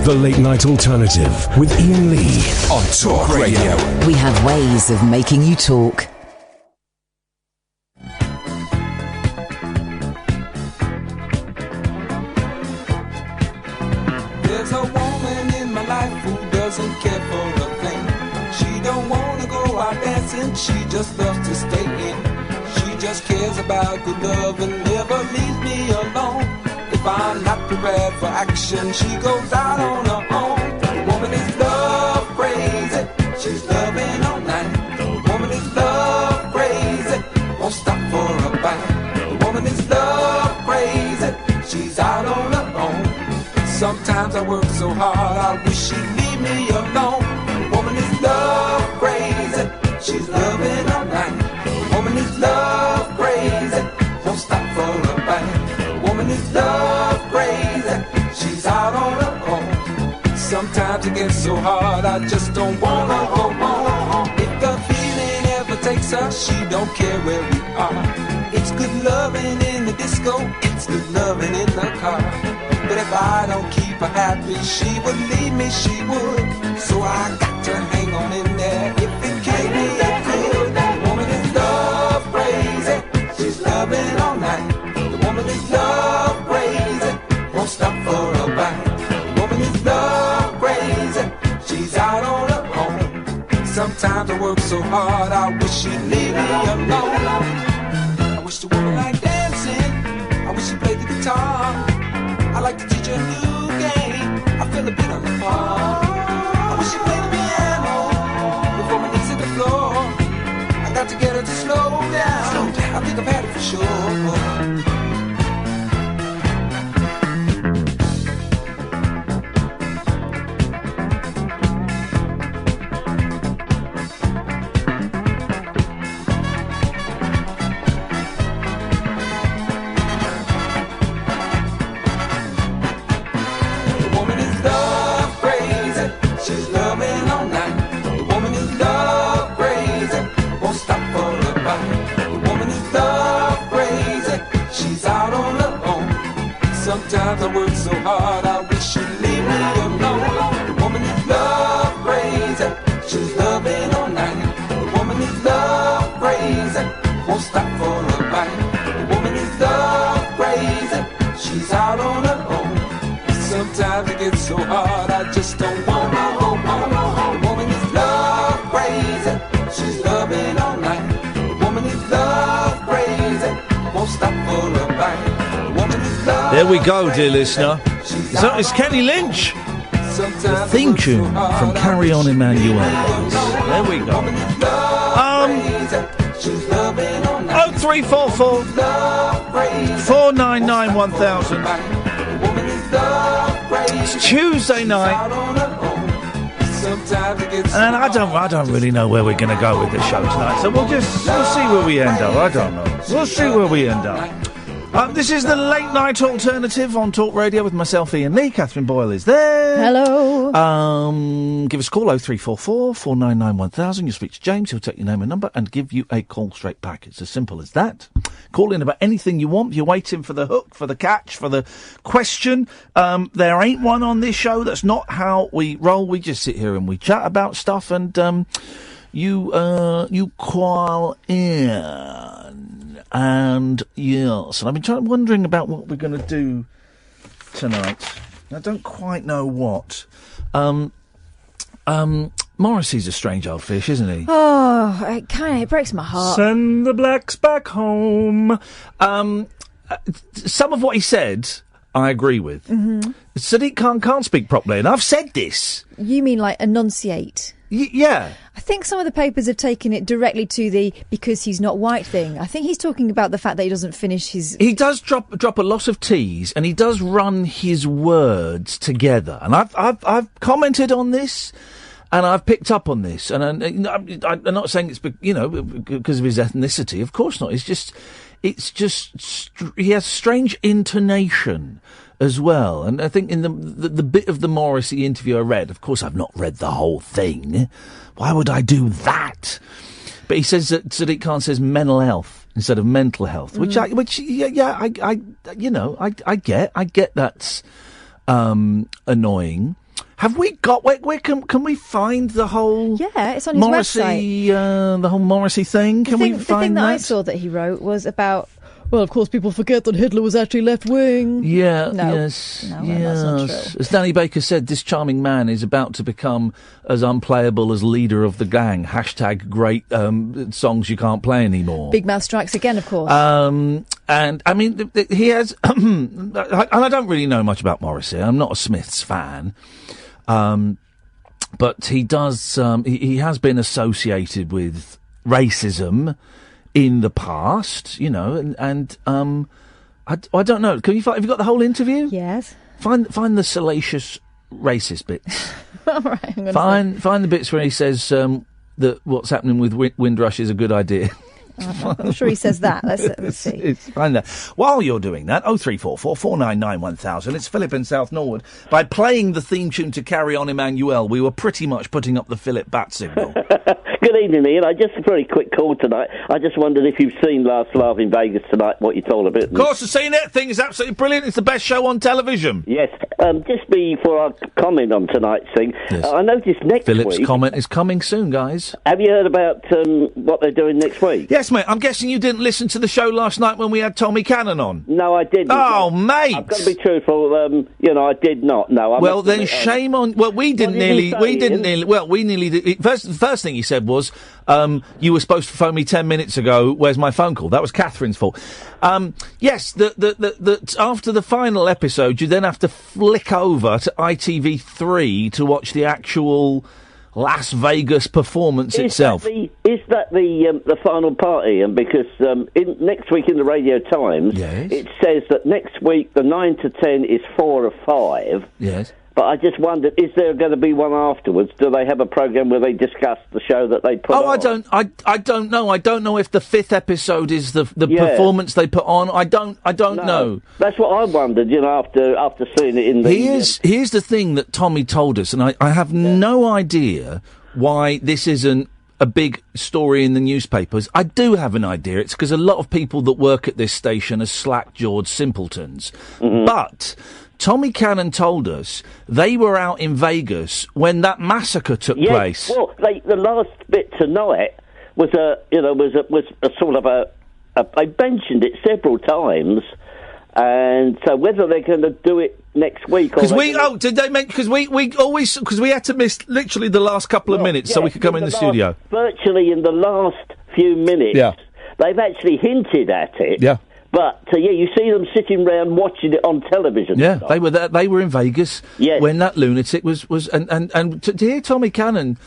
The Late Night Alternative with Iain Lee on Talk Radio. We have ways of making you talk. There's a woman in my life who doesn't care for a thing. She don't want to go out dancing, she just loves to stay in. She just cares about good love and never leaves me alone. If I'm not prepared for action, she goes out on her own. The woman is love crazy, she's loving all night. The woman is love crazy, won't stop for a bite. The woman is love crazy, she's out on her own. Sometimes I work so hard, I wish she'd leave me alone. The woman is love crazy, she's loving all night. The woman is love crazy, won't stop for a bite. The woman is love crazy, she's out on her own. Sometimes it gets so hard, I just don't wanna go home. If the feeling ever takes her, she don't care where we are. It's good loving in the disco, it's good loving in the car. But if I don't keep her happy, she would leave me, she would. So I got to hang on in there if it can't be that good. The woman is love crazy, she's loving all night. The woman is love crazy, won't stop for a bite. The woman is love crazy, she's out on her own. Sometimes I work so hard, I wish she'd leave me alone. I wish the woman liked dancing, I wish she played the guitar. I like to teach her a new game, I feel a bit on the bar. I wish she played the piano before my knees hit the floor. I got to get her to slow down, I think I've had it for sure. Sometimes I work so hard, I wish she'd leave me alone. The woman is love crazy, she's loving all night. The woman is love crazy, won't stop for a bite. The woman is love crazy, she's out on her own. Sometimes it gets so hard, I just don't wanna go home. The woman is love crazy, she's loving all night. The woman is love crazy, won't stop for a bite. There we go, dear listener. It's Kenny Lynch. The theme tune from Carry On Emmanuel. There we go. 0344 499 1000. It's Tuesday night. And I don't really know where we're going to go with this show tonight. So we'll see where we end up. I don't know. We'll see where we end up. This is the Late Night Alternative on Talk Radio with myself, Iain Lee. Catherine Boyle is there. Hello. Give us a call, 0344 499 1000. You'll speak to James, he'll take your name and number and give you a call straight back. It's as simple as that. Call in about anything you want. You're waiting for the hook, for the catch, for the question. There ain't one on this show. That's not how we roll. We just sit here and we chat about stuff and you call in. And yes, and I've been wondering about what we're going to do tonight. I don't quite know what. Morrisey's a strange old fish, isn't he? Oh, it breaks my heart. Send the blacks back home. Some of what he said, I agree with. Mm-hmm. Sadiq Khan can't speak properly, and I've said this. You mean like enunciate? Yeah. I think some of the papers have taken it directly to the because he's not white thing. I think he's talking about the fact that he doesn't finish his... He does drop a lot of T's, and he does run his words together. And I've commented on this, and I've picked up on this. And I'm not saying it's, because of his ethnicity. Of course not. It's just he has strange intonation as well. And I think in the bit of the Morrisey interview I read, of course I've not read the whole thing. Why would I do that? But he says that Sadiq Khan says mental health instead of mental health, which I get that's annoying. Have we got? Where can we find the whole? Yeah, it's on his Morrisey, website. The whole Morrisey thing. Can we The thing find that that? I saw that he wrote was about. Well, of course, people forget that Hitler was actually left-wing. Yeah, No. yes, No, yes. that's not true. As Danny Baker said, this charming man is about to become as unplayable as leader of the gang. # great songs you can't play anymore. Big Mouth strikes again, of course. And I mean, he has, and I don't really know much about Morrissey. I'm not a Smiths fan. But he does, he has been associated with racism in the past, you know, and I don't know. Have you got the whole interview? Yes. Find the salacious racist bits. All right, I'm Find the bits where he says that what's happening with Windrush is a good idea. I'm sure he says that. Let's see. Find that. While you're doing that, 0344 499 1000. It's Philip in South Norwood. By playing the theme tune to Carry On Emmanuel, we were pretty much putting up the Philip bat signal. Good evening, Ian. Just a very quick call tonight. I just wondered if you've seen Last Laugh in Vegas tonight, what you told about. Of course, I've seen it. Thing is absolutely brilliant. It's the best show on television. Yes. Just before I comment on tonight's thing, Yes. I noticed next Philip's week... comment is coming soon, guys. Have you heard about what they're doing next week? Yes, mate. I'm guessing you didn't listen to the show last night when we had Tommy Cannon on. No, I didn't. Oh, mate. I've got to be truthful. I did not. No. Well, then shame on. Well, we didn't nearly. Well, we nearly did. The first thing he said was, "You were supposed to phone me 10 minutes ago. Where's my phone call?" That was Catherine's fault. Yes, that after the final episode, you then have to flick over to ITV3 to watch the actual Las Vegas performance itself. Is that the final party? And because next week in the Radio Times, Yes. it says that next week the 9 to 10 is 4 or 5. Yes. But I just wondered, is there going to be one afterwards? Do they have a programme where they discuss the show that they put on? I don't know. I don't know if the 5th episode is the performance they put on. I don't know. That's what I wondered, after seeing it in the... Here's the thing that Tommy told us, and I have no idea why this isn't a big story in the newspapers. I do have an idea. It's because a lot of people that work at this station are slack-jawed simpletons. Mm-hmm. But Tommy Cannon told us they were out in Vegas when that massacre took place. Well, the last bit tonight was a sort of a they mentioned it several times, and so whether they're going to do it next week or did they make? Because we had to miss literally the last couple of minutes so we could come in the studio. Virtually in the last few minutes, they've actually hinted at it. Yeah. But you see them sitting round watching it on television. Yeah, they were there. They were in Vegas when that lunatic was and to hear Tommy Cannon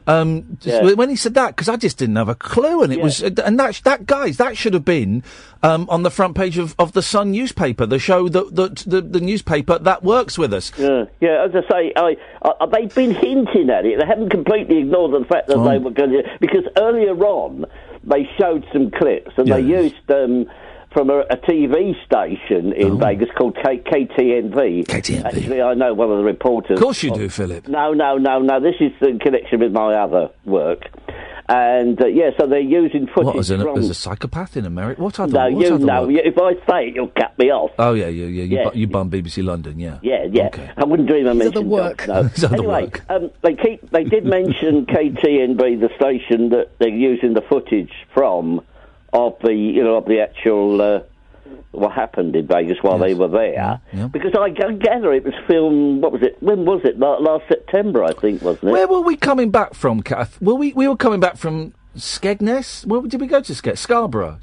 when he said that, because I just didn't have a clue, and it was that should have been on the front page of the Sun newspaper, the show that the newspaper that works with us. Yeah. As I say, they've been hinting at it. They haven't completely ignored the fact that they were going to, because earlier on they showed some clips and they used from a TV station in Vegas called KTNV. Actually, I know one of the reporters. Of course you do, Philip. No. This is in connection with my other work. And, so they're using footage What, as a psychopath in America? What other work? If I say it, you'll cut me off. Oh, yeah. You bum BBC London, yeah. Yeah. Okay. I wouldn't dream of mentioning work. No. Anyway, they did mention KTNB, the station that they're using the footage from, of the actual what happened in Vegas while they were there. Yeah. Because I gather it was filmed. What was it? When was it? Last September, I think, wasn't it? Where were we coming back from, Kath? We were coming back from Skegness. Where did we go to? Scarborough.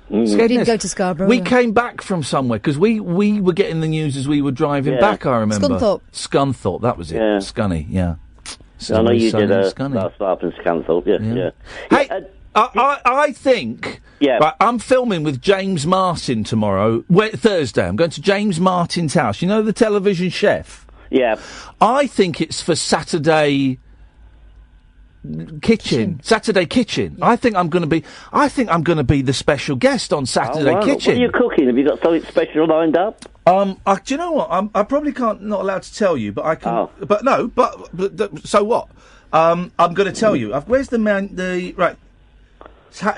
We didn't go to Scarborough. We came back from somewhere because we were getting the news as we were driving back. I remember Scunthorpe. That was it. Yeah. Scunny. Yeah. I know you did Last Laugh in Scunthorpe. Yeah. Hey. I think... Yeah. Right, I'm filming with James Martin tomorrow. Thursday. I'm going to James Martin's house. You know the television chef? Yeah. I think it's for Saturday Kitchen. Saturday Kitchen. I think I'm going to be the special guest on Saturday Kitchen. What are you cooking? Have you got something special lined up? Do you know what? I probably not allowed to tell you, but I can. Oh. But no. But so what? I'm going to tell you. Where's the man? Right.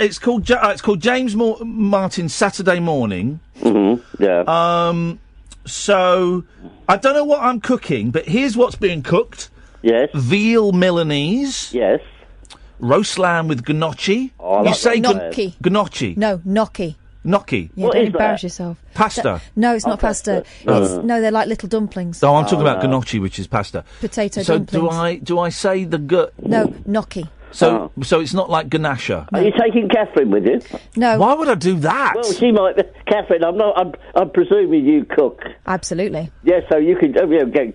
It's called James Martin's Saturday Morning. Mm-hmm. Yeah. So, I don't know what I'm cooking, but here's what's being cooked. Yes. Veal Milanese. Yes. Roast lamb with gnocchi. Oh, you say gnocchi. Gnocchi. No, gnocchi. Gnocchi. Yeah, What don't is embarrass that? yourself. Pasta. No, it's not pasta. pasta. No, they're like little dumplings. Oh, I'm talking about gnocchi, which is pasta. Potato so dumplings. do I say the gut? No, gnocchi. So it's not like ganache. Are you taking Catherine with you? No. Why would I do that? Well, she might. Catherine, I'm presuming you cook. Yeah, Absolutely. so you can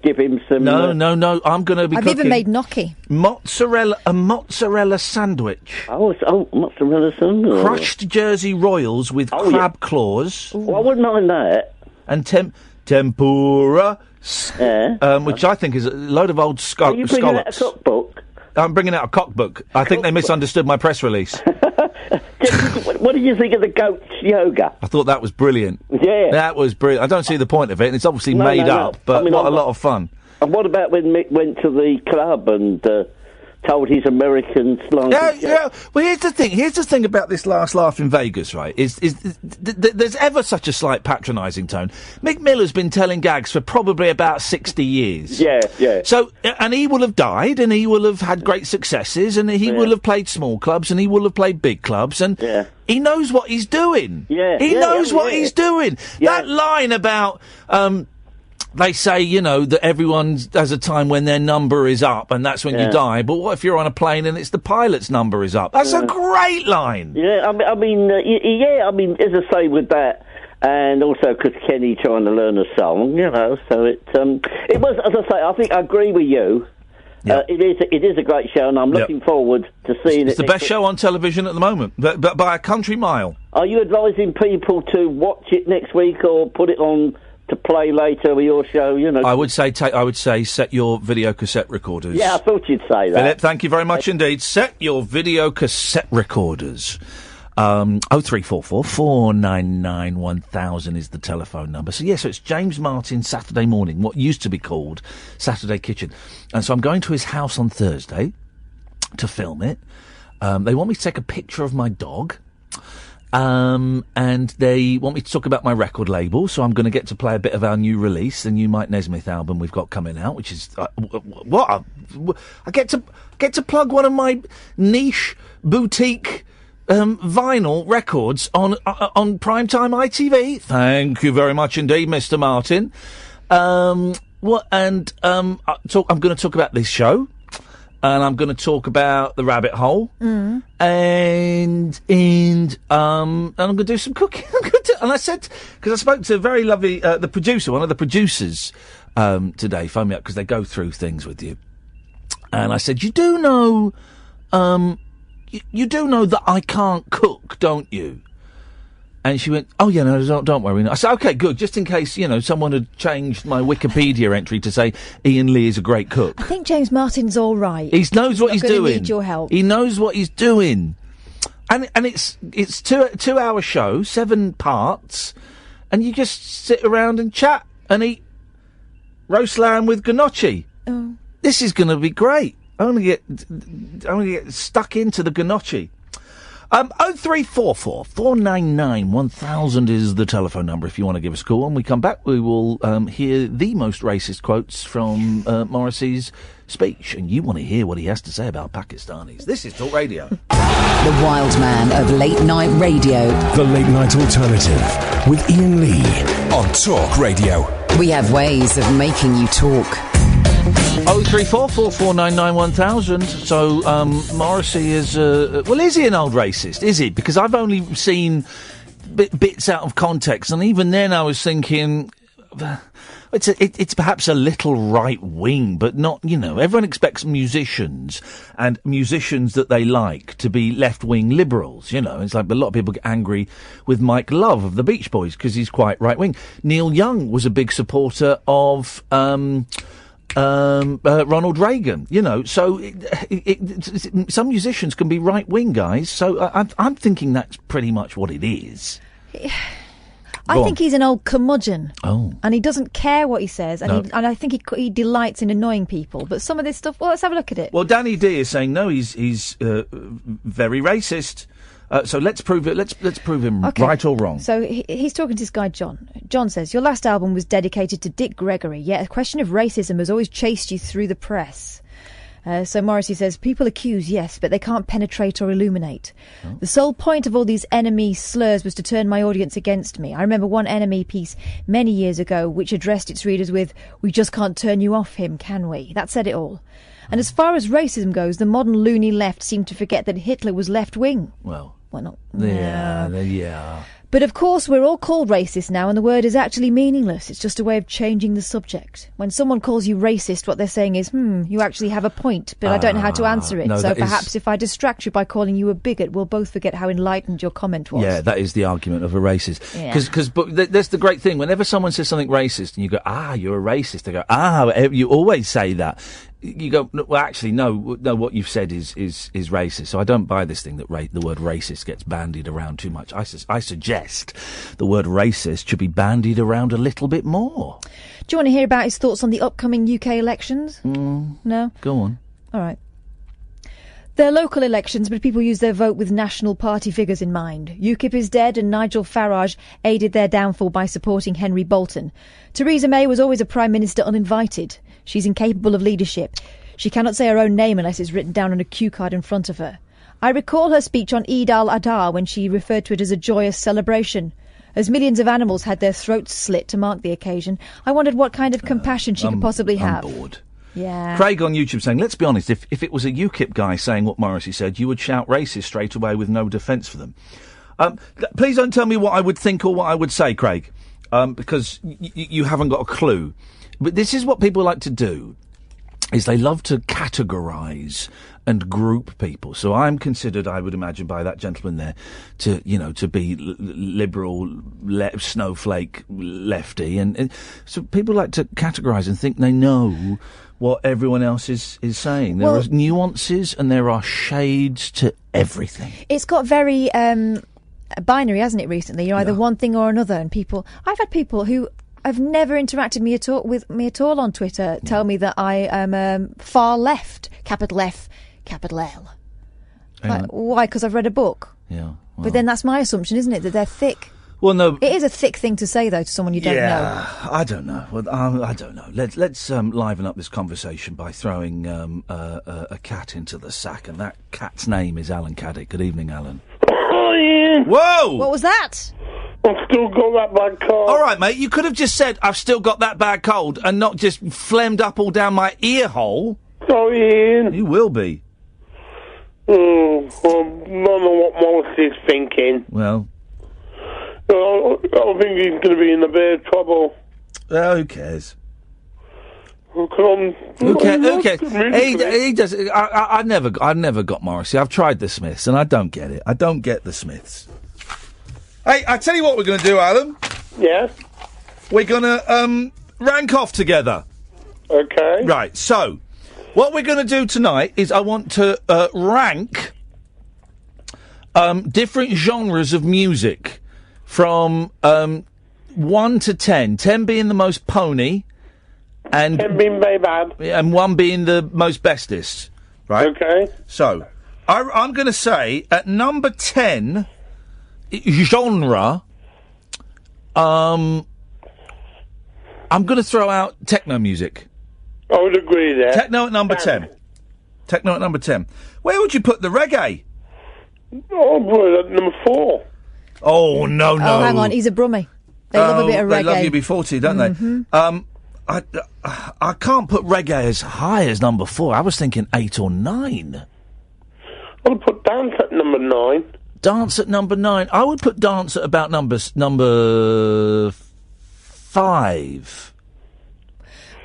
give him some. No. I'm going to be I've cooking even made gnocchi. a mozzarella sandwich. Mozzarella sandwich. Crushed Jersey Royals with crab claws Well, I wouldn't mind that. and tempura, Yeah. which I think is a load of old Are you bringing out a scallops. cookbook? I'm bringing out a cookbook. I think they misunderstood my press release. What did you think of the goat's yoga? I thought that was brilliant. Yeah. That was brilliant. I don't see the point of it, and it's obviously No, made no. up, but I mean, what a I'm lot of fun. And what about when Mick went to the club and told his American slang? Yeah. Well, here's the thing about this last laugh in Vegas, right? Is there's ever such a slight patronising tone. Mick Miller's been telling gags for probably about 60 years. Yeah. So, and he will have died, and he will have had great successes, and he will have played small clubs, and he will have played big clubs, and he knows what he's doing. Yeah. He knows what he's doing. Yeah. That line about, they say, that everyone has a time when their number is up, and that's when you die. But what if you're on a plane and it's the pilot's number is up? That's a great line. Yeah, I mean, as I say with that, and also because Kenny trying to learn a song, so it was, as I say, I think I agree with you. Yep. It is a great show, and I'm looking forward to seeing it. It's the best show on television at the moment, but by a country mile. Are you advising people to watch it next week or put it on to play later with your show? I would say set your video cassette recorders. Yeah, I thought you'd say that. Philip, thank you very much indeed. Set your video cassette recorders. 0344 499 1000 is the telephone number. So it's James Martin Saturday morning, what used to be called Saturday Kitchen. And so I'm going to his house on Thursday to film it. They want me to take a picture of my dog. And they want me to talk about my record label, so I'm going to get to play a bit of our new release, the new Mike Nesmith album we've got coming out, which is I get to plug one of my niche boutique vinyl records on primetime ITV. Thank you very much indeed, Mr. Martin. I'm going to talk about this show. And I'm going to talk about the rabbit hole, and I'm going to do some cooking. And I said, because I spoke to a very lovely the producer, one of the producers today, phoned me up because they go through things with you, and I said, you do know that I can't cook, don't you? And she went, oh, yeah, no, don't worry. I said, OK, good, just in case, someone had changed my Wikipedia entry to say Iain Lee is a great cook. I think James Martin's all right. He knows what he's doing. Need your help. He knows what he's doing. And it's 2-hour show, 7 parts, and you just sit around and chat and eat roast lamb with gnocchi. Oh. This is going to be great. I want to get stuck into the gnocchi. 0344 499 1000 is the telephone number if you want to give us a call. When we come back, we will hear the most racist quotes from Morrisey's speech, and you want to hear what he has to say about Pakistanis. This is Talk Radio. The wild man of late night radio. The Late Night Alternative with Iain Lee on Talk Radio. We have ways of making you talk. 0344 499 1000. So, Morrisey is, is he an old racist? Is he? Because I've only seen bits out of context, and even then I was thinking, it's perhaps a little right-wing, but not, everyone expects musicians and musicians that they like to be left-wing liberals, It's like a lot of people get angry with Mike Love of the Beach Boys because he's quite right-wing. Neil Young was a big supporter of, Ronald Reagan, so some musicians can be right-wing guys, so I'm thinking that's pretty much what it is. I think he's an old curmudgeon. Oh. And he doesn't care what he says, and I think he delights in annoying people. But some of this stuff, let's have a look at it. Well, Danny D is saying, no, he's very racist. So let's prove it. Let's prove him right or wrong. So he's talking to this guy, John. John says, your last album was dedicated to Dick Gregory, yet a question of racism has always chased you through the press. So Morrisey says, people accuse, yes, but they can't penetrate or illuminate. Oh. The sole point of all these enemy slurs was to turn my audience against me. I remember one enemy piece many years ago which addressed its readers with, we just can't turn you off him, can we? That said it all. And as far as racism goes, the modern loony left seemed to forget that Hitler was left-wing. Well, not... Yeah. But of course, we're all called racist now, and the word is actually meaningless. It's just a way of changing the subject. When someone calls you racist, what they're saying is, you actually have a point, but I don't know how to answer it. No, so perhaps if I distract you by calling you a bigot, we'll both forget how enlightened your comment was. Yeah, that is the argument of a racist. Because that's the great thing. Whenever someone says something racist, and you go, you're a racist, they go, you always say that. You go, well, actually, no. What you've said is racist. So I don't buy this thing that the word racist gets bandied around too much. I suggest the word racist should be bandied around a little bit more. Do you want to hear about his thoughts on the upcoming UK elections? No? Go on. All right. They're local elections, but people use their vote with national party figures in mind. UKIP is dead, and Nigel Farage aided their downfall by supporting Henry Bolton. Theresa May was always a Prime Minister uninvited. She's incapable of leadership. She cannot say her own name unless it's written down on a cue card in front of her. I recall her speech on Eid al-Adha when she referred to it as a joyous celebration. As millions of animals had their throats slit to mark the occasion, I wondered what kind of compassion she could possibly have. I'm bored. Yeah. Craig on YouTube saying, let's be honest, if it was a UKIP guy saying what Morrisey said, you would shout racist straight away with no defence for them. Please don't tell me what I would think or what I would say, Craig, because you haven't got a clue. But this is what people like to do, is they love to categorise and group people. So I'm considered, I would imagine, by that gentleman there, to be liberal, snowflake, lefty. And so people like to categorise and think they know what everyone else is saying. There are nuances and there are shades to everything. It's got very binary, hasn't it, recently? You're either one thing or another. And I've had people who have never interacted with me at all on Twitter tell me that I am far left, capital F, capital L. Like, why? Because I've read a book. Yeah. Well. But then that's my assumption, isn't it, that they're thick? Well, no. It is a thick thing to say, though, to someone you don't know. Yeah, I don't know. Well, I don't know. Let's liven up this conversation by throwing a cat into the sack, and that cat's name is Alan Caddick. Good evening, Alan. Oh, yeah. Whoa! What was that? I've still got that bad cold. All right, mate, you could have just said, I've still got that bad cold, and not just phlegmed up all down my ear hole. Oh, Ian. You will be. Well, I don't know what Morrisey's thinking. Well, I think he's going to be in a bit of trouble. Who cares? Who cares? He does. I've never got Morrisey. I've tried the Smiths, and I don't get it. I don't get the Smiths. Hey, I tell you what we're going to do, Alan. Yes? We're going to rank off together. Okay. Right, so what we're going to do tonight is I want to rank different genres of music from 1 to 10. 10 being the most pony, and 10 being very bad, and 1 being the most bestest. Right. Okay. So I'm going to say at number 10 genre, I'm going to throw out techno music. I would agree there. Techno at number 10. Techno at number 10. Where would you put the reggae? Oh, boy, at number 4. Oh, no. Oh, hang on, he's a brummie. They love a bit of reggae. They love UB40, don't they? I can't put reggae as high as number 4. I was thinking 8 or 9. I would put dance at number 9. Dance at number 9. I would put dance at about number 5.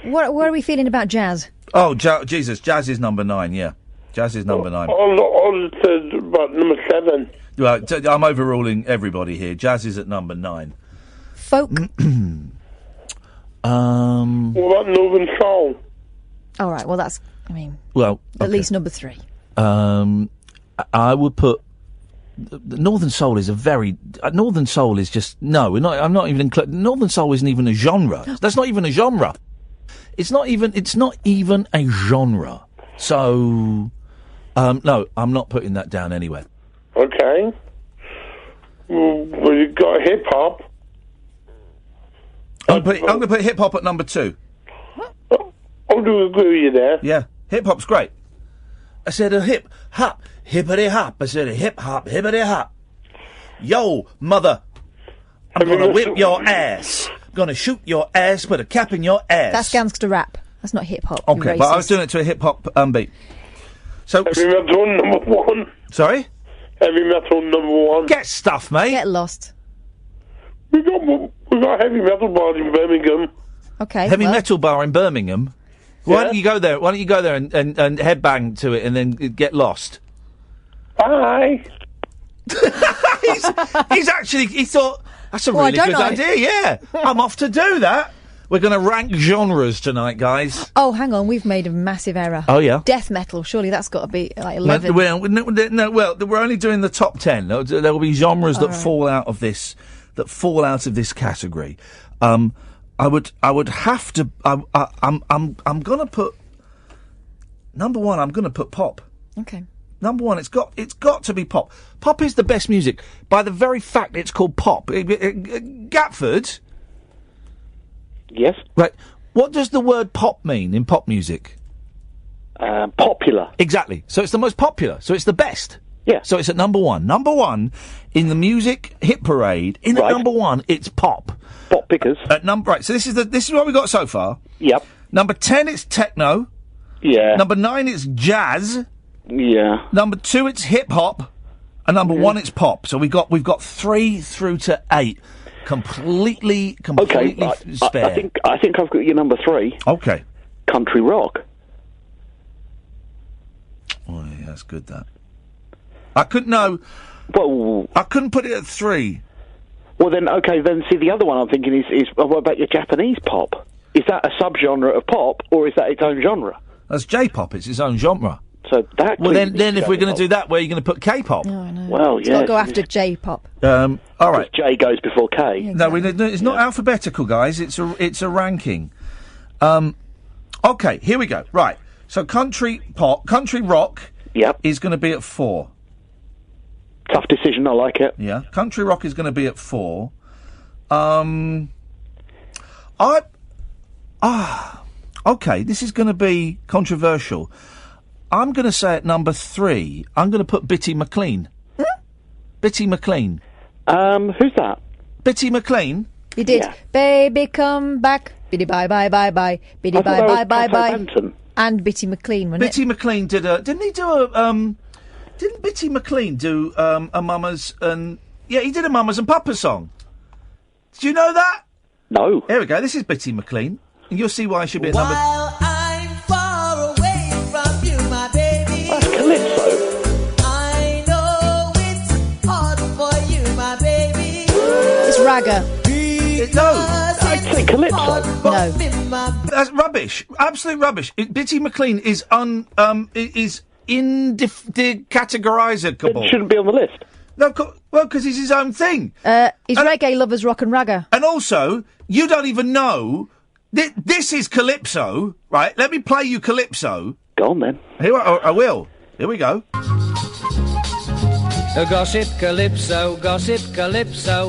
What are we feeling about jazz? Oh, Jesus, jazz is number 9, yeah. Jazz is number 9. I'll say about number 7. Right, I'm overruling everybody here. Jazz is at number 9. Folk? What about Northern Soul? All right, well, that's, I mean, well, at least number 3. I would put... Northern Soul is a very... Northern Soul is just... No, I'm not even... Northern Soul isn't even a genre. That's not even a genre. It's not even a genre. So, no, I'm not putting that down anywhere. Okay. Well, you got hip hop. I'm going to put hip hop at number 2. I do agree with you there. Yeah, hip hop's great. I said a hip hop, hippity hop. I said a hip hop, hippity hop. Yo, mother, I'm gonna whip your ass. Gonna shoot your ass, put a cap in your ass. That's gangster rap. That's not hip hop. Okay, but I was doing it to a hip hop beat. So heavy metal number 1. Sorry? Heavy metal number 1. Get stuff, mate. Get lost. We got heavy metal bars in Birmingham. Okay. Heavy metal bar in Birmingham. Why don't you go there? Why don't you go there and headbang to it and then get lost? Bye. He thought that's a really good idea. Yeah, I'm off to do that. We're going to rank genres tonight, guys. Oh, hang on, we've made a massive error. Oh yeah, death metal. Surely that's got to be like 11. Well, we're only doing the top 10. There will be genres that fall out of this category. I would have to. I'm going to put number 1. I'm going to put pop. Okay. Number 1, it's got to be pop. Pop is the best music by the very fact it's called pop. Gatford. Yes. Right. What does the word pop mean in pop music? Popular. Exactly. So it's the most popular. So it's the best. Yeah. So it's at number 1. Number 1 in the music hit parade. At number 1, it's pop. Pop pickers. Right. So this is what we got so far. Yep. Number 10, it's techno. Yeah. Number 9, it's jazz. Yeah. Number 2, it's hip hop, and number 1, it's pop. So we've got 3 through to 8, completely spare. I think I've got your number 3. Okay. Country rock. Oh, yeah, that's good. That I couldn't know. Well, I couldn't put it at 3. Well, then see the other one I'm thinking is what about your Japanese pop? Is that a subgenre of pop, or is that its own genre? That's J-pop. It's its own genre. So that. Well, then if we're going to do that, where are you going to put K-pop? Oh, I know. Well, It's got to go after J-pop. All right. J goes before K. Yeah, exactly. No, it's not alphabetical, guys. It's a ranking. Okay, here we go. Right. So country rock. Yep. Is going to be at 4. Tough decision. I like it. Yeah. Country rock is going to be at 4. Okay. This is going to be controversial. I'm going to say at number 3, I'm going to put Bitty McLean. Bitty McLean. Who's that? Bitty McLean? You did. Yeah. Baby, come back. Biddy bye bye bye bye. Biddy bye bye bye bye. And Bitty McLean, wasn't Bitty McLean did a... Didn't he do a... Didn't Bitty McLean do a Mamas and... Yeah, he did a Mamas and Papas song. Did you know that? No. Here we go. This is Bitty McLean. And you'll see why I should be at number... While I'm far away from you, my baby. That's Calypso. I know it's hard for you, my baby. It's Ragga. No. I'd say Calypso. No. That's rubbish. Absolute rubbish. Bitty McLean is indecategorizable. It shouldn't be on the list. No, well, because he's his own thing. Is reggae lovers rock and ragga? And also, you don't even know... This is Calypso, right? Let me play you Calypso. Go on, then. Here I will. Here we go. Gossip Calypso,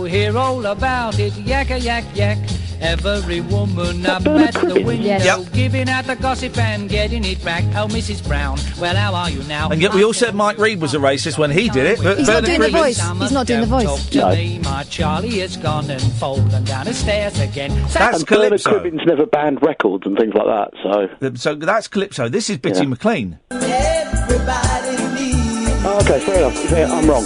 hear all about it, yakka yak yak. Every woman up at the window, giving out the gossip and getting it back. Oh, Mrs. Brown, well, how are you now? And yet we all said Mike Reed was a racist when he did it. But He's not doing the voice. He's not doing the voice. Talk to me, my Charlie has gone and fallen down the stairs again. That's and Calypso. Bernard Cribbins never banned records and things like that, so... So that's Calypso. This is Bitty McLean. Everybody needs. Oh, okay, fair enough. Yeah, I'm wrong.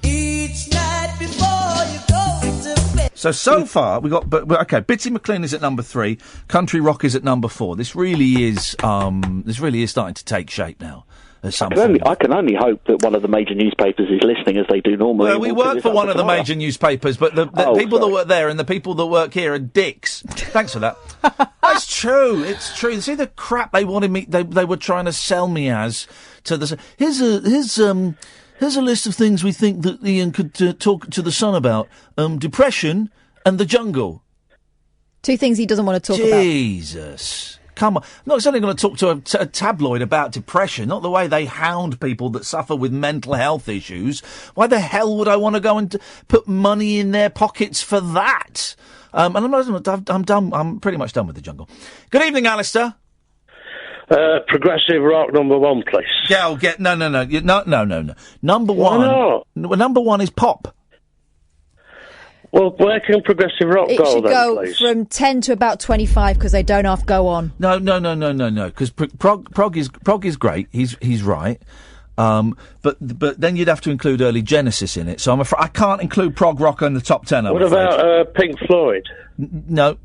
Each night before you go to bed. So far we got, but okay. Bitty McLean is at number 3. Country rock is at number 4. This really is starting to take shape now. I can only hope that one of the major newspapers is listening as they do normally. Well, we work for one of the major newspapers, but the people that work there and the people that work here are dicks. Thanks for that. That's true. It's true. See the crap they wanted me. They were trying to sell me as to the. Here's a list of things we think that Iain could talk to the Sun about: depression and the jungle. 2 things he doesn't want to talk about. Jesus. come on. I'm not suddenly going to talk to a tabloid about depression, not the way they hound people that suffer with mental health issues. Why the hell would I want to go and put money in their pockets for that? And I'm done. I'm pretty much done with the jungle. Good evening, Alistair. Progressive rock number one, please. Yeah, I'll get no. Number one. Why not? Number one is pop. Well, where can progressive rock It go should then, go please? from 10 to about 25 because they don't half go on. No. Because prog is great. He's right. But then you'd have to include early Genesis in it. So I'm afraid I can't include prog rock in the top 10. What about Pink Floyd? No.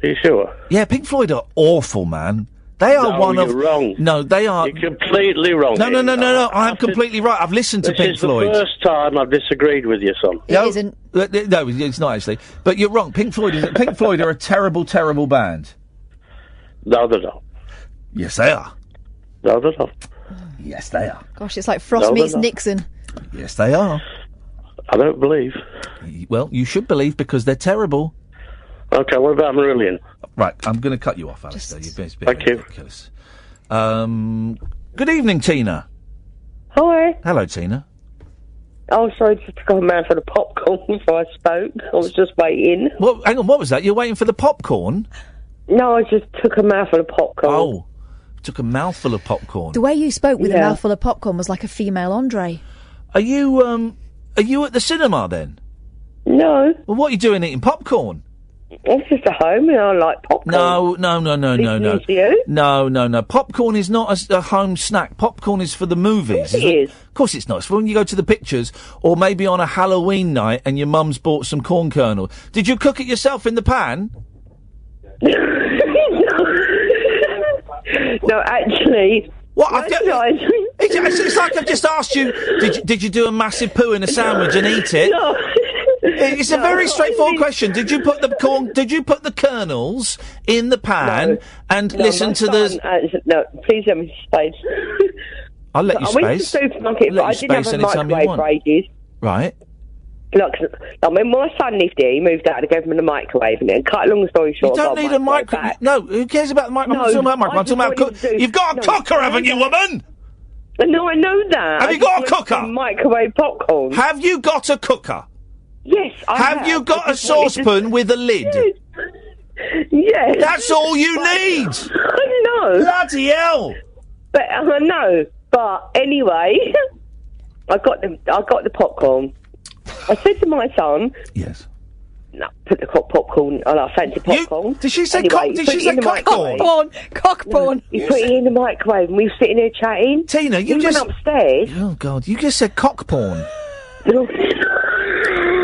Are you sure? Yeah, Pink Floyd are awful, man. They are you're wrong. No, they are. You're completely wrong. No. I'm completely right. I've listened to Pink Floyd. This is the first time I've disagreed with you, son. It isn't. No, it's not actually. But you're wrong. Pink Floyd are a terrible, terrible band. No, they're not. Yes, they are. No, they're not. Yes, they are. Gosh, it's like Frost meets Nixon. Yes, they are. I don't believe. Well, you should believe because they're terrible. Okay, what about Marillion? Right, I'm going to cut you off, Alistair. You've been Thank you. ridiculous. Good evening, Tina. Hi. Hello, Tina. Oh, sorry, just took a mouthful of popcorn before I spoke. I was just waiting. Hang on, what was that? You're waiting for the popcorn? No, I just took a mouthful of popcorn. Oh, took a mouthful of popcorn. The way you spoke with a mouthful of popcorn was like a female Andre. Are you at the cinema then? No. Well, what are you doing eating popcorn? I'm just at home and I like popcorn. No. You? No. Popcorn is not a home snack. Popcorn is for the movies. It is. Of course it's not. It's for when you go to the pictures or maybe on a Halloween night and your mum's bought some corn kernel. Did you cook it yourself in the pan? No, actually... What? It's like I've just asked you, did you do a massive poo in a sandwich and eat it? No. It's a very straightforward question. Did you put the kernels in the pan and listen to the... No, please let me space. I'll let you space. I went to the supermarket, but I didn't have a microwave for ages. Right. Look, when my son lived here, he moved out to go from the microwave, and then cut a long story short... You don't need a microwave. No, who cares about the microwave? I'm talking about microwave. I'm talking about You've got a cooker, haven't you, woman? No, I know that. Have you got a cooker? Microwave popcorn. Have you got a cooker? Yes, I have. Have you got a saucepan with a lid? Yes. That's all you need. I know. Bloody hell. But I know. But anyway, I got the popcorn. I said to my son, "Yes, no, put the popcorn. I fancy popcorn." Did she say anyway, Did she say cockporn? Cockporn. You put it in the microwave, and we were sitting there chatting. Tina, you went upstairs. Oh God, you just said cock porn.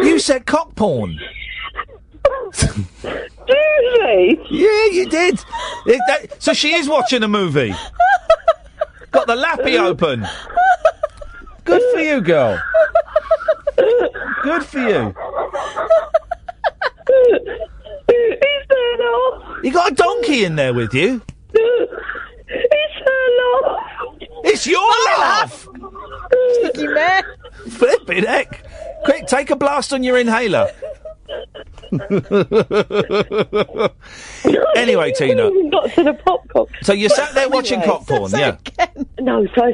You said cock porn. Seriously? Yeah, you did. So she is watching a movie. Got the lappy open. Good for you, girl. Good for you. He's there now. You got a donkey in there with you? It's her laugh. It's your laugh. Sticky man. Flipping heck. Quick, take a blast on your inhaler. Anyway, Tina. Got to the popcorn. So you sat there watching popcorn, yeah? No, so I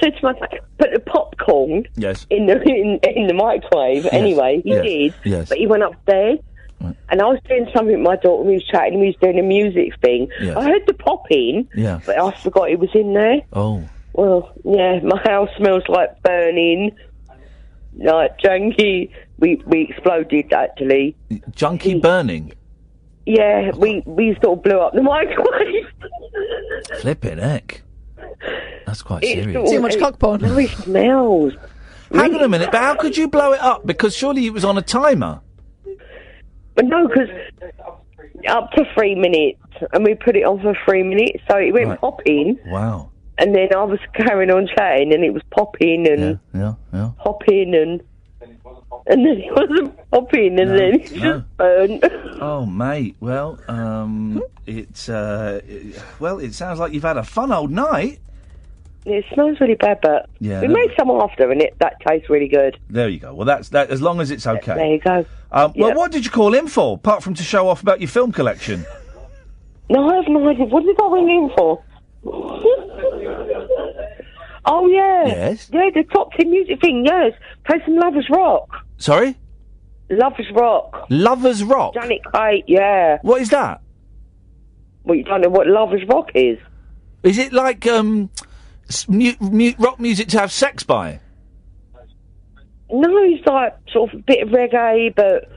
said to my son, put the popcorn Yes. in the microwave. Yes. Anyway, he did. Yes. But he went upstairs. Right. And I was doing something with my daughter, we was chatting, we was doing a music thing. Yes. I heard the popping, Yeah. but I forgot it was in there. Oh. Well, yeah, my house smells like burning, like junkie. We exploded, actually. Junkie burning? Yeah, we sort of blew up the microwave. Flipping heck. That's quite serious. Too much cock porn. It smells. Hang on a minute, but how could you blow it up? Because surely it was on a timer. But no, because up to 3 minutes, and we put it on for 3 minutes, so it went popping. Wow. And then I was carrying on chatting, and it was popping and Yeah. popping, and then it wasn't popping, and then it just burned. Oh, mate. Well, it sounds like you've had a fun old night. It smells really bad, but Yeah, we made some after, and that tastes really good. There you go. Well, that's that. As long as it's okay. There you go. Well, what did you call in for, apart from to show off about your film collection? No, I have no idea. What did I ring in for? Oh, yeah. Yes? Yeah, the top 10 music thing, yes. Play some Lovers Rock. Sorry? Lovers Rock. Lovers Rock? Janet Craig, yeah. What is that? Well, you don't know what Lovers Rock is? Is it like, rock music to have sex by? No, it's like sort of a bit of reggae, but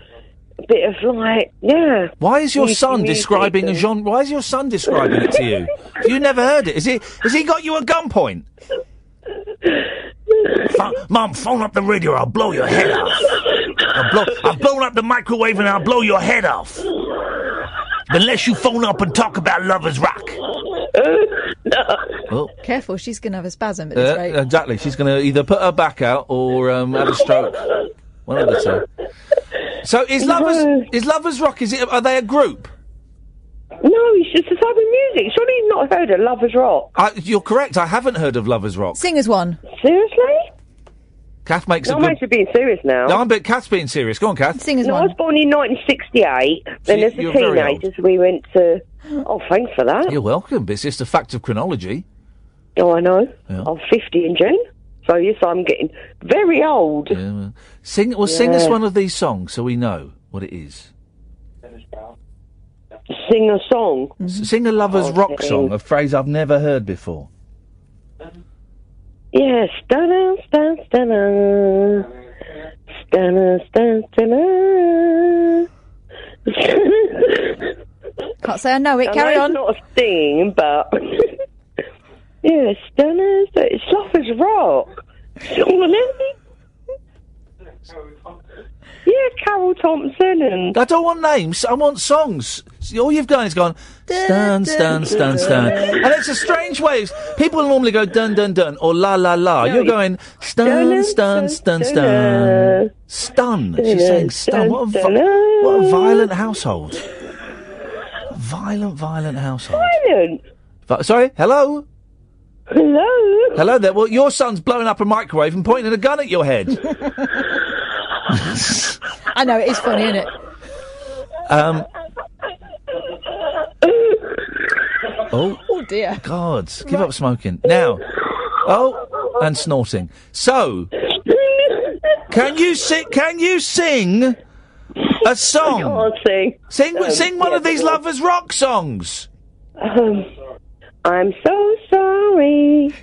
a bit of like, yeah. Why is your son describing a genre? Why is your son describing it to you? You never heard it. Has he got you at gunpoint? Mum, phone up the radio. I'll blow your head off. I've blown up the microwave and I'll blow your head off. Unless you phone up and talk about Lovers Rock. No. Oh. Careful, she's going to have a spasm at this rate. Exactly. She's going to either put her back out or have a stroke. One of the two. So is Lovers Rock? Are they a group? No, it's just a type of music. Surely you've not heard of Lovers Rock? You're correct. I haven't heard of Lovers Rock. Sing us one. Seriously? Kath makes I'm actually being serious now. No, Kath's being serious. Go on, Kath. Sing us one. I was born in 1968, and as a teenager we went to... Oh, thanks for that. You're welcome. It's just a fact of chronology. Oh, I know. Yeah. I'm 50 in June. So, yes, I'm getting very old. Yeah, well, sing us one of these songs so we know what it is. Sing a song? Sing a Lovers Rock song, a phrase I've never heard before. Yes. Stunna, stunna, stunna. Stunna, stunna, stunna. Can't say I know it. Carry on. It's not a sting, but... yeah, stunna, it's Lovers Rock. Yeah, Carol Thompson and... I don't want names, I want songs. All you've done is gone, stun, stun, stun, stun. And it's a strange way. People normally go dun, dun, dun, or la, la, la. You're going stun, stun, stun, stun. Stun. She's saying stun. What a violent household. Violent household. Violent? Sorry, hello? Hello? Hello there. Well, your son's blowing up a microwave and pointing a gun at your head. I know, it is funny, isn't it? Oh dear. God, give up smoking. Now. Oh, and snorting. So, can you sing a song? I can't sing. Sing one of these Lovers Rock songs. I'm so sorry.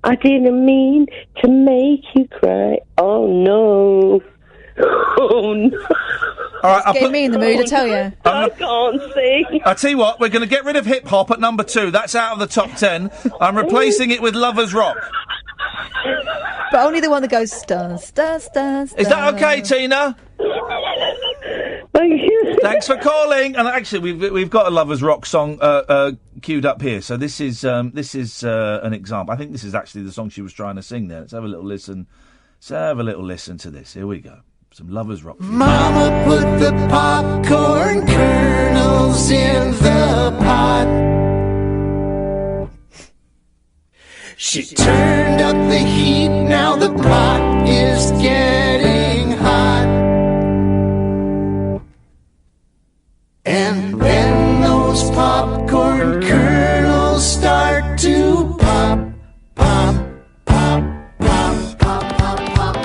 I didn't mean to make you cry. Oh, no. Oh, no. All right, Get me in the mood, I tell you. I can't sing. I tell you what, we're going to get rid of hip hop at number 2. That's out of the top 10. I'm replacing it with Lovers Rock. But only the one that goes stun, stun, stun, stun. Is that okay, Tina? Thank you. Thanks for calling. And actually, we've got a Lovers Rock song queued up here. So this is an example. I think this is actually the song she was trying to sing there. Let's have a little listen. To this. Here we go. Some Lovers Rock. Mama put the popcorn kernels in the pot. She turned up the heat, now the pot is getting hot. And then those popcorn kernels start to pop, pop, pop, pop, pop, pop, pop, pop,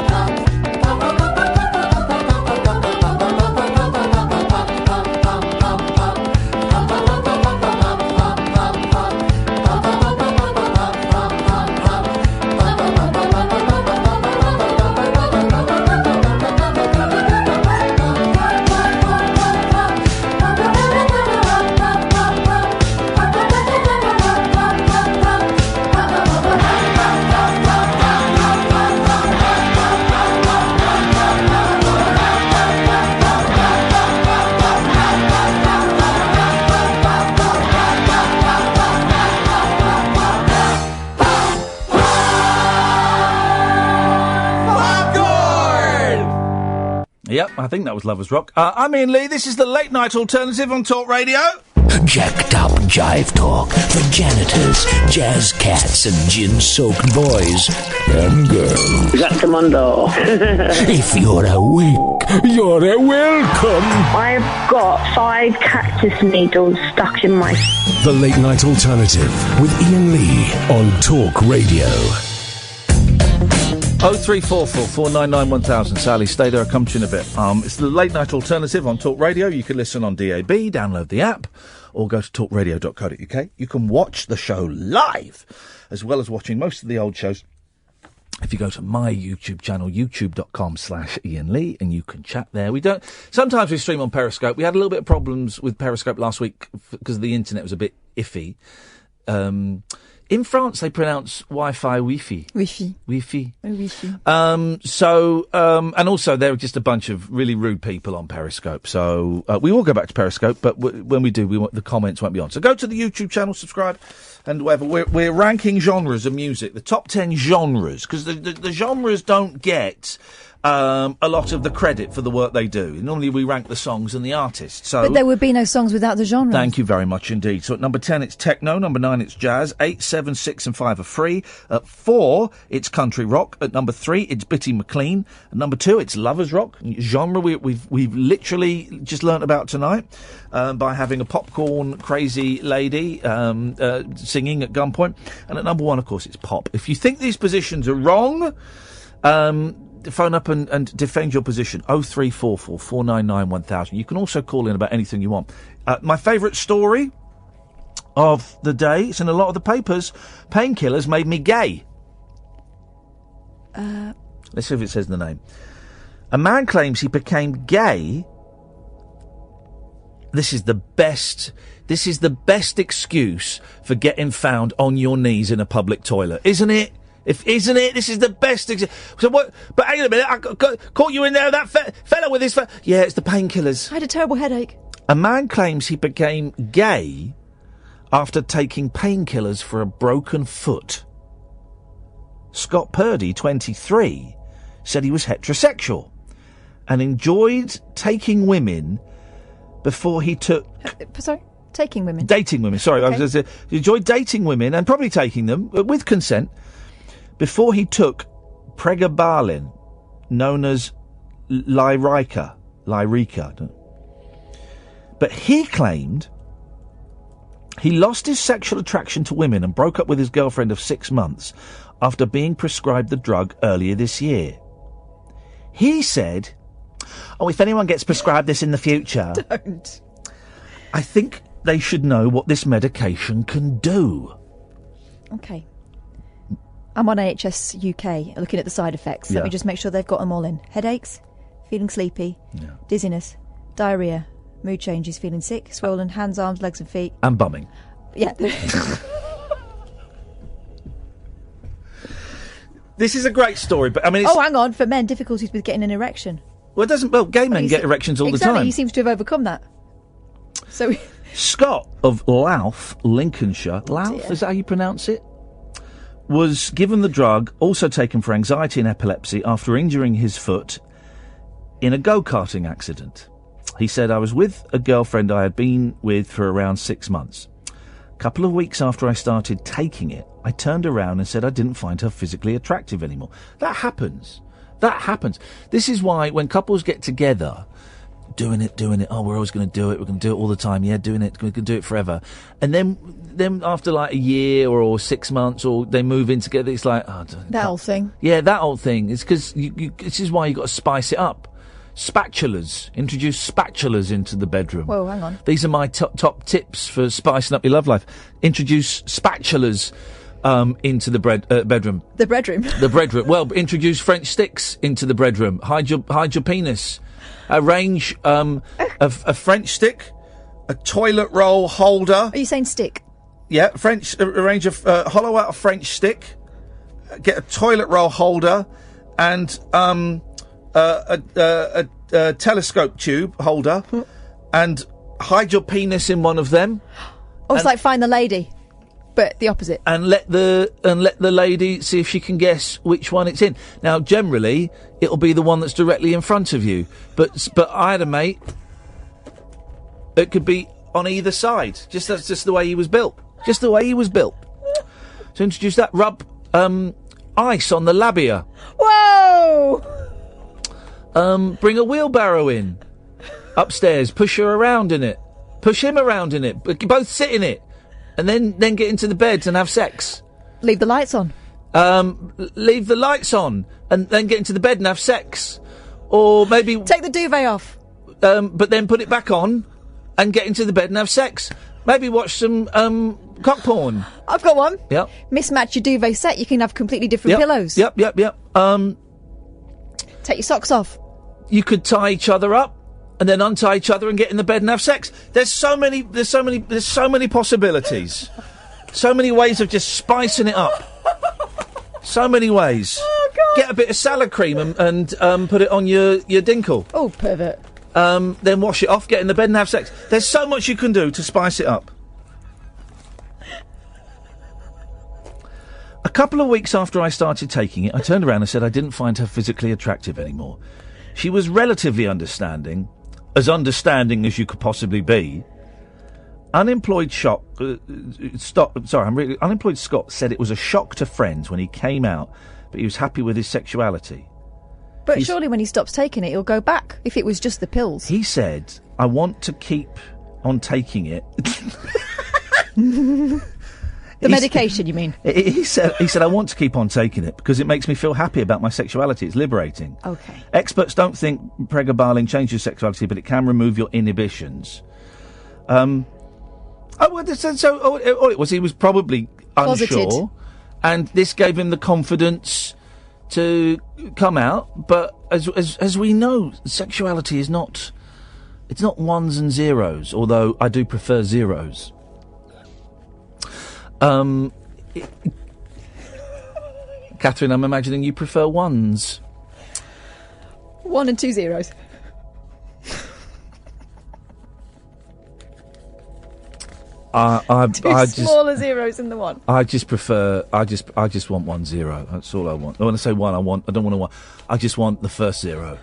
pop. Yep, I think that was Lovers Rock. I'm Iain Lee. This is the Late Night Alternative on Talk Radio. Jacked up jive talk for janitors, jazz cats, and gin-soaked boys and girls. Exactamundo. If you're awake, you're welcome. I've got 5 cactus needles stuck in my... The Late Night Alternative with Iain Lee on Talk Radio. 0344 499 1000. Sally, stay there. I'll come to you in a bit. It's the Late Night Alternative on Talk Radio. You can listen on DAB, download the app, or go to talkradio.co.uk. You can watch the show live, as well as watching most of the old shows. If you go to my YouTube channel, youtube.com/Iain Lee, and you can chat there. Sometimes we stream on Periscope. We had a little bit of problems with Periscope last week because the internet was a bit iffy. In France, they pronounce Wi-Fi Wi-Fi. Wi-Fi. Wi-Fi. And also there are just a bunch of really rude people on Periscope. So we will go back to Periscope, but when we do, the comments won't be on. So go to the YouTube channel, subscribe, and whatever. We're ranking genres of music, the top 10 genres, because the genres don't get a lot of the credit for the work they do. Normally we rank the songs and the artists. So but there would be no songs without the genre. Thank you very much indeed. So at number 10 it's techno, number 9 it's jazz, 8, 7, 6 and 5 are free. At 4 it's country rock. At number 3 it's Bitty McLean. At number 2 it's lovers rock, genre we've literally just learnt about tonight by having a popcorn crazy lady singing at gunpoint. And at number 1 of course it's pop. If you think these positions are wrong, phone up and defend your position. 0344 499 1000. You can also call in about anything you want. My favourite story of the day, it's in a lot of the papers. Painkillers made me gay. Let's see if it says the name. A man claims he became gay. This is the best excuse for getting found on your knees in a public toilet, isn't it? Isn't it? This is the best. So what? But hang on a minute. I caught you in there. That fella with his. Yeah, it's the painkillers. I had a terrible headache. A man claims he became gay after taking painkillers for a broken foot. Scott Purdy, 23, said he was heterosexual and enjoyed taking women before he took. Sorry. Taking women. Dating women. Sorry, okay. He enjoyed dating women and probably taking them with consent. Before he took pregabalin, known as Lyrica. But he claimed he lost his sexual attraction to women and broke up with his girlfriend of 6 months after being prescribed the drug earlier this year. He said, if anyone gets prescribed this in the future... Don't. I think they should know what this medication can do. Okay. I'm on NHS UK looking at the side effects. Yeah. Let me just make sure they've got them all in. Headaches, feeling sleepy, dizziness, diarrhoea, mood changes, feeling sick, swollen hands, arms, legs and feet. And bumming. Yeah. This is a great story, but I mean... Oh, hang on. For men, difficulties with getting an erection. Well, it doesn't... Well, gay men get erections all the time. Exactly, he seems to have overcome that. So... Scott of Louth, Lincolnshire... Louth, is that how you pronounce it? Was given the drug, also taken for anxiety and epilepsy, after injuring his foot in a go-karting accident. He said, I was with a girlfriend I had been with for around 6 months. A couple of weeks after I started taking it, I turned around and said I didn't find her physically attractive anymore. That happens. This is why when couples get together... Doing it. Oh, we're always going to do it. We're going to do it all the time. Yeah, doing it. We're going to do it forever. And then after like a year or 6 months, or they move in together, it's like that old thing. Yeah, that old thing. It's because this is why you got to spice it up. Spatulas. Introduce spatulas into the bedroom. Whoa, hang on. These are my top tips for spicing up your love life. Introduce spatulas into the bedroom. The bedroom. The bedroom. Well, introduce French sticks into the bedroom. Hide your penis. Arrange a French stick, a toilet roll holder. Are you saying stick? Yeah, arrange a hollow out a French stick, get a toilet roll holder, and a telescope tube holder, and hide your penis in one of them. Oh, it's like Find the Lady, but the opposite. And let the lady see if she can guess which one it's in. Now, generally, it'll be the one that's directly in front of you. But I had a mate. It could be on either side. That's just the way he was built. Just the way he was built. So introduce that. Rub ice on the labia. Whoa! Bring a wheelbarrow in. Upstairs. Push her around in it. Push him around in it. Both sit in it. And then get into the beds and have sex. Leave the lights on. Leave the lights on. And then get into the bed and have sex. Or maybe... Take the duvet off. But then put it back on and get into the bed and have sex. Maybe watch some cock porn. I've got one. Yep. Mismatch your duvet set. You can have completely different pillows. Yep. Take your socks off. You could tie each other up and then untie each other and get in the bed and have sex. There's so many possibilities. So many ways of just spicing it up. So many ways. Oh, God. Get a bit of salad cream and put it on your dinkle. Oh, pervert. Then wash it off, get in the bed and have sex. There's so much you can do to spice it up. A couple of weeks after I started taking it, I turned around and said I didn't find her physically attractive anymore. She was relatively understanding as you could possibly be. Unemployed Scott said it was a shock to friends when he came out, but he was happy with his sexuality. But surely when he stops taking it, he'll go back, if it was just the pills. He said, I want to keep on taking it. The medication, you mean? He said, I want to keep on taking it because it makes me feel happy about my sexuality. It's liberating. Okay. Experts don't think pregabalin changes sexuality, but it can remove your inhibitions. All it was, he was probably unsure, and this gave him the confidence to come out. But as we know, sexuality is not, it's not ones and zeros, although I do prefer zeros. Catherine, I'm imagining you prefer ones. 1 and 2 zeros. Smaller zeros than the one. I just want 1 0. That's all I want. When I say one, I don't want a one. I just want the first 0.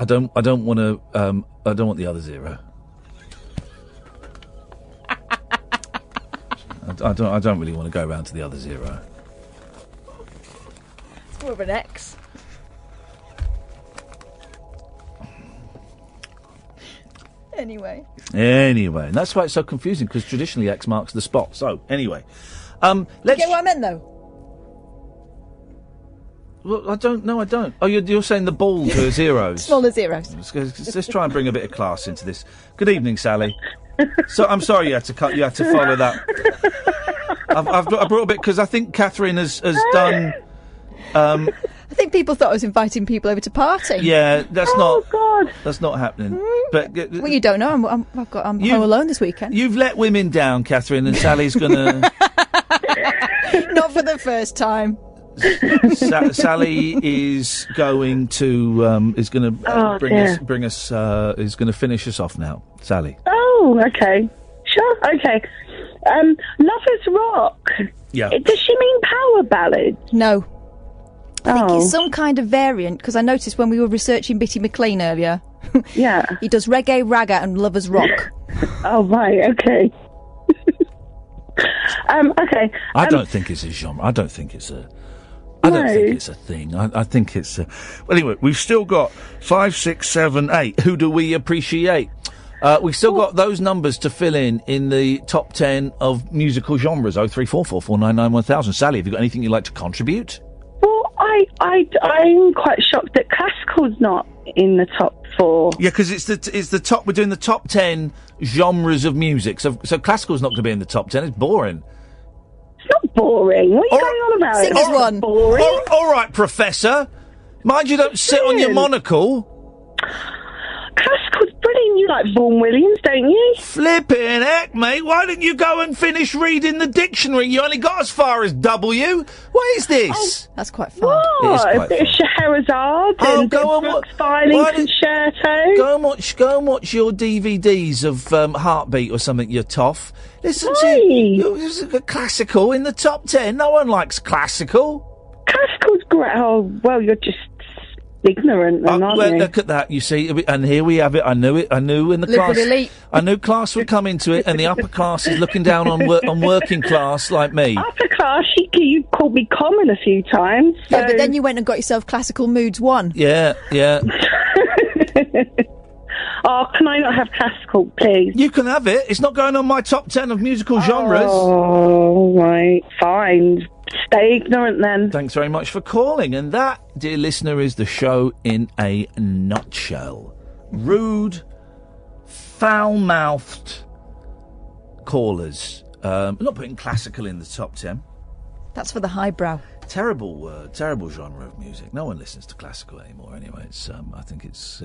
I don't want to. I don't want the other 0. I don't really want to go around to the other 0. It's more of an X. Anyway, and that's why it's so confusing, because traditionally X marks the spot. So, anyway. Let's... You get what I meant, though? Well, I don't. Oh, you're saying the balls are zeros. Smaller zeros. Let's try and bring a bit of class into this. Good evening, Sally. So I'm sorry you had to follow that. I brought a bit because I think Catherine has done. I think people thought I was inviting people over to party. Yeah, that's God. That's not happening. But well, you don't know. I'm home alone this weekend. You've let women down, Catherine, and Sally's gonna. Not for the first time. Sally is going to finish us off now. Sally. Oh, okay. Sure, okay. Lovers Rock. Yeah. Does she mean power ballad? No. I think it's some kind of variant, because I noticed when we were researching Bitty McLean earlier. Yeah. He does reggae, ragga and Lovers Rock. Oh, right, okay. Okay. I don't think it's a genre. I don't think it's a thing. I think it's a... Well, anyway, we've still got 5, 6, 7, 8. Who do we appreciate? We've still got those numbers to fill in the top 10 of musical genres. 03444991000. Sally, have you got anything you'd like to contribute? Well, I'm quite shocked that classical's not in the top 4. Yeah, because it's the top. We're doing the top 10 genres of music. So classical's not going to be in the top 10. It's boring. It's not boring. What are you going on about? Sing us one. Boring. All right, Professor. Mind you don't sit on your monocle. Classical's brilliant. You like Vaughan Williams, don't you? Flipping heck, mate. Why didn't you go and finish reading the dictionary? You only got as far as W. What is this? Oh, that's quite fun. What? It is quite a bit of Scheherazade and go on, Brooks violin concerto. Go and watch your DVDs of Heartbeat or something, you toff. Listen to classical in the top 10. No one likes classical. Classical's great. Oh, well, you're just ignorant then, aren't well, they? look at that, you see, and here we have it. I knew in the Liberal class. elite. I knew class would come into it, and the upper class is looking down on working class like me. Upper class, you called me common a few times. So. Yeah, but then you went and got yourself Classical Moods 1. Yeah. Oh, can I not have classical, please? You can have it. It's not going on my top 10 of musical genres. Oh, right, fine. Stay ignorant then. Thanks very much for calling. And that, dear listener, is the show in a nutshell. Rude, foul-mouthed callers. I'm not putting classical in the top 10. That's for the highbrow. Terrible genre of music. No one listens to classical anymore anyway. It's, I think it's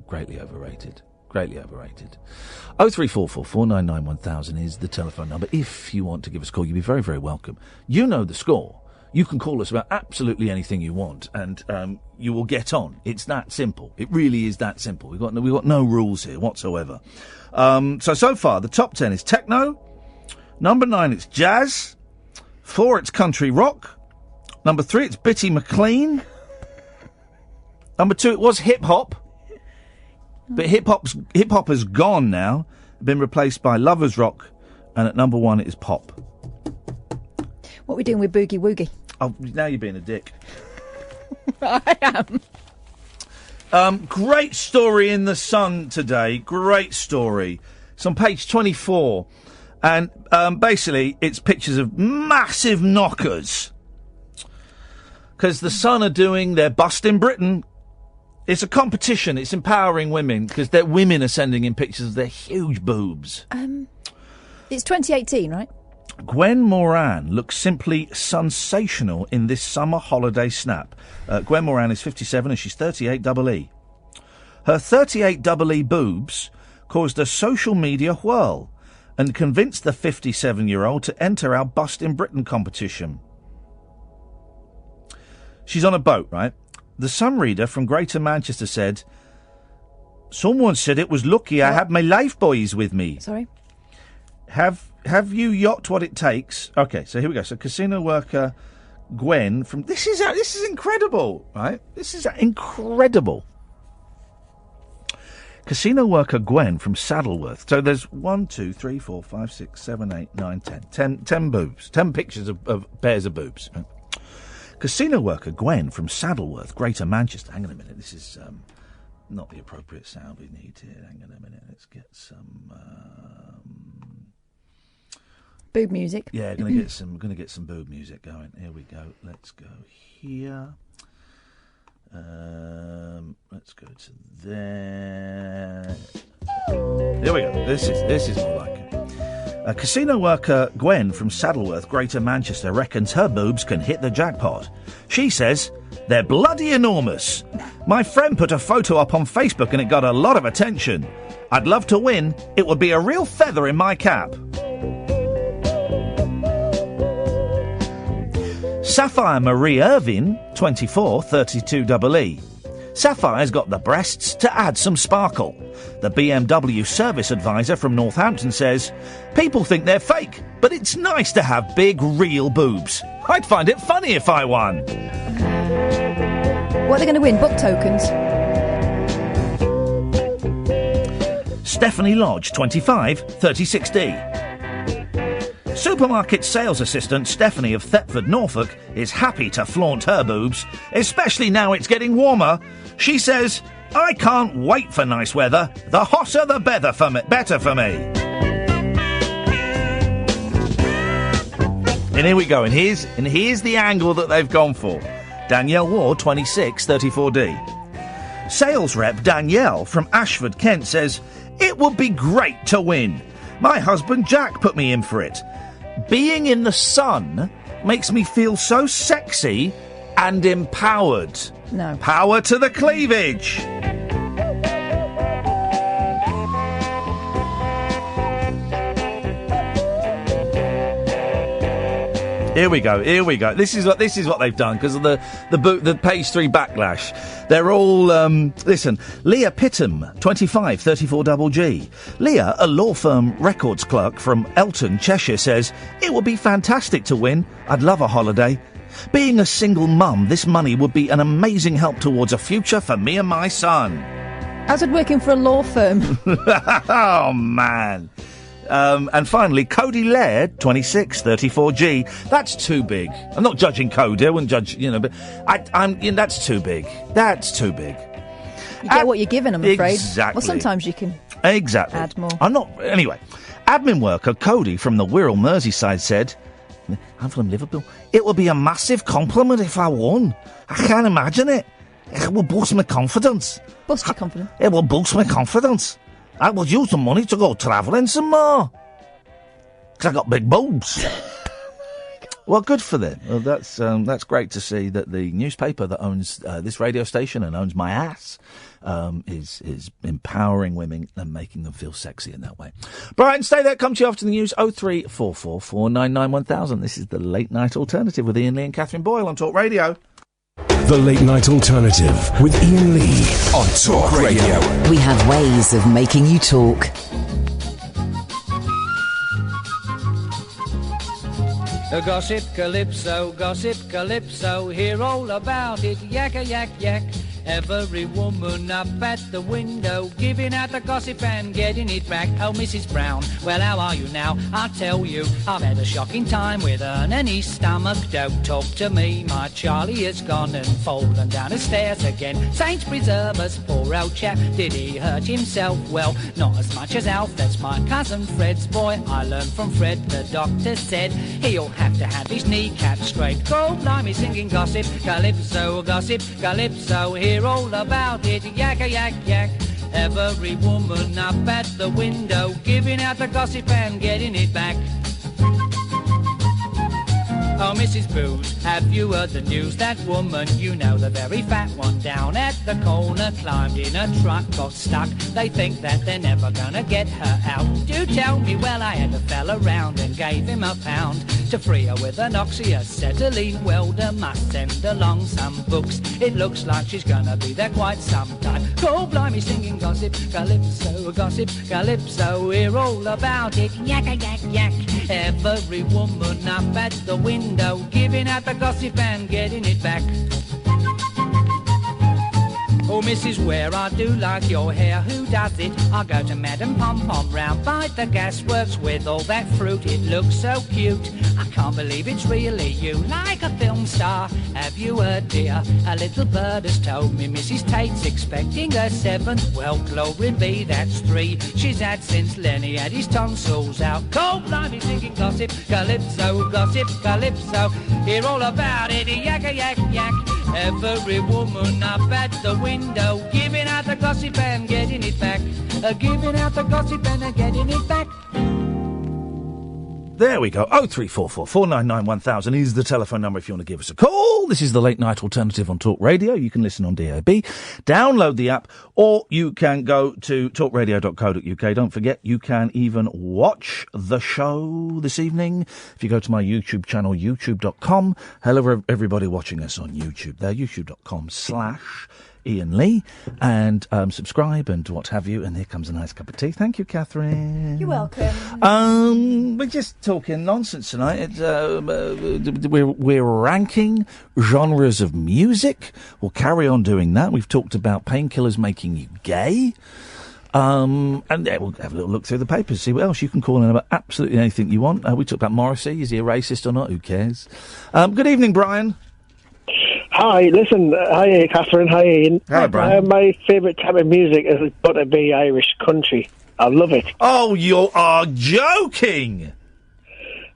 greatly overrated. 0344 499 1000 is the telephone number. If you want to give us a call, you'll be very, very welcome. You know the score. You can call us about absolutely anything you want, and you will get on. It's that simple. It really is that simple. We've got no rules here whatsoever. So far, the top 10 is techno. Number 9, it's jazz. 4, it's country rock. Number 3, it's Bitty McLean. Number 2, it was hip hop. But hip hop has gone now, been replaced by lovers rock, and at number 1 it is pop. What are we doing with Boogie Woogie? Oh, now you're being a dick. I am. Great story in The Sun today. Great story. It's on page 24. And basically, it's pictures of massive knockers. Because The Sun are doing their Bust in Britain. It's a competition. It's empowering women because their women are sending in pictures of their huge boobs. It's 2018, right? Gwen Moran looks simply sensational in this summer holiday snap. Gwen Moran is 57 and she's 38 double E. Her 38 double E boobs caused a social media whirl and convinced the 57-year-old to enter our Bust in Britain competition. She's on a boat, right? The Sun reader from Greater Manchester said, "Someone said it was lucky I had my life boys with me." Sorry? Have you yacht what it takes? Okay, so here we go. So casino worker Gwen from... This is incredible, right? This is incredible. Casino worker Gwen from Saddleworth. So there's 1, 2, 3, 4, 5, 6, 7, 8, 9, 10. 10 boobs. 10 pictures of pairs of boobs. Casino worker Gwen from Saddleworth, Greater Manchester. Hang on a minute. This is not the appropriate sound we need here. Hang on a minute. Let's get some... Boob music. Yeah, gonna get some boob music going. Here we go. Let's go here. Let's go to there. Here we go. This is more like it. A casino worker Gwen from Saddleworth, Greater Manchester, reckons her boobs can hit the jackpot. She says they're bloody enormous. My friend put a photo up on Facebook and it got a lot of attention. I'd love to win. It would be a real feather in my cap. Sapphire Marie Irvin, 24, 32 double E. Sapphire's got the breasts to add some sparkle. The BMW service advisor from Northampton says, people think they're fake, but it's nice to have big, real boobs. I'd find it funny if I won. What are they going to win? Book tokens? Stephanie Lodge, 25, 36D. Supermarket sales assistant Stephanie of Thetford, Norfolk, is happy to flaunt her boobs, especially now it's getting warmer. She says, I can't wait for nice weather. The hotter the better for me. And here we go. And here's the angle that they've gone for. Danielle Ward, 26, 34D. Sales rep Danielle from Ashford, Kent, says, it would be great to win. My husband Jack put me in for it. Being in the sun makes me feel so sexy and empowered. No. Power to the cleavage. Here we go. This is what they've done because of the page 3 backlash. They're all listen. Leah Pittam, 25, 34 double G. Leah, a law firm records clerk from Elton, Cheshire, says it would be fantastic to win. I'd love a holiday. Being a single mum, this money would be an amazing help towards a future for me and my son. How's it working for a law firm? Oh, man. And finally, Cody Laird, 26, 34G. That's too big. I'm not judging Cody. I wouldn't judge, but that's too big. That's too big. You get what you're given, I'm afraid. Exactly. Well, sometimes you can add more. Anyway, admin worker Cody from the Wirral, Merseyside said, I'm from Liverpool, it would be a massive compliment if I won. I can't imagine it. It will boost my confidence. Boost your confidence? It will boost my confidence. I will use the money to go travelling some more. Because I got big boobs. Well, good for them. Well, that's great to see that the newspaper that owns this radio station and owns my ass is empowering women and making them feel sexy in that way. Brian, stay there. Come to you after the news. 0344 499 1000. This is the Late Night Alternative with Iain Lee and Catherine Boyle on Talk Radio. The Late Night Alternative with Iain Lee on Talk Radio. We have ways of making you talk. Gossip calypso, hear all about it, yakka yak yak. Every woman up at the window, giving out the gossip and getting it back. Oh, Mrs. Brown, well, how are you now? I'll tell you, I've had a shocking time with an and his stomach. Don't talk to me, my Charlie has gone and fallen down the stairs again. Saints preserve us, poor old chap, did he hurt himself? Well, not as much as Alf, that's my cousin Fred's boy. I learned from Fred, the doctor said, he'll have to have his kneecap straight. Go blimey, singing gossip, calypso, hear all about it, yakka yak yak. Every woman up at the window, giving out the gossip and getting it back. Oh, Mrs. Booze, have you heard the news? That woman, you know, the very fat one, down at the corner, climbed in a truck, got stuck. They think that they're never gonna get her out. Do tell me, well, I had a fella round and gave him £1 to free her with an oxyacetylene welder. Must send along some books. It looks like she's gonna be there quite some time. Go blimey, singing gossip, calypso, hear all about it, yakka yak yak. Every woman up at the window, giving out the gossip and getting it back. Oh, Mrs. Ware, I do like your hair, who does it? I go to Madam Pom-Pom round by the gasworks with all that fruit, it looks so cute. I can't believe it's really you, like a film star. Have you heard, dear? A little bird has told me Mrs. Tate's expecting her 7th. Well, glory be, that's 3 she's had since Lenny had his tonsils out. Cold blimey, singing gossip, calypso, hear all about it, yakka yak yak. Every woman up at the window, giving out the gossip and getting it back. Giving out the gossip and getting it back. There we go. 0344 499 1000 is the telephone number if you want to give us a call. This is the Late Night Alternative on Talk Radio. You can listen on DAB, download the app, or you can go to talkradio.co.uk. Don't forget, you can even watch the show this evening if you go to my YouTube channel, youtube.com. Hello, everybody watching us on YouTube there, youtube.com/Iain Lee, and subscribe and what have you. And here comes a nice cup of tea. Thank you, Catherine. You're welcome. We're just talking nonsense tonight. We're ranking genres of music. We'll carry on doing that. We've talked about Painkillers making you gay. And we'll have a little look through the papers, see what else you can call in about absolutely anything you want. We talked about Morrisey. Is he a racist or not? Who cares? Good evening, Brian. Hi, listen, hi Catherine, hi Iain. Hi, Brian. My favourite type of music has got to be Irish country. I love it. Oh, you are joking!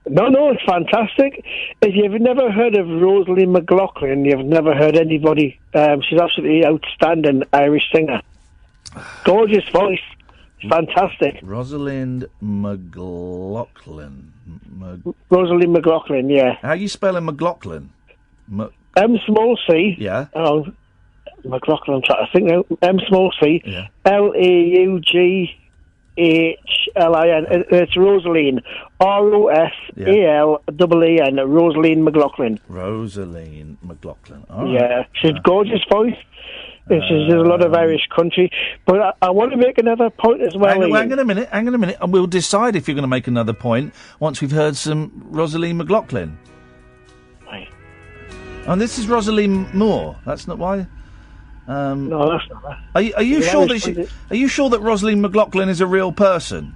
No, it's fantastic. If you've never heard of Rosalie McLaughlin, you've never heard anybody. She's absolutely outstanding Irish singer. Gorgeous voice. Fantastic. Rosalind McLaughlin. Rosalie McLaughlin, yeah. How are you spelling McLaughlin? M small c. Yeah. Oh, McLaughlin, I'm trying to think now. M small c. Yeah. Laughlin. It's Rosaline. Rosalien. Rosaline McLaughlin. Rosaline McLaughlin. All right. Yeah. She's a gorgeous voice. There's a lot of Irish country. But I want to make another point as well. Hang on a minute. And we'll decide if you're going to make another point once we've heard some Rosaline McLaughlin. Right. And this is Rosaline Moore. That's not why. No, that's not her. Are you sure that Are you sure that Rosalind McLaughlin is a real person?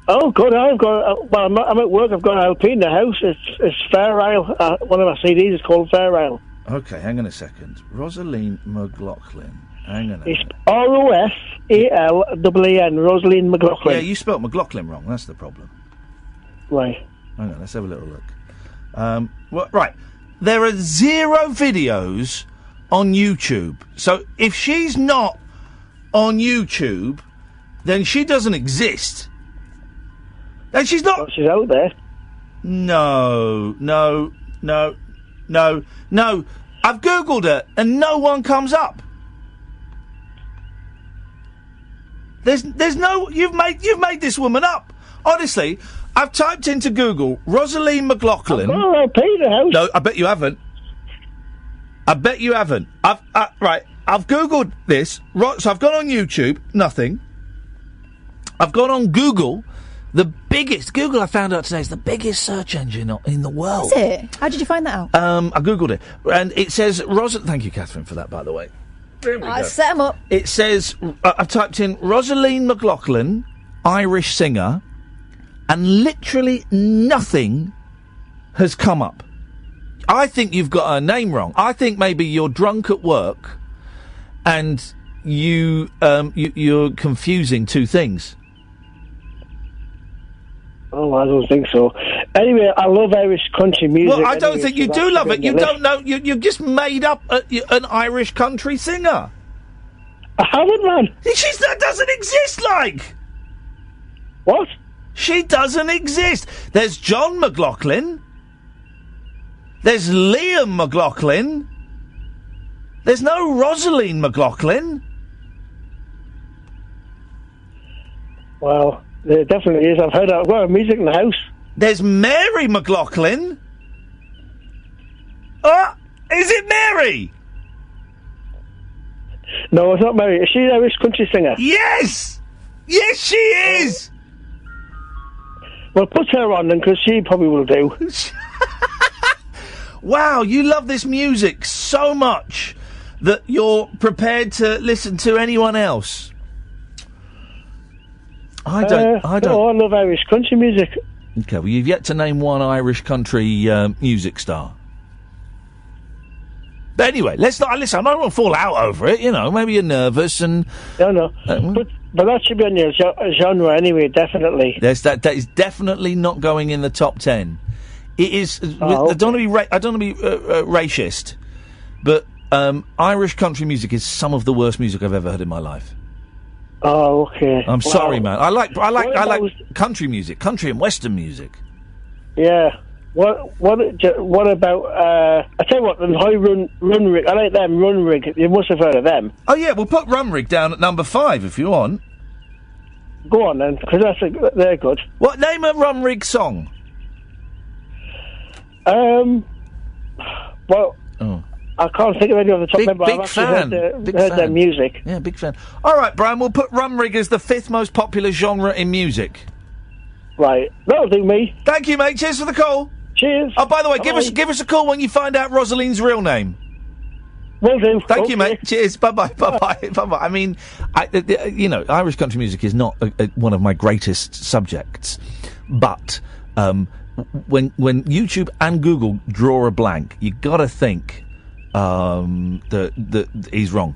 Oh, good. I've got. Well, I'm at work. I've got an LP in the house. It's Fair Isle. One of my CDs is called Fair Isle. Okay, hang on a second. Rosalind McLaughlin. Hang on. It's ROSALEEN. Rosalind McLaughlin. Yeah, you spelt McLaughlin wrong. That's the problem. Right. Hang on. Let's have a little look. Right. There are 0 videos on YouTube. So if she's not on YouTube, then she doesn't exist. And she's not. Well, she's out there. No. I've Googled her and no one comes up. There's no. You've made this woman up. Honestly, I've typed into Google Rosalind McLaughlin. I've got the house. No, I bet you haven't. I've Googled this. So I've gone on YouTube, nothing. I've gone on Google, Google I found out today is the biggest search engine in the world. Is it? How did you find that out? I Googled it, and it says thank you, Catherine, for that, by the way. There we go. Set him up. It says, I've typed in Rosalind McLaughlin, Irish singer, and literally nothing has come up. I think you've got her name wrong. I think maybe you're drunk at work and you're confusing two things. Oh, I don't think so. Anyway, I love Irish country music. Well, I don't think you do love it. You don't know. You've just made up an Irish country singer. I haven't, man. That doesn't exist, like. What? She doesn't exist. There's John McLaughlin. There's Liam McLaughlin. There's no Rosalind McLaughlin. Well, there definitely is. I've got her music in the house. There's Mary McLaughlin. Is it Mary? No, it's not Mary. Is she an Irish country singer? Yes! Yes, she is! Well, put her on then, because she probably will do. Wow, you love this music so much that you're prepared to listen to anyone else. I don't. No, I love Irish country music. Okay, well, you've yet to name one Irish country music star. But anyway, let's not. Listen, I'm not going to fall out over it. You know, maybe you're nervous and. No. But that should be on your genre anyway. Definitely. That is definitely not going in the top 10. It is. Okay. I don't want to be racist, but Irish country music is some of the worst music I've ever heard in my life. Oh, okay. I'm sorry, man. I like country music, country and western music. Yeah. What about? I tell you what, the Runrig. I like them. Runrig. You must have heard of them. Oh yeah, we'll put Runrig down at number 5 if you want. Go on then, because they're good. What name a Runrig song? Well. Oh. I can't think of any off the top of my head, but I've fan. actually heard their music. Yeah, big fan. All right, Brian, we'll put Runrig as the 5th most popular genre in music. Right, that'll do me. Thank you, mate. Cheers for the call. Cheers. Oh, by the way, give us a call when you find out Rosalind's real name. Will do. Thank you, mate. Cheers. Bye-bye. Bye-bye. Bye-bye. I mean, Irish country music is not one of my greatest subjects, but when YouTube and Google draw a blank, you got to think that he's wrong.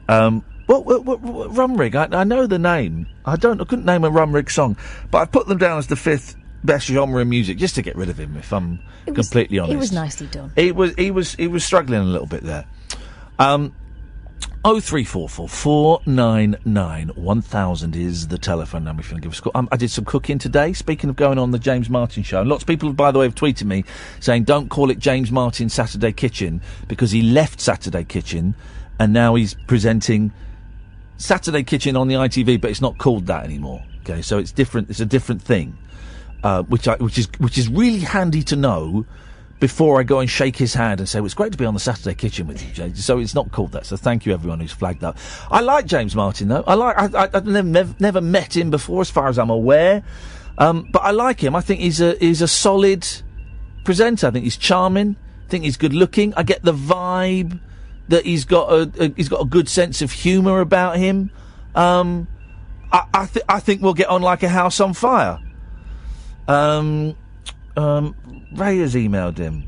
What Runrig? I know the name. I couldn't name a Runrig song, but I put them down as the 5th best genre in music just to get rid of him. If I'm completely honest, it was nicely done. He was struggling a little bit there. 0344 499 1000 is the telephone number if you want to give us a call. I did some cooking today, speaking of going on the James Martin show. And lots of people, by the way, have tweeted me saying don't call it James Martin Saturday Kitchen because he left Saturday Kitchen and now he's presenting Saturday Kitchen on the ITV, but it's not called that anymore. Okay, so it's different. It's a different thing, which is really handy to know before I go and shake his hand and say, well, it's great to be on the Saturday Kitchen with you, James. So it's not called that. So thank you, everyone who's flagged up. I like James Martin, though. I've never met him before, as far as I'm aware. But I like him. I think he's a solid presenter. I think he's charming. think he's good looking. I get the vibe that he's got a good sense of humour about him. I think we'll get on like a house on fire. Ray has emailed him.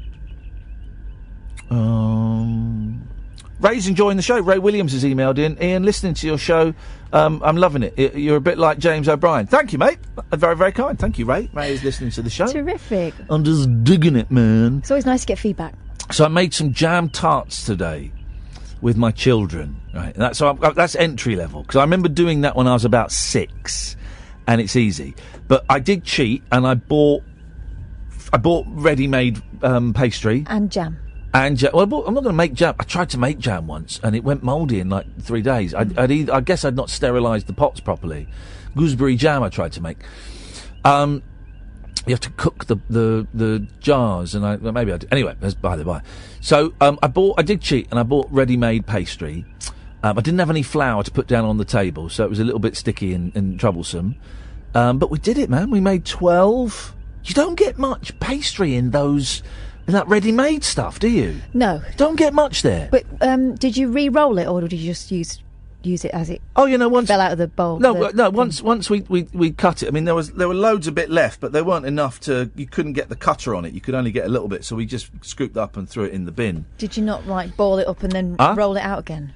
Ray's enjoying the show. Ray Williams has emailed in. Ian, listening to your show, I'm loving it. You're a bit like James O'Brien. Thank you, mate. Very, very kind. Thank you, Ray. Ray is listening to the show. Terrific. I'm just digging it, man. It's always nice to get feedback. So I made some jam tarts today with my children. Right, and that's entry level, because I remember doing that when I was about 6, and it's easy. But I did cheat, and I bought ready-made pastry and jam. And jam. Well, I'm not going to make jam. I tried to make jam once, and it went mouldy in like 3 days. I guess I'd not sterilised the pots properly. Gooseberry jam I tried to make. You have to cook the jars, and maybe I did. Anyway, that's by the by. So I did cheat, and I bought ready-made pastry. I didn't have any flour to put down on the table, so it was a little bit sticky and troublesome. But we did it, man. We made 12. You don't get much pastry in that ready-made stuff, do you? No. Don't get much there. But did you re-roll it, or did you just use it as it once fell out of the bowl? Once we cut it, I mean, there were loads of bit left, but there weren't enough you couldn't get the cutter on it. You could only get a little bit, so we just scooped up and threw it in the bin. Did you not, ball it up and then roll it out again?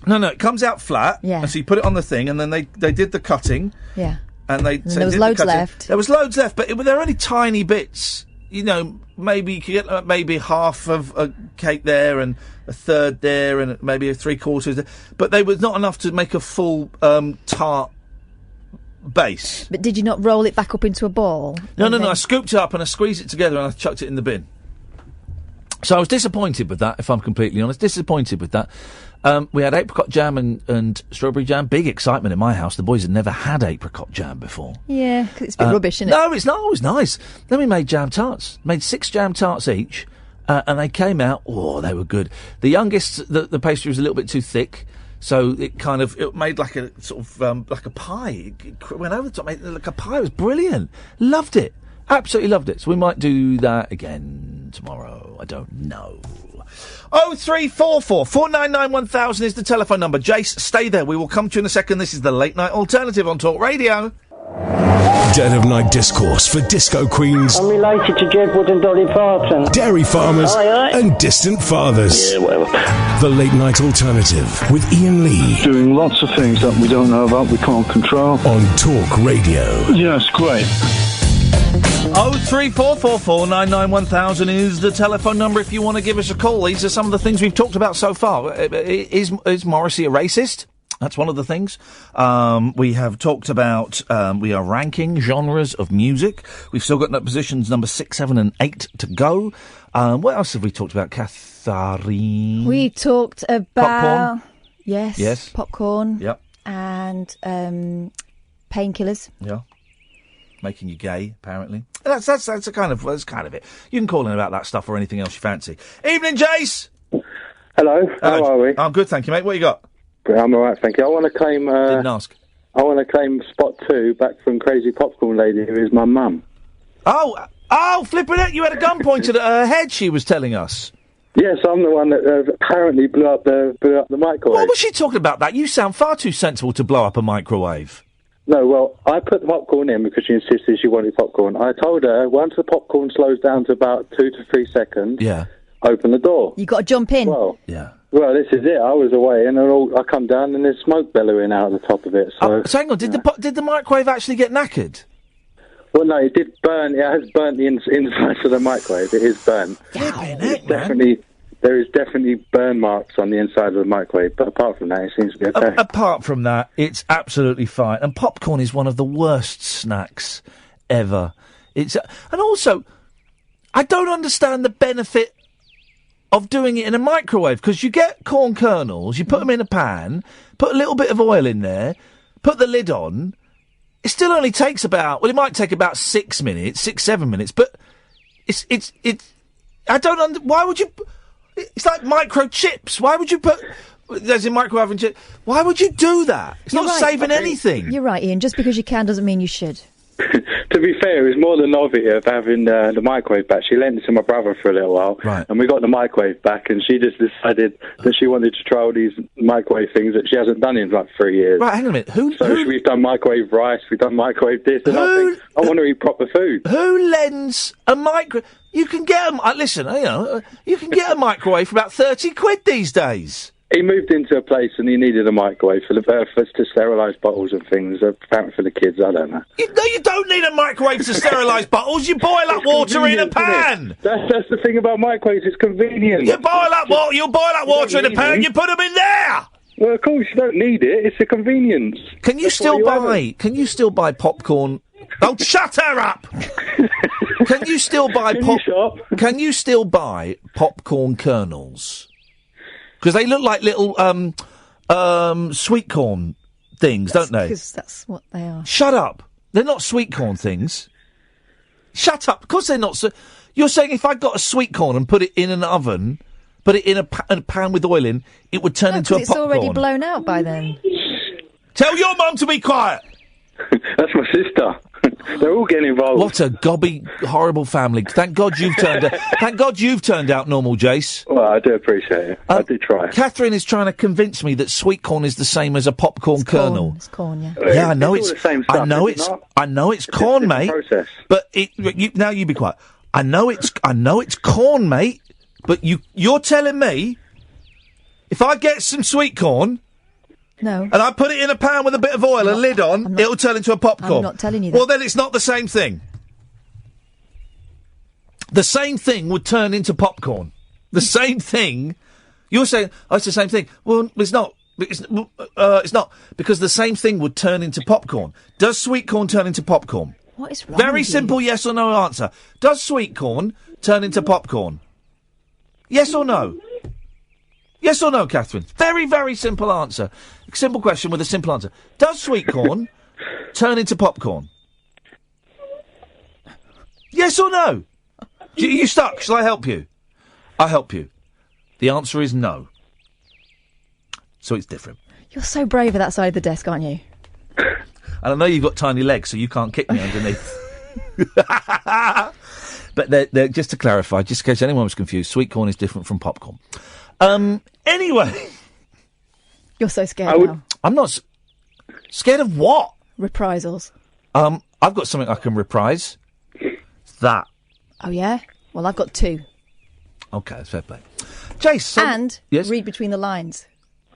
No, it comes out flat. Yeah. And so you put it on the thing, and then they did the cutting. Yeah. And there was loads left. There was loads left, but there were only tiny bits. You know, maybe you could get maybe half of a cake there and a third there and maybe 3/4 there. But they was not enough to make a full tart base. But did you not roll it back up into a ball? No. I scooped it up and I squeezed it together and I chucked it in the bin. So I was disappointed with that, if I'm completely honest. Disappointed with that. We had apricot jam and strawberry jam. Big excitement in my house. The boys had never had apricot jam before. Yeah, 'cause it's a bit rubbish, isn't it? No, it's not. It was nice. Then we made jam tarts. Made 6 jam tarts each, and they came out. Oh, they were good. The youngest, the pastry was a little bit too thick, so it made like a sort of like a pie. It went over the top, made like a pie. It was brilliant. Loved it. Absolutely loved it. So we might do that again tomorrow. I don't know. 0344 499 1000 is the telephone number. Jace, stay there. We will come to you in a second. This is the Late Night Alternative on Talk Radio. Dead of night discourse for disco queens. I'm related to Jedward and Dolly Parton. Dairy farmers and distant fathers. Yeah, whatever. The Late Night Alternative with Iain Lee. Doing lots of things that we don't know about, we can't control. On Talk Radio. Yes, great. 0344 499 1000 is the telephone number if you want to give us a call. These are some of the things we've talked about so far. Is Morrisey a racist? That's one of the things. We have talked about, we are ranking genres of music. We've still got positions number 6, 7 and 8 to go. What else have we talked about, Catherine? We talked about... Popcorn? Yes. Popcorn. Yep. And Painkillers. Yeah. Making you gay, apparently. That's kind of it. You can call in about that stuff or anything else you fancy. Evening, Jace! Hello, how are we? I'm good, thank you, mate. What you got? I'm alright, thank you. I want to claim... Didn't ask. I want to claim spot 2 back from Crazy Popcorn Lady, who is my mum. Oh, flipping it! You had a gun pointed at her head, she was telling us. Yes, I'm the one that apparently blew up the microwave. What was she talking about that? You sound far too sensible to blow up a microwave. No, well, I put the popcorn in because she insisted she wanted popcorn. I told her, once the popcorn slows down to about 2 to 3 seconds, open the door. You got to jump in. Well, this is it. I was away, and I come down, and there's smoke bellowing out of the top of it. So, hang on, did the microwave actually get knackered? Well, no, it did burn. It has burnt the inside of the microwave. It is burnt. There is definitely burn marks on the inside of the microwave, but apart from that, it seems to be okay. Apart from that, it's absolutely fine. And popcorn is one of the worst snacks ever. And also, I don't understand the benefit of doing it in a microwave, because you get corn kernels, you put them in a pan, put a little bit of oil in there, put the lid on. It still only takes it might take about 6 minutes, 7 minutes, but why would you... It's like microchips. Why would you put... There's a microwave and chip. Why would you do that? It's not saving anything. You're right, Ian. Just because you can doesn't mean you should. To To be fair, it was more the novelty of having the microwave back. She lent it to my brother for a little while, and we got the microwave back, and she just decided that she wanted to try all these microwave things that she hasn't done in like 3 years. Right, hang on a minute. We've done microwave rice, we've done microwave this, and I think I want to eat proper food. Who lends a micro? You can get listen, you can get a microwave for about 30 quid these days. He moved into a place and he needed a microwave for to sterilise bottles and things, apparently for the kids, I don't know. You don't need a microwave to sterilise bottles. You boil up water in a pan. That's the thing about microwaves, it's convenient. You boil up water in a pan, you put them in there. Well, of course, you don't need it, it's a convenience. Can you still buy popcorn? Oh, shut her up! Can you still buy Can you still buy popcorn kernels? Because they look like little sweet corn things, don't they? Because that's what they are. Shut up! They're not sweet corn things. Shut up! Of course they're not. You're saying if I got a sweet corn and put it in an oven, put it in a pan with oil in, it would turn into a popcorn. It's already blown out by then. Tell your mum to be quiet. That's my sister. They're all getting involved. What a gobby, horrible family. Thank God you've turned out normal, Jace. Well, I do appreciate it. I do try. Catherine is trying to convince me that sweet corn is the same as a popcorn kernel. It's corn, yeah. Yeah, I know it's all the same stuff, I know it's corn, mate. Process. But now you be quiet. I know it's corn, mate. But you're telling me if I get some sweet corn. No. And I put it in a pan with a bit of oil, a lid on, it'll turn into a popcorn. I'm not telling you that. Well, then it's not the same thing. The same thing would turn into popcorn. The same thing. You're saying, it's the same thing. Well, it's not. It's not. Because the same thing would turn into popcorn. Does sweet corn turn into popcorn? What is wrong Very with you? simple yes or no answer. Does sweet corn turn into popcorn? Yes or no? Yes or no, Catherine? Very, very simple answer. Simple question with a simple answer. Does sweet corn turn into popcorn? Yes or no? You stuck? Shall I help you? I'll help you. The answer is no. So it's different. You're so brave at that side of the desk, aren't you? And I know you've got tiny legs, so you can't kick me underneath. But they're, just to clarify, just in case anyone was confused, sweet corn is different from popcorn. Anyway. You're so scared now. I'm not scared of what? Reprisals. I've got something I can reprise. That. Oh, yeah? Well, I've got two. Okay, that's fair play. Jace. Yes? Read between the lines.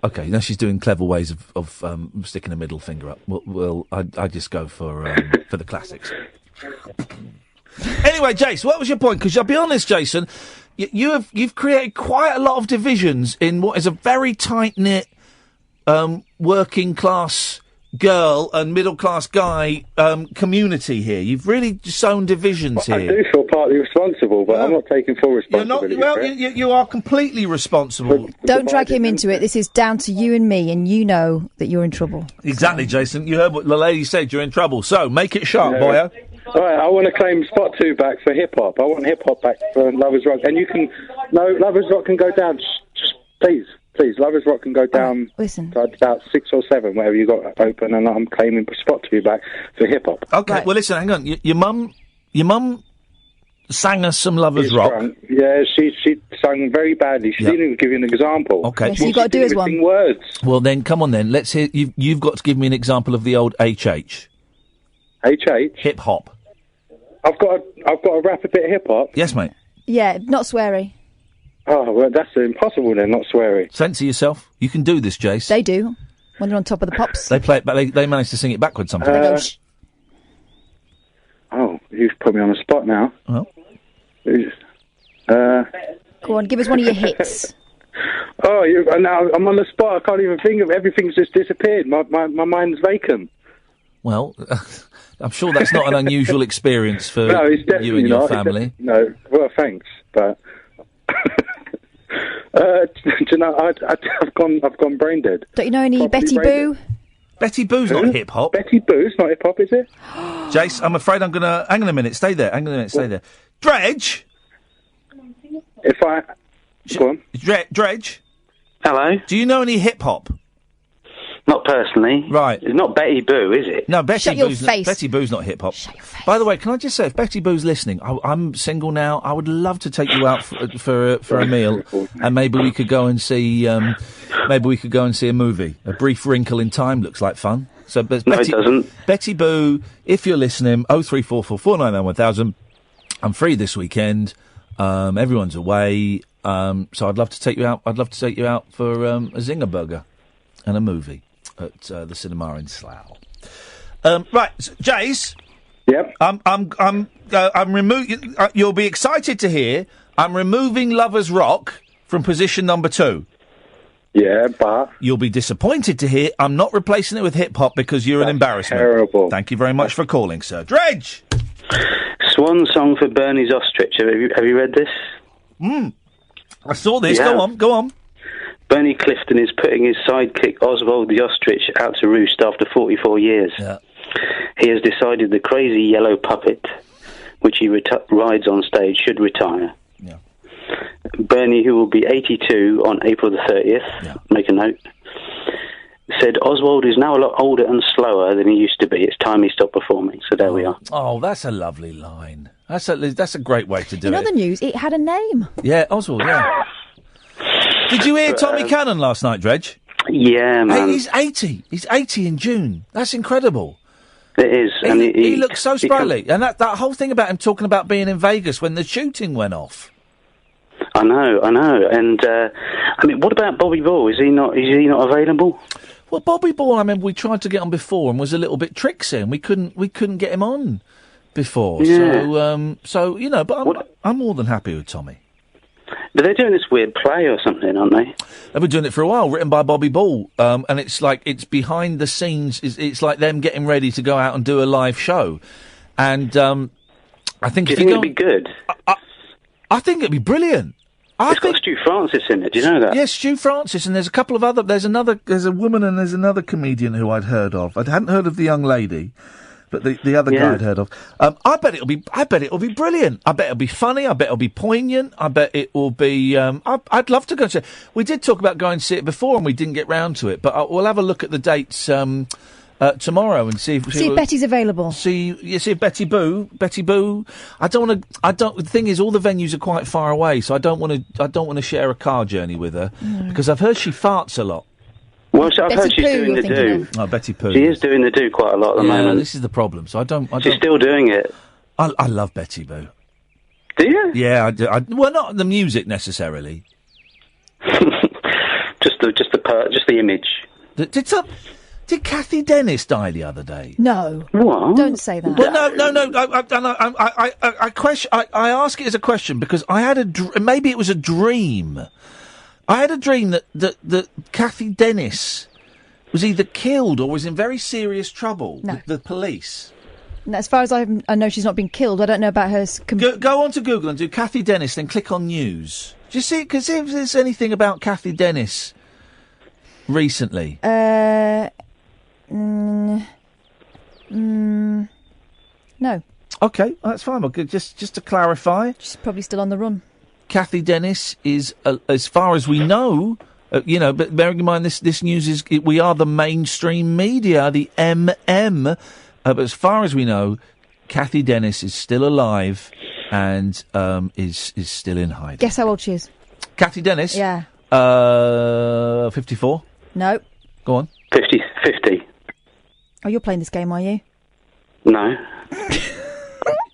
Okay, now she's doing clever ways of sticking a middle finger up. Well, I just go for the classics. Anyway, Jace, what was your point? Because I'll be honest, Jason, you've created quite a lot of divisions in what is a very tight-knit working class girl and middle class guy community here. You've really sown divisions here. I do feel partly responsible, but I'm not taking full responsibility. You are completely responsible. Don't drag him into it. This is down to you and me, and you know that you're in trouble. Exactly, Jason. You heard what the lady said. You're in trouble. So make it sharp, boyo. All right, I want to claim Spot 2 back for hip-hop. I want hip-hop back for Lovers Rock. And you can... No, Lovers Rock can go down. Just please, Lovers Rock can go down listen. to about 6 or 7, wherever you got open, and I'm claiming Spot 2 back for hip-hop. Okay, well, listen, hang on. Your mum sang us some Lovers Rock. Yeah, she sang very badly. She didn't even give you an example. Okay. Yes, you've got to do as one. Words. Well, then, come on then. Let's hear... You've got to give me an example of the old HH. HH? Hip-hop. I've got to rap a bit of hip-hop? Yes, mate. Yeah, not sweary. Oh, well, that's impossible then, not sweary. Censor yourself. You can do this, Jace. They do. When they're on top of the pops. They play it, but they manage to sing it backwards sometimes. They go, shh. Oh, you've put me on the spot now. Well. Go on, give us one of your hits. Oh, now I'm on the spot. I can't even think of everything's just disappeared. My mind's vacant. Well, I'm sure that's not an unusual experience for no, it's definitely you and your not. family. No, well, thanks, but do you know, I've gone brain dead. Don't you know any Betty Boo? Betty Boo's not hip hop. Betty Boo's not hip hop, is it? Jace, I'm afraid I'm gonna hang on a minute. Stay there. Stay there. Dredge. If I go on. Dredge. Hello. Do you know any hip hop? Not personally. Right. It's not Betty Boo, is it? No, Betty Shut your Boo's face. Betty Boo's not hip hop. By the way, can I just say, if Betty Boo's listening, I'm single now. I would love to take you out for a meal, and maybe we could go and see a movie. A Brief Wrinkle in Time looks like fun. So, but No, Betty, it doesn't. Betty Boo, if you're listening, 03444991000. I'm free this weekend. Everyone's away, so I'd love to take you out. I'd love to take you out for a Zinger Burger and a movie at the cinema in Slough. Right, Jace. Yep. I'm removing. You'll be excited to hear. I'm removing Lovers Rock from position number 2. Yeah, but you'll be disappointed to hear I'm not replacing it with hip hop because you're an embarrassment. terrible. Thank you very much for calling, sir. Dredge. Swan song for Bernie's ostrich. Have you read this? I saw this. Yeah. Go on. Bernie Clifton is putting his sidekick Oswald the ostrich out to roost after 44 years. Yeah. He has decided the crazy yellow puppet, which he rides on stage, should retire. Yeah. Bernie, who will be 82 on April the 30th, make a note, said Oswald is now a lot older and slower than he used to be. It's time he stopped performing. So there we are. Oh, that's a lovely line. That's a great way to do In it. other news, it had a name. Yeah, Oswald. Yeah. Did you hear Tommy Cannon last night, Dredge? Yeah, man. Hey, he's 80. He's 80 in June. That's incredible. It is. He looks so sprightly. And that whole thing about him talking about being in Vegas when the shooting went off. I know. And, I mean, what about Bobby Ball? Is he not available? Well, Bobby Ball, I remember we tried to get on before and was a little bit tricksy, and we couldn't get him on before. Yeah. So you know, but I'm more than happy with Tommy. But they're doing this weird play or something, aren't they? They've been doing it for a while, written by Bobby Ball, and it's like it's behind the scenes. It's like them getting ready to go out and do a live show, and I think Do you think it'd be good? I think it'd be brilliant. It's got Stu Francis in it. Do you know that? Yes, Stu Francis, and there's a couple of other. There's a woman and there's another comedian who I'd heard of. I hadn't heard of the young lady, but the other guy I'd heard of. I bet it'll be brilliant. I bet it'll be funny. I bet it'll be poignant. I bet it will be. I'd love to go and see it. We did talk about going to see it before, and we didn't get round to it. But we'll have a look at the dates tomorrow and see if Betty's available. See if Betty Boo. The thing is, all the venues are quite far away, so I don't want to share a car journey with her because I've heard she farts a lot. Well, I've heard she's doing the do. Oh, Betty Poo. She is doing the do quite a lot at the moment. This is the problem. So I don't. She's still doing it. I love Betty Boo. Do you? Yeah, I do. Well, not the music necessarily. just the image. Did Kathy Dennis die the other day? No. What? Don't say that. Well, no. I ask it as a question because I had maybe it was a dream. I had a dream that Kathy Dennis was either killed or was in very serious trouble with the police. And as far as I know, she's not been killed. I don't know about her. Go on to Google and do Kathy Dennis, then click on news. Do you see? Because if there's anything about Kathy Dennis recently. No. Okay, that's fine. Well, just to clarify, she's probably still on the run. Kathy Dennis is, as far as we know, but bearing in mind this news is we are the mainstream media, the MM. But as far as we know, Kathy Dennis is still alive and is still in hiding. Guess how old she is? Kathy Dennis? Yeah. 54. No. Go on. 50. Oh, you're playing this game, are you? No.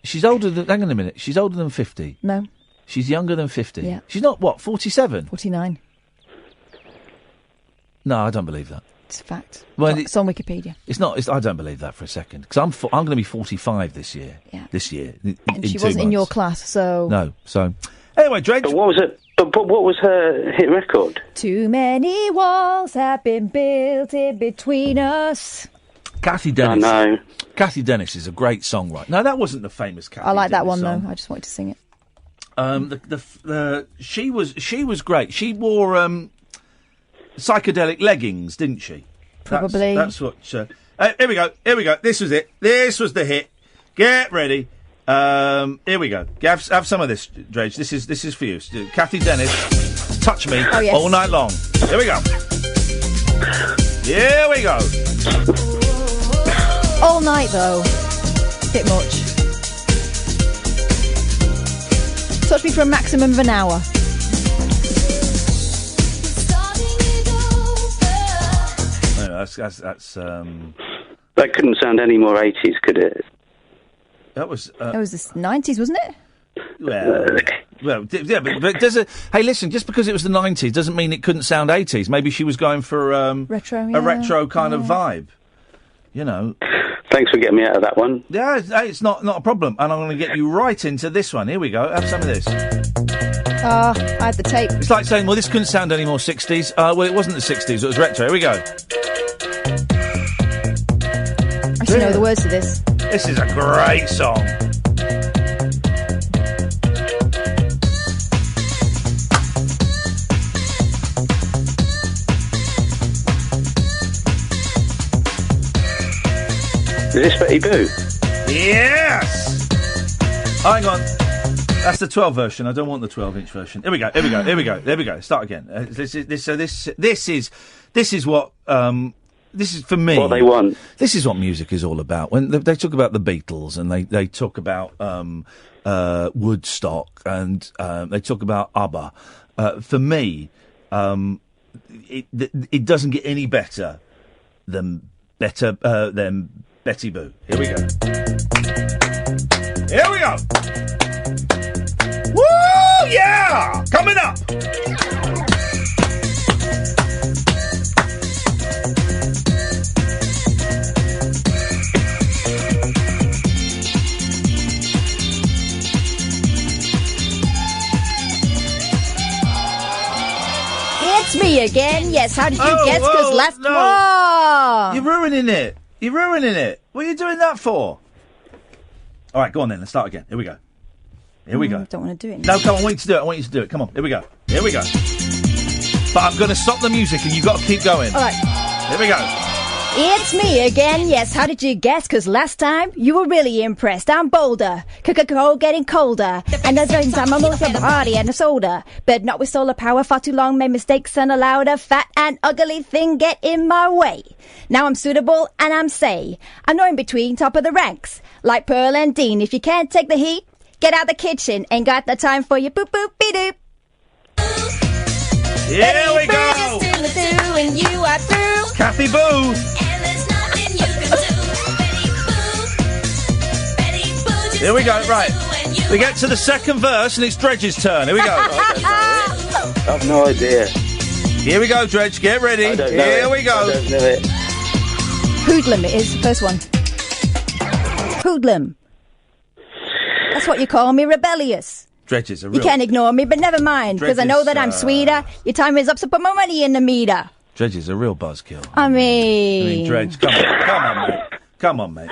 She's older than... Hang on a minute. She's older than 50. No. She's younger than 50. Yeah. She's not, 47? 49. No, I don't believe that. It's a fact. Well, it's on Wikipedia. It's not. I don't believe that for a second. Because I'm going to be 45 this year. Yeah. This year. And she wasn't in your class, so... No, so... Anyway, Dredge... But what was it? But what was her hit record? Too many walls have been built in between us. Kathy Dennis. I know. Kathy Dennis is a great songwriter. No, that wasn't the famous Kathy I like that Dennis one, song. though. I just wanted to sing it. She was great. She wore psychedelic leggings, didn't she? Probably. That's what. Here we go. This was it. This was the hit. Get ready. Here we go. Have some of this, Dredge. This is for you. Kathy Dennis, Touch Me, yes. all night long. Here we go. Here we go. All night, though. Bit much. Touch me for a maximum of an hour. No, that's That couldn't sound any more 80s, could it? that was. It was the 90s, wasn't it? But does it? Hey, listen. Just because it was the 90s doesn't mean it couldn't sound 80s. Maybe she was going for retro, a retro kind of vibe. You know. Thanks for getting me out of that one. Yeah, it's not a problem. And I'm going to get you right into this one. Here we go. Have some of this. I had the tape. It's like saying, well, this couldn't sound any more 60s. Well, it wasn't the 60s. It was retro. Here we go. I should know the words to this. This is a great song. Is this Betty Boo? Yes! Hang on. That's the 12 version. I don't want the 12-inch version. Here we go. There we go. Start again. This is what this is for me. What they want. This is what music is all about. When they talk about the Beatles and they talk about Woodstock and they talk about ABBA. For me, it doesn't get any better than Betty Boo. Here we go. Here we go. Woo! Yeah! Coming up. It's me again. Yes, how did you guess? Because last... No. Whoa! You're ruining it. What are you doing that for? All right, go on then. Let's start again. Here we go. Here we go. Don't want to do it. No, come on. I want you to do it. Come on. Here we go. But I'm going to stop the music and you've got to keep going. All right. Here we go. It's me again. Yes, how did you guess? Because last time you were really impressed. I'm bolder. Cold getting colder. And there's no time I'm losing the party and the soda. But not with solar power. Far too long. Made mistakes and allowed a fat and ugly thing get in my way. Now I'm suitable and I'm say. I'm no in between, top of the ranks. Like Pearl and Dean. If you can't take the heat, get out the kitchen. Ain't got the time for you. Boop boop be doop. Here we go. And you are through. Kathy Boo. Here we go, right. We get to the second verse and it's Dredge's turn. Here we go. I have no idea. Here we go, Dredge. Get ready. Here we go. I don't know it. Hoodlum it is, the first one. Hoodlum. That's what you call me, rebellious. Dredge is a real... You can't ignore me, but never mind, because I know that I'm sweeter. Your time is up, so put my money in the meter. Dredge is a real buzzkill. I mean, Dredge, come on, mate.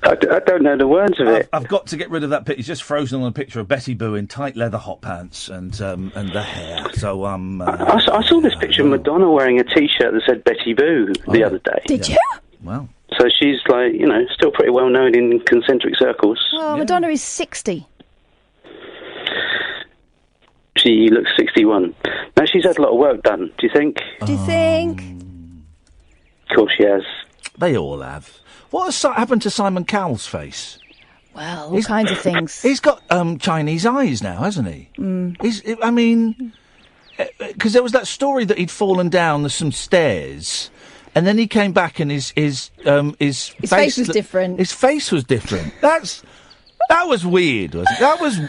I don't know the words of it. I've got to get rid of that picture. He's just frozen on a picture of Betty Boo in tight leather hot pants and the hair. So I saw this picture of Madonna wearing a T-shirt that said Betty Boo the other day. Did you? Well, so she's like, still pretty well known in concentric circles. Well, Madonna is 60. She looks 61. Now she's had a lot of work done. Do you think? Do you think? Of course she has. They all have. What has happened to Simon Cowell's face? Well, all kinds of things. He's got Chinese eyes now, hasn't he? Mm. Because there was that story that he'd fallen down some stairs, and then he came back and his face was different. His face was different. That was weird, wasn't it?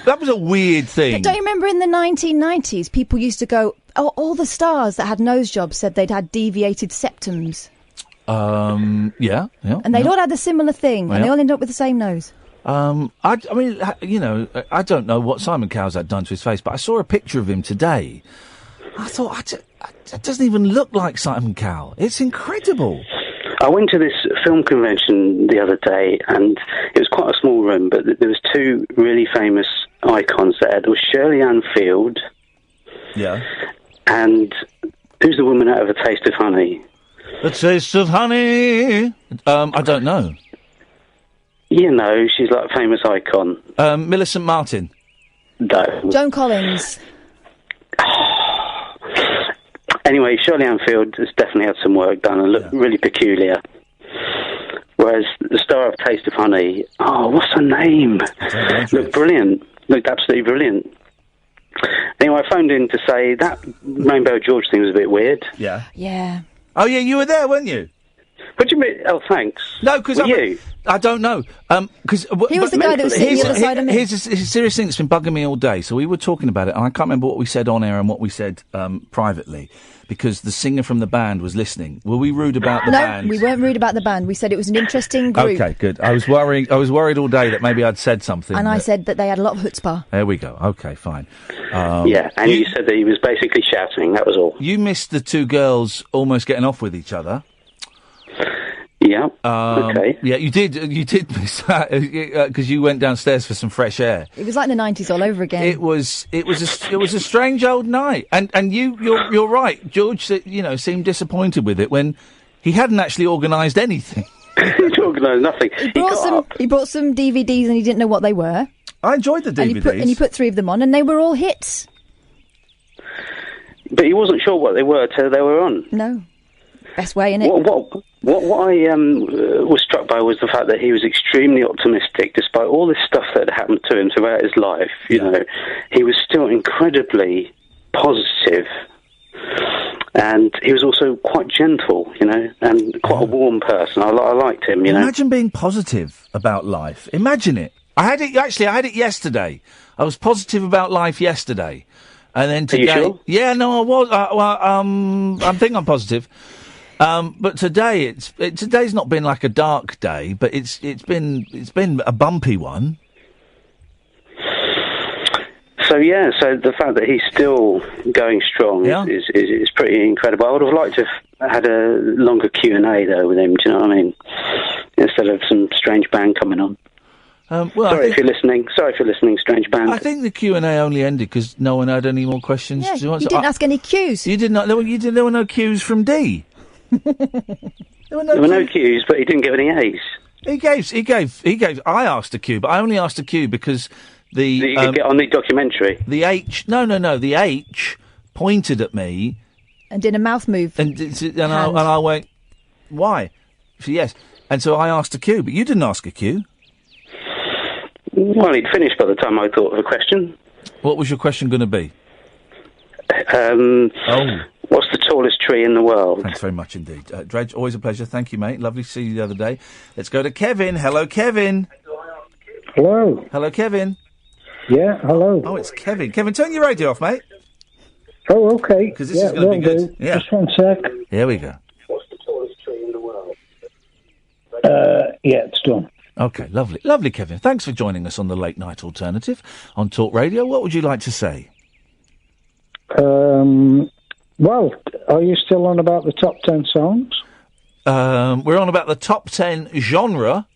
That was a weird thing. But don't you remember in the 1990s, people used to go, all the stars that had nose jobs said they'd had deviated septums. Yeah. And they'd all had a similar thing, and they all ended up with the same nose. I don't know what Simon Cowell's had done to his face, but I saw a picture of him today. I thought, it doesn't even look like Simon Cowell. It's incredible. I went to this film convention the other day, and it was quite a small room, but there was two really famous icons there. There was Shirley Ann Field. Yeah. And who's the woman out of A Taste of Honey? The Taste of Honey. I don't know. She's like a famous icon. Millicent Martin. No. Joan Collins. Anyway, Shirley Anfield has definitely had some work done and looked really peculiar. Whereas the star of Taste of Honey, what's her name? Looked brilliant. Looked absolutely brilliant. Anyway, I phoned in to say that Rainbow George thing was a bit weird. Yeah. Yeah. Oh, yeah, you were there, weren't you? What do you mean? Oh, thanks. No, because I don't know. Because He was the guy that was sitting the other side of me. Here's a serious thing that's been bugging me all day. So we were talking about it, and I can't remember what we said on air and what we said privately, because the singer from the band was listening. Were we rude about the band? No, we weren't rude about the band. We said it was an interesting group. Okay, good. I was worried all day that maybe I'd said something. And I said that they had a lot of chutzpah. There we go. Okay, fine. And you said that he was basically shouting. That was all. You missed the two girls almost getting off with each other. Yeah. Okay. Yeah, you did miss that because you went downstairs for some fresh air. It was like the 90s all over again. It was a strange old night, and you're right. George, seemed disappointed with it when he hadn't actually organised anything. He organised nothing. He brought some DVDs and he didn't know what they were. I enjoyed the DVDs. And he put 3 of them on, and they were all hits. But he wasn't sure what they were till they were on. No. Best way, innit? What I was struck by was the fact that he was extremely optimistic, despite all this stuff that had happened to him throughout his life. You know, he was still incredibly positive, and he was also quite gentle. And quite a warm person. I liked him. Imagine being positive about life. Imagine it. I had it yesterday. I was positive about life yesterday, and then today. Are you sure? Yeah, no, I was. I think I'm positive. But today today's not been like a dark day, but it's been a bumpy one. So the fact that he's still going strong is pretty incredible. I would have liked to have had a longer Q&A though with him. Do you know what I mean? Instead of some strange band coming on. Sorry if you're listening, strange band. I think the Q&A only ended because no one had any more questions. Yeah, you didn't ask any cues. You did not. There were no cues from D. There were no cues, but he didn't give any A's. He gave. I asked a cue, but I only asked a cue because you could get on the documentary. The H. No. The H pointed at me and did a mouth move. And I went, why? So yes. And so I asked a cue, but you didn't ask a cue. Well, he'd finished by the time I thought of a question. What was your question going to be? What's the tallest tree in the world? Thanks very much indeed. Dredge, always a pleasure. Thank you, mate. Lovely to see you the other day. Let's go to Kevin. Hello, Kevin. Hello. Hello, Kevin. Yeah, hello. Oh, it's Kevin. Kevin, turn your radio off, mate. Oh, okay. Because this is going to be good. Yeah. Just 1 sec. Here we go. What's the tallest tree in the world? Yeah, it's done. Okay, lovely. Lovely, Kevin. Thanks for joining us on the Late Night Alternative on Talk Radio. What would you like to say? Well, are you still on about the top 10 songs? We're on about the top 10 genre.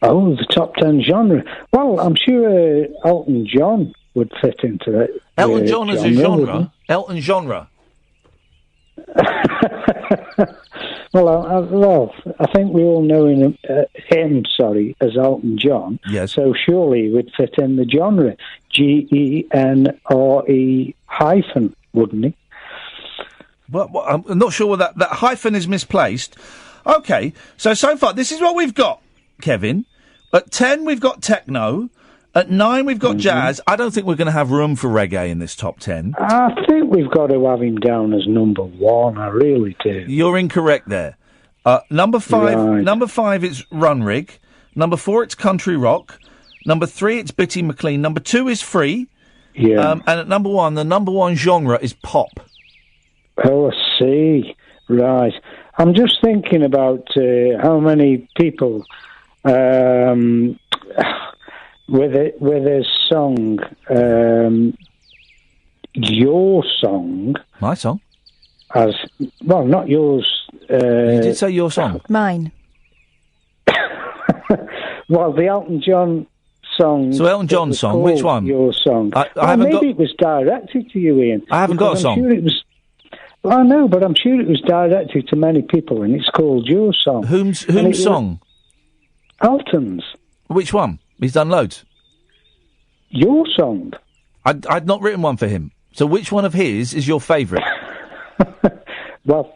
Oh, the top 10 genre. Well, I'm sure Elton John would fit into it. Elton John is a genre? Elton genre. Well, I think we all know him as Elton John. Yes. So surely he would fit in the genre. GENRE hyphen, wouldn't he? Well, I'm not sure that hyphen is misplaced. Okay, so far, this is what we've got, Kevin. At 10, we've got techno. At 9, we've got jazz. I don't think we're going to have room for reggae in this top 10. I think we've got to have him down as number 1. I really do. You're incorrect there. Number 5 is Runrig. Number 4, it's country rock. Number 3, it's Bitty McLean. Number 2 is free. Yeah. And at number 1, the number 1 genre is pop. Oh, I see. Right. I'm just thinking about how many people with a song, your song. My song? Well, not yours. You did say your song. Mine. Well, the Elton John song. So Elton John's song, which one? Your song. I haven't maybe it was directed to you, Ian. I haven't got a song. I'm sure it was. Well, I know, but I'm sure it was directed to many people, and it's called Your Song. Whom's song? Elton's. Which one? He's done loads. Your Song. I'd not written one for him. So which one of his is your favourite? Well,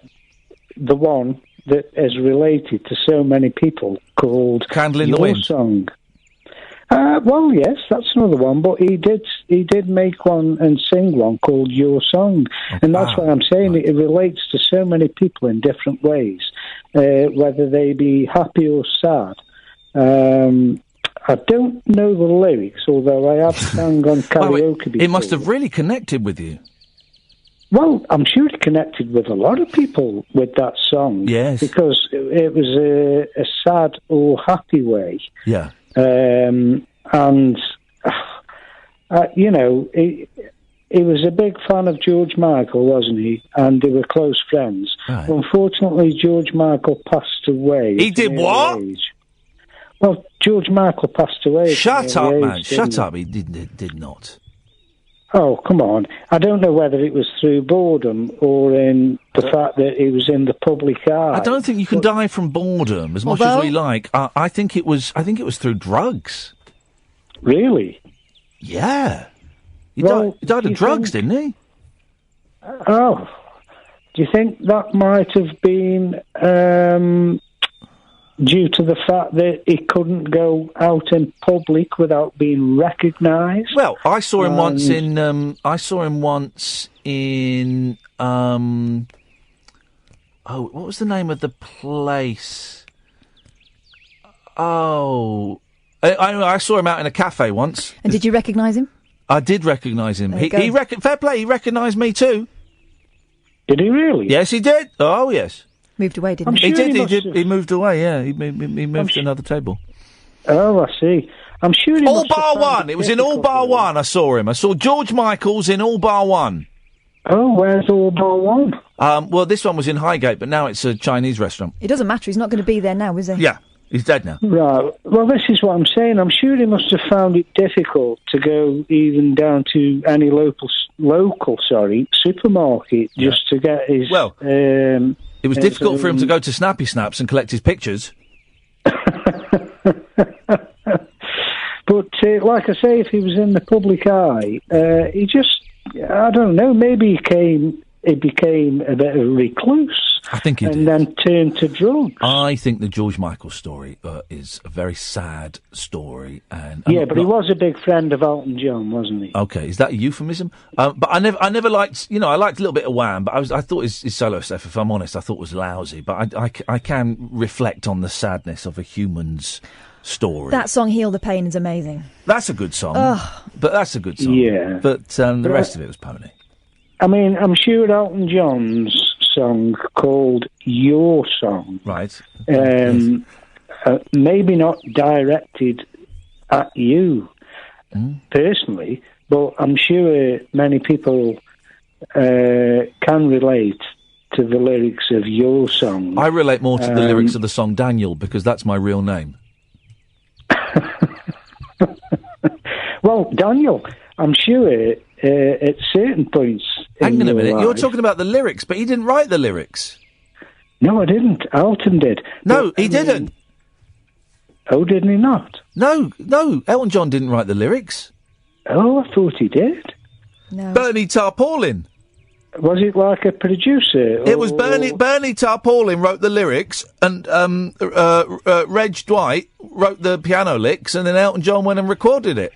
the one that is related to so many people called Candle in the Your Wind. Song. Well, yes, that's another one, but he did make one and sing one called Your Song, and that's why I'm saying it relates to so many people in different ways, whether they be happy or sad. I don't know the lyrics, although I have sang on karaoke before. It must have really connected with you. Well, I'm sure it connected with a lot of people with that song. Yes. Because it was a sad or happy way. Yeah. And, you know, he was a big fan of George Michael, wasn't he? And they were close friends. Right. Unfortunately, George Michael passed away. He did what? Well, George Michael passed away. Shut up, man. Shut up. He did not. Oh, come on. I don't know whether it was through boredom or in the fact that he was in the public eye. I don't think you can die from boredom as much as we like. I think it was through drugs. Really? Yeah. He died of drugs, didn't he? Oh. Do you think that might have been due to the fact that he couldn't go out in public without being recognised? Well, I saw him once in. Oh, what was the name of the place? Oh, I saw him out in a cafe once. And did you recognise him? I did recognise him. There you go. Fair play. He recognised me too. Did he really? Yes, he did. Oh, yes. Moved away, didn't he? He did. He moved away. Yeah, he moved to another table. Oh, I see. I'm sure he All bar one. It was in All Bar One. I saw him. I saw George Michael's in All Bar One. Oh, where's All Bar One? Well, this one was in Highgate, but now it's a Chinese restaurant. It doesn't matter. He's not going to be there now, is he? Yeah, he's dead now. Right. Well, this is what I'm saying. I'm sure he must have found it difficult to go even down to any local supermarket just to get his. Well, it was difficult for him to go to Snappy Snaps and collect his pictures. But like I say, if he was in the public eye, he just, I don't know, maybe he became a bit of a recluse. I think he did. And then turned to drugs. I think the George Michael story is a very sad story. And yeah, but he was a big friend of Elton John, wasn't he? Okay, is that a euphemism? But I never liked, I liked a little bit of Wham, but I thought his solo stuff, if I'm honest, I thought was lousy. But I can reflect on the sadness of a human's story. That song, Heal the Pain, is amazing. That's a good song. Ugh. But that's a good song. Yeah. But the rest of it was pony. I mean, I'm sure Elton John's song called Your Song. Right. Maybe not directed at you personally, but I'm sure many people can relate to the lyrics of Your Song. I relate more to the lyrics of the song Daniel, because that's my real name. Well, Daniel, I'm sure at certain points. Hang on a minute, life, you're talking about the lyrics, but he didn't write the lyrics. No, I didn't. Elton did. No, he didn't. Oh, didn't he not? No, Elton John didn't write the lyrics. Oh, I thought he did. No. Bernie Tarpaulin. Was it like a producer? It was Bernie Tarpaulin wrote the lyrics, and Reg Dwight wrote the piano licks, and then Elton John went and recorded it.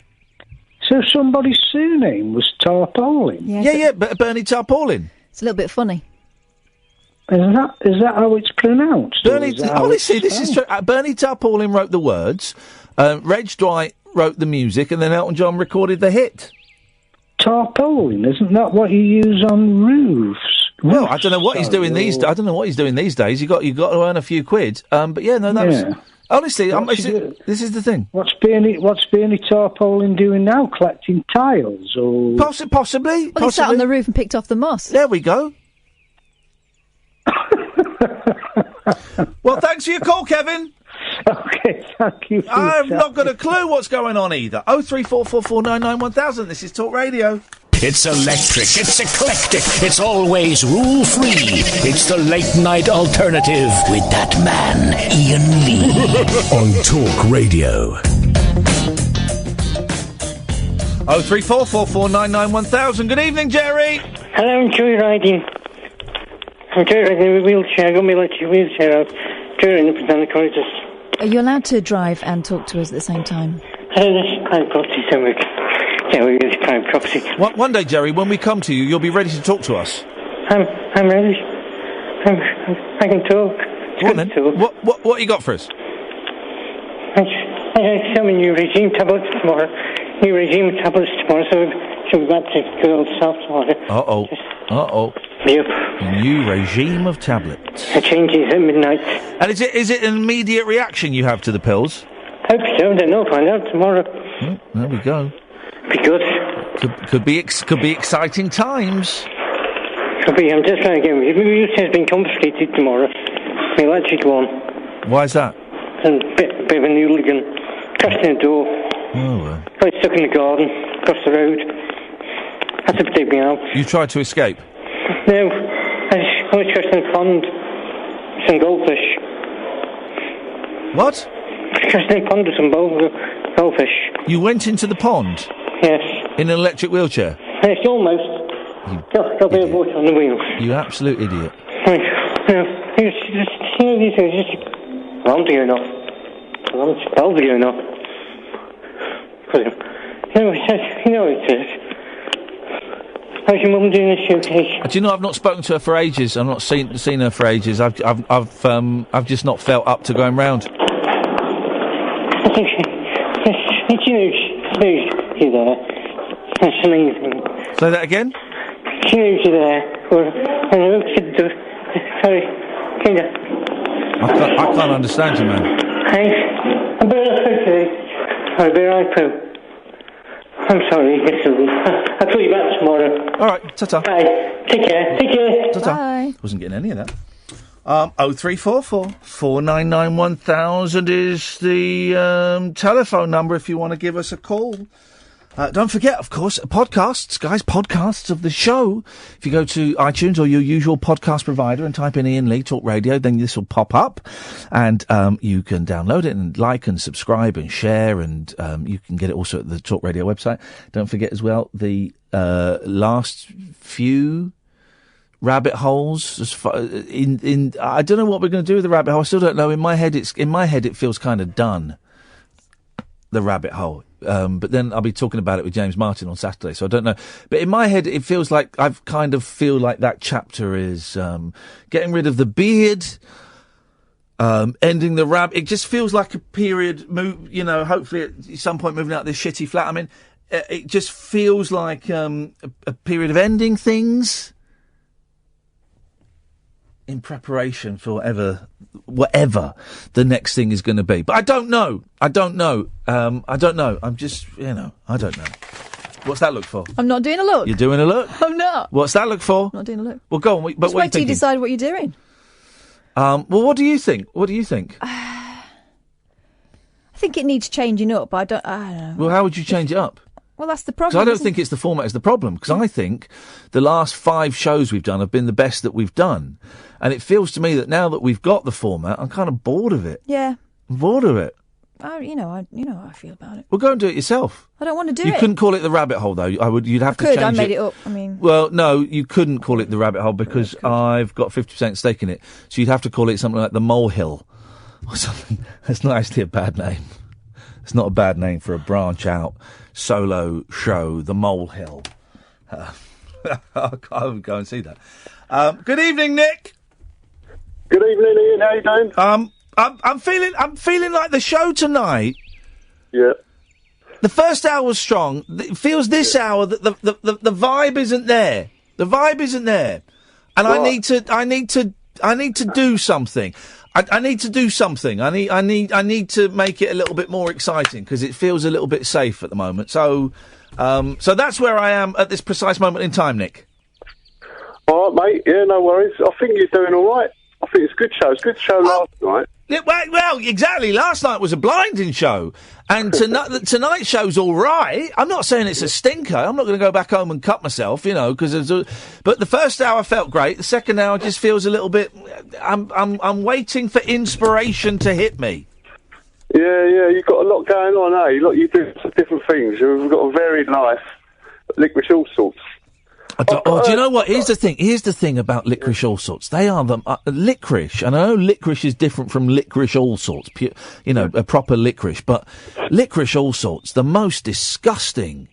So somebody's surname was Tarpaulin? Yeah, Bernie Tarpaulin. It's a little bit funny. Is that how it's pronounced? Honestly, this is true. Bernie Tarpaulin wrote the words, Reg Dwight wrote the music, and then Elton John recorded the hit. Tarpaulin, isn't that what you use on roofs? Well, I don't know what he's doing these. I don't know what he's doing these days. You got to earn a few quid. But yeah, no, that was. Honestly, this is the thing. What's Bernie Tarpaulin doing now? Collecting tiles, or possibly? Well, he sat on the roof and picked off the moss. There we go. Well, thanks for your call, Kevin. Okay, thank you. I've not got a clue what's going on either. 03444991000. This is Talk Radio. It's electric, it's eclectic, it's always rule-free. It's the late-night alternative with that man, Iain Lee. On Talk Radio. 03444991000. Good evening, Jerry. Hello, enjoy riding. I'm driving in a wheelchair. I got my electric wheelchair out. Driving up and down the corridors. Are you allowed to drive and talk to us at the same time? I don't know, it's private property, so we it's private property. One day, Jerry, when we come to you, you'll be ready to talk to us. I'm ready. I can talk. Go on then. What you got for us? I have some new regime tablets tomorrow. New regime tablets tomorrow, so she'll be back to good old self tomorrow. Uh-oh. Yep. New regime of tablets. It changes at midnight. And is it an immediate reaction you have to the pills? Hope so. I don't know. Find out tomorrow. There we go. Be good. Could be exciting times. Could be. I'm just trying to get my wheelchair's been confiscated tomorrow. My electric one. Why is that? And a bit of an hooligan. Crashed in the door. Oh, well. Got stuck in the garden. Across the road. Had to take me out. You tried to escape? No. I was crashed in a pond. Some goldfish. What? Crashed in a pond with some goldfish. You went into the pond? Yes. In an electric wheelchair? It's almost. Got a bit of water on the wheels. You absolute idiot. Right. No. These things just... Alarms are going off. Bells are going off. You know what it is. How's your mum doing? Is she okay? Do you know, I've not spoken to her for ages. I've not seen her for ages. I've just not felt up to going round. I think she knows you're there. That's amazing. Say that again? She knows you're there. Sorry. I can't understand you, man. Hey, I'm better off today. I'll be right through. I'm sorry, I'll call you back tomorrow. All right, ta-ta. Bye. Take care. Ta-ta. Bye. Wasn't getting any of that. 0344 499 1000 is the telephone number if you want to give us a call. Don't forget, of course, podcasts of the show. If you go to iTunes or your usual podcast provider and type in Iain Lee Talk Radio, then this will pop up, and you can download it and like and subscribe and share, and you can get it also at the Talk Radio website. Don't forget as well the last few rabbit holes. I don't know what we're going to do with the rabbit hole. I still don't know. In my head, it feels kind of done. The rabbit hole. But then I'll be talking about it with James Martin on Saturday, so I don't know. But in my head, it feels like feel like that chapter is getting rid of the beard, ending the rabbit. It just feels like a period hopefully at some point moving out of this shitty flat. I mean, it just feels like a period of ending things in preparation for whatever the next thing is going to be. But I don't know. I'm just, I don't know. What's that look for? I'm not doing a look. You're doing a look? I'm not. What's that look for? Not doing a look. Well, go on. But just wait till you decide what you're doing. Well, what do you think? I think it needs changing up. I don't know. Well, how would you change it up? Well, that's the problem. Because I don't think it's the format is the problem. Because I think the last 5 shows we've done have been the best that we've done. And it feels to me that now that we've got the format, I'm kind of bored of it. Yeah. I'm bored of it. You know how I feel about it. Well, go and do it yourself. I don't want to do it. You couldn't call it the rabbit hole, though. You'd have to change it. I made it up. I mean. Well, no, you couldn't call it the rabbit hole because I've got 50% stake in it. So you'd have to call it something like the molehill or something. That's not actually a bad name. It's not a bad name for a branch out solo show, the molehill. I would go and see that. Good evening, Nick. Good evening, Iain. How you doing? I'm feeling like the show tonight. Yeah. The first hour was strong. It feels this hour that the vibe isn't there. The vibe isn't there, and what? I need to do something. I need to do something. I need to make it a little bit more exciting because it feels a little bit safe at the moment. So that's where I am at this precise moment in time, Nick. All right, mate. Yeah, no worries. I think you're doing all right. I think it's a good show. It's a good show last night. Yeah, well, exactly. Last night was a blinding show, and tonight's show's all right. I'm not saying it's a stinker. I'm not going to go back home and cut myself, but the first hour felt great. The second hour just feels a little bit. I'm waiting for inspiration to hit me. Yeah, you've got a lot going on, eh? You do some different things. You've got a varied life, liquid all sorts. Do you know what? Here's the thing. Here's the thing about licorice all sorts. They are the licorice, and I know licorice is different from licorice all sorts. A proper licorice, but licorice all sorts, the most disgusting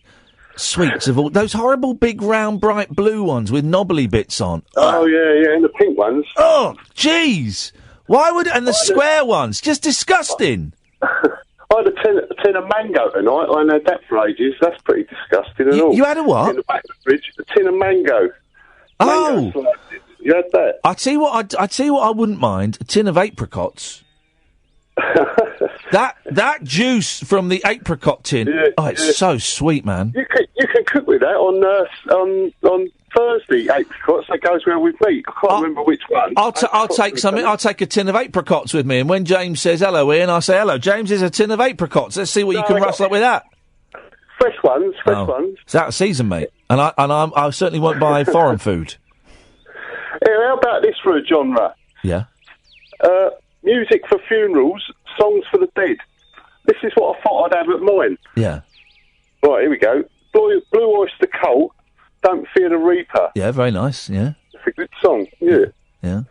sweets of all. Those horrible big round bright blue ones with knobbly bits on. Oh yeah, and the pink ones. Oh, jeez. Why would and the square ones? Just disgusting. I had a tin of mango tonight. I had that for ages. That's pretty disgusting and all. You had a what? In the back of the fridge, a tin of mango. Oh, you had that? I tell you what. I tell you what. I wouldn't mind a tin of apricots. that juice from the apricot tin. Yeah, it's so sweet, man. You can cook with that on Thursday. Apricots. That goes well with meat. I can't remember which one. I'll take something. I'll take a tin of apricots with me, and when James says hello, Ian, I say hello. James, is a tin of apricots. Let's see what you can rustle up with that. Fresh ones. It's out of season, mate, and I certainly won't buy foreign food. Yeah, how about this for a genre? Yeah. Music for funerals, songs for the dead. This is what I thought I'd have at mine. Yeah. Right, here we go. Blue Oyster Cult, Don't Fear the Reaper. Yeah, very nice, yeah. It's a good song, yeah. Yeah.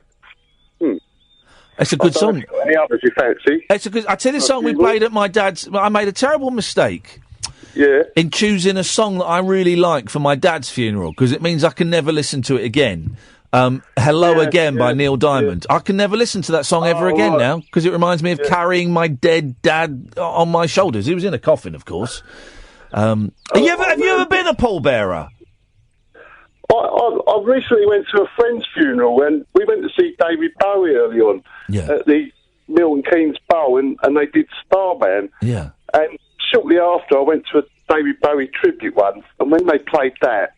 It's a good song. Any others you fancy? It's a good... I tell you the song we played at my dad's... I made a terrible mistake. Yeah. In choosing a song that I really like for my dad's funeral, because it means I can never listen to it again. Hello Again by Neil Diamond. I can never listen to that song ever again now, because it reminds me of carrying my dead dad on my shoulders. He was in a coffin, of course. Have you ever been a pallbearer? I recently went to a friend's funeral, and we went to see David Bowie early on at the Milton Keynes Bowl, and they did Starman. Yeah. And shortly after, I went to a David Bowie tribute one, and when they played that,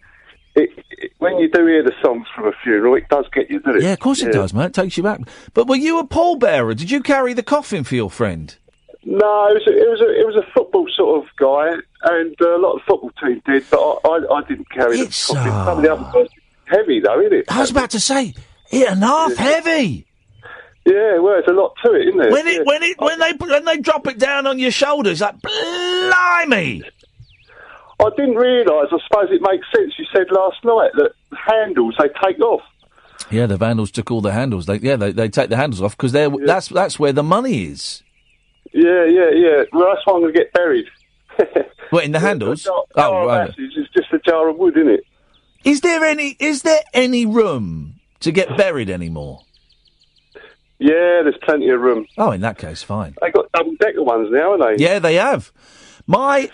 when you do hear the songs from a funeral, it does get you, doesn't it? Yeah, of course it does, mate. It takes you back. But were you a pallbearer? Did you carry the coffin for your friend? No, it was a football sort of guy, and a lot of the football team did, but I didn't carry the coffin. Some of the other guys, heavy though, isn't it? I was about to say, heavy. Yeah, well, there's a lot to it, isn't there? When they drop it down on your shoulders, like blimey. I didn't realise. I suppose it makes sense. You said last night that handles they take off. Yeah, the Vandals took all the handles. They take the handles off because that's where the money is. Yeah. Well, that's why I'm going to get buried. What, in the handles? Right. It's just a jar of wood, isn't it? Is there any room to get buried anymore? Yeah, there's plenty of room. Oh, in that case, fine. They got double-decker ones now, haven't they? Yeah, they have. My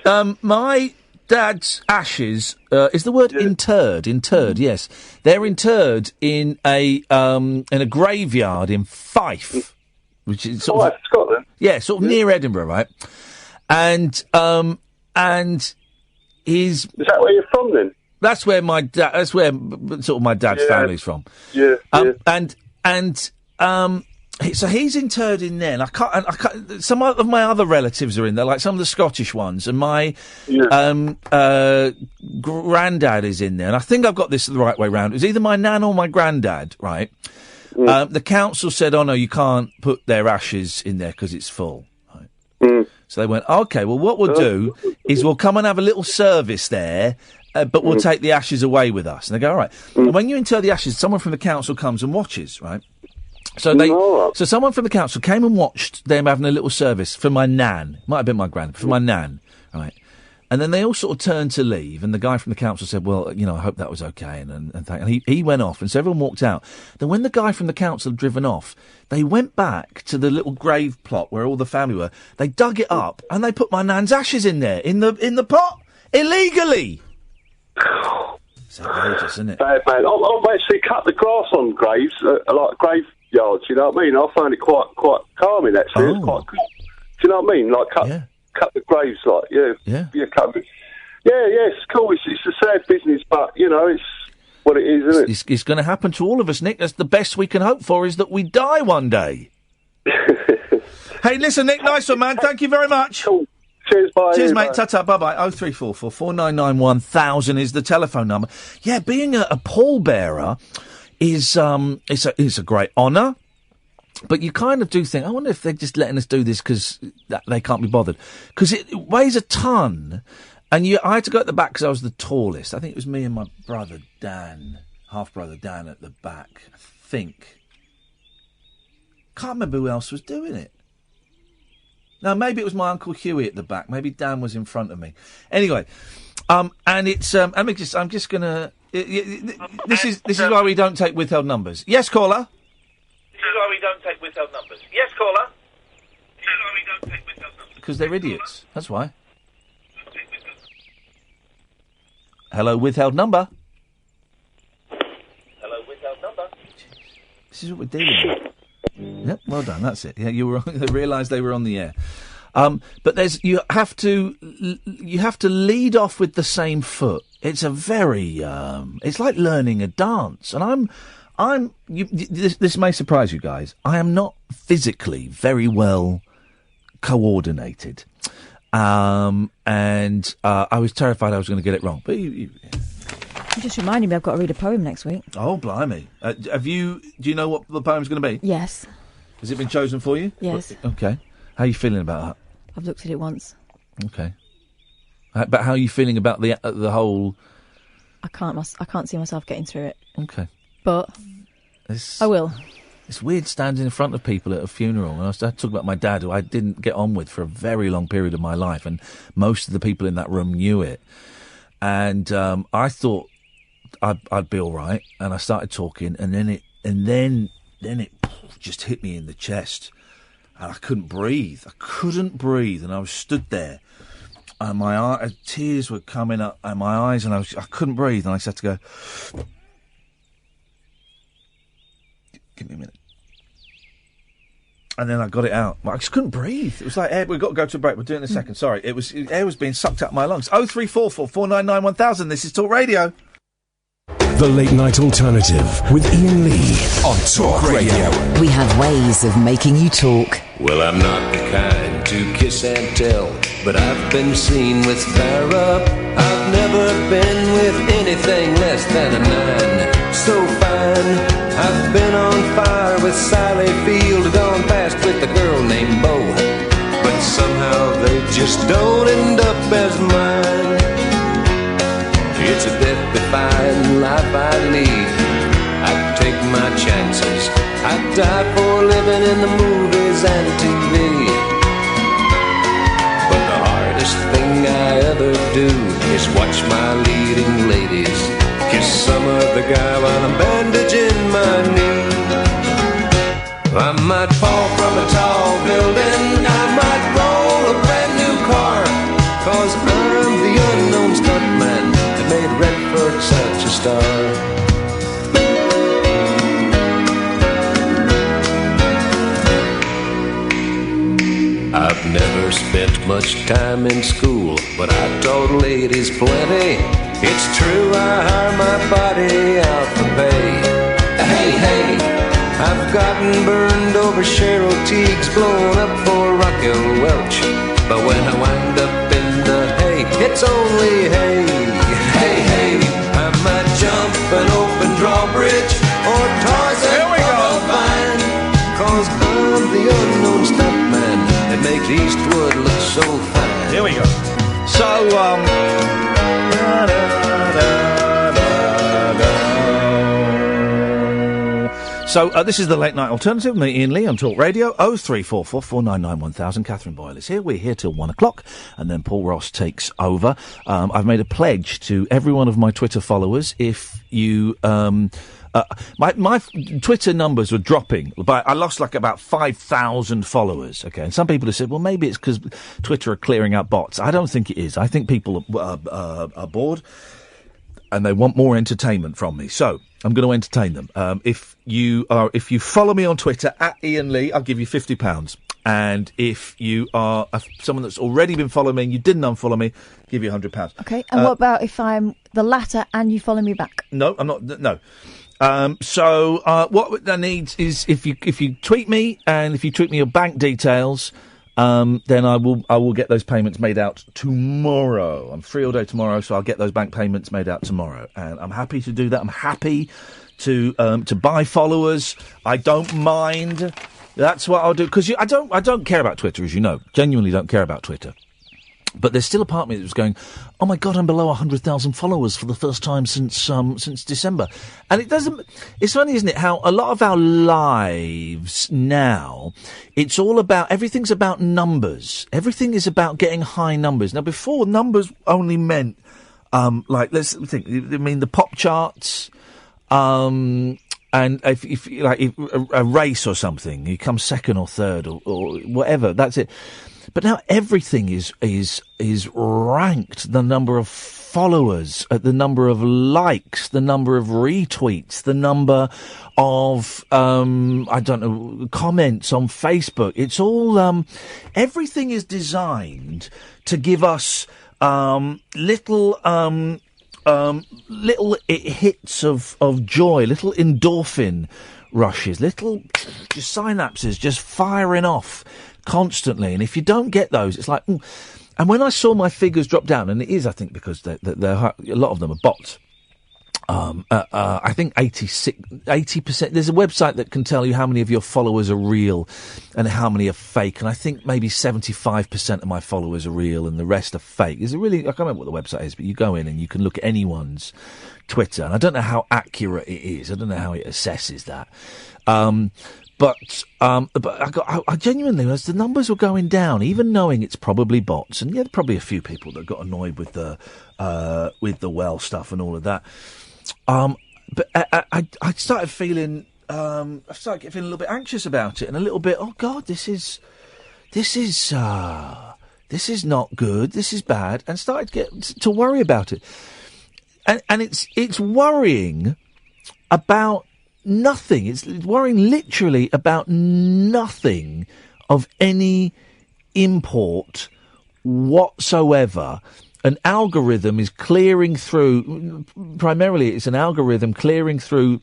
dad's ashes, is the word interred? Interred, yes. They're interred in a graveyard in Fife, which is sort of Scotland. Yeah, sort of near Edinburgh, right? And his... Is that where you're from then? That's where my dad. That's where sort of my dad's family's from. Yeah. So he's interred in there, and I can't. Some of my other relatives are in there, like some of the Scottish ones, and my granddad is in there. And I think I've got this the right way round. It was either my nan or my granddad, right? The council said, "Oh no, you can't put their ashes in there because it's full." Right? So they went, "Okay, well, what we'll do is we'll come and have a little service there." But we'll take the ashes away with us. And they go, all right. And when you inter the ashes, someone from the council comes and watches, right? So someone from the council came and watched them having a little service for my nan. Might have been my granddad, for my nan, right? And then they all sort of turned to leave, and the guy from the council said, well, I hope that was okay, and he went off, and so everyone walked out. Then when the guy from the council had driven off, they went back to the little grave plot where all the family were. They dug it up, and they put my nan's ashes in there, in the pot, illegally. It's outrageous, isn't it? Bad, man. I've actually cut the grass on graves, like graveyards, you know what I mean? I find it quite calming, actually. It's quite good. Do you know what I mean? Like, cut the graves, like, cut it. Yeah, it's cool. It's a sad business, but, it's what it is, isn't it? It's going to happen to all of us, Nick. That's the best we can hope for, is that we die one day. Hey, listen, Nick, nice one, man. Thank you very much. Cool. Cheers, bye. Cheers, mate. Ta-ta, bye-bye. 0344 499 1000 is the telephone number. Yeah, being a pallbearer is it's a great honour, but you kind of do think, I wonder if they're just letting us do this because they can't be bothered. Because it weighs a ton, And I had to go at the back because I was the tallest. I think it was me and my brother Dan, half-brother Dan at the back, I think. Can't remember who else was doing it. No, maybe it was my Uncle Huey at the back. Maybe Dan was in front of me. Anyway, and it's... I'm just going to... This is why we don't take withheld numbers. Yes, caller? This is why we don't take withheld numbers. Yes, caller? This is why we don't take withheld numbers. Because they're idiots. That's why. Hello, withheld number. Hello, withheld number. This is what we're dealing with. Yep, well done. That's it. Yeah, you were. I realised they were on the air. But you have to lead off with the same foot. It's a very. It's like learning a dance, and this may surprise you guys. I am not physically very well coordinated. And I was terrified I was going to get it wrong. But You just reminded me I've got to read a poem next week. Oh, blimey. Do you know what the poem's going to be? Yes. Has it been chosen for you? Yes. Okay. How are you feeling about that? I've looked at it once. Okay. But how are you feeling about the whole... I can't see myself getting through it. Okay. But I will. It's weird standing in front of people at a funeral. And I was talking about my dad, who I didn't get on with for a very long period of my life, and most of the people in that room knew it. And I thought I'd be all right, and I started talking, and then it just hit me in the chest, and I couldn't breathe. And I was stood there, and my tears were coming up, and my eyes, and I couldn't breathe, and I just had to go. Give me a minute. And then I got it out. I just couldn't breathe. It was like, we've got to go to a break. We'll do it in a second. Sorry. Air was being sucked out my lungs. 0344 499 1000. This is Talk Radio. The Late Night Alternative with Iain Lee on Talk Radio. We have ways of making you talk. Well, I'm not the kind to kiss and tell, but I've been seen with Farrah. I've never been with anything less than a 9. So fine. I've been on fire with Sally Field, gone past with a girl named Bo, but somehow they just don't end up as mine. It's a death-defying life I lead. I take my chances. I die for a living in the movies and TV. But the hardest thing I ever do is watch my leading ladies kiss some other guy while I'm bandaging my knee. I might fall from a tall building, I might roll a brand new car, 'cause I'm the unknown stuntman that made Redford such a star. I've never spent much time in school, but I taught ladies plenty. It's true, I hire my body out for pay. Hey, hey, I've gotten burned over Cheryl Teague's, blown up for Raquel Welch. But when I wind up in the hay, it's only hay. Hey, hey, I might jump an open drawbridge or Tarzan from a vine, 'cause I'm the unknown stuntman that makes Eastwood look so fine. Here we go. So, So, this is the Late Night Alternative, me, Iain Lee, on Talk Radio. 0344 499 1000. Catherine Boyle is here. We're here till 1 o'clock, and then Paul Ross takes over. I've made a pledge to every one of my Twitter followers. If you... my Twitter numbers were dropping, but I lost like about 5,000 followers, okay? And some people have said, well, maybe it's because Twitter are clearing out bots. I don't think it is. I think people are bored, and they want more entertainment from me. So... I'm going to entertain them. If you follow me on Twitter at Iain Lee, I'll give you £50. And if you are someone that's already been following me and you didn't unfollow me, I'll give you £100. Okay. And what about if I'm the latter and you follow me back? No, I'm not. No. So what I need is if you tweet me, and if you tweet me your bank details, then I will get those payments made out tomorrow. I'm free all day tomorrow, so I'll get those bank payments made out tomorrow, and I'm happy to do that. I'm happy to buy followers. I don't mind. That's what I'll do, because I don't care about Twitter, as you know. Genuinely don't care about Twitter. But there's still a part of me that was going, oh my God, I'm below 100,000 followers for the first time since December. And it's funny, isn't it, how a lot of our lives now, everything's about numbers. Everything is about getting high numbers. Now, before, numbers only meant, let's think, the pop charts, and if a race or something, you come second or third or whatever, that's it. But now everything is ranked. The number of followers, the number of likes, the number of retweets, the number of comments on Facebook. It's all everything is designed to give us little hits of joy, little endorphin rushes, little synapses just firing off constantly. And if you don't get those, it's like... And when I saw my figures drop down, and it is, I think, because a lot of them are bots, I think 80%... There's a website that can tell you how many of your followers are real and how many are fake, and I think maybe 75% of my followers are real and the rest are fake. I can't remember what the website is, but you go in and you can look at anyone's Twitter, and I don't know how accurate it is. I don't know how it assesses that. But I genuinely, as the numbers were going down, even knowing it's probably bots, and yeah, probably a few people that got annoyed with the well stuff and all of that. But I started feeling, a little bit anxious about it, and a little bit, oh God, this is not good. This is bad, and started to worry about it. And it's worrying about nothing. It's worrying literally about nothing of any import whatsoever. An algorithm is clearing through, primarily it's an algorithm clearing through,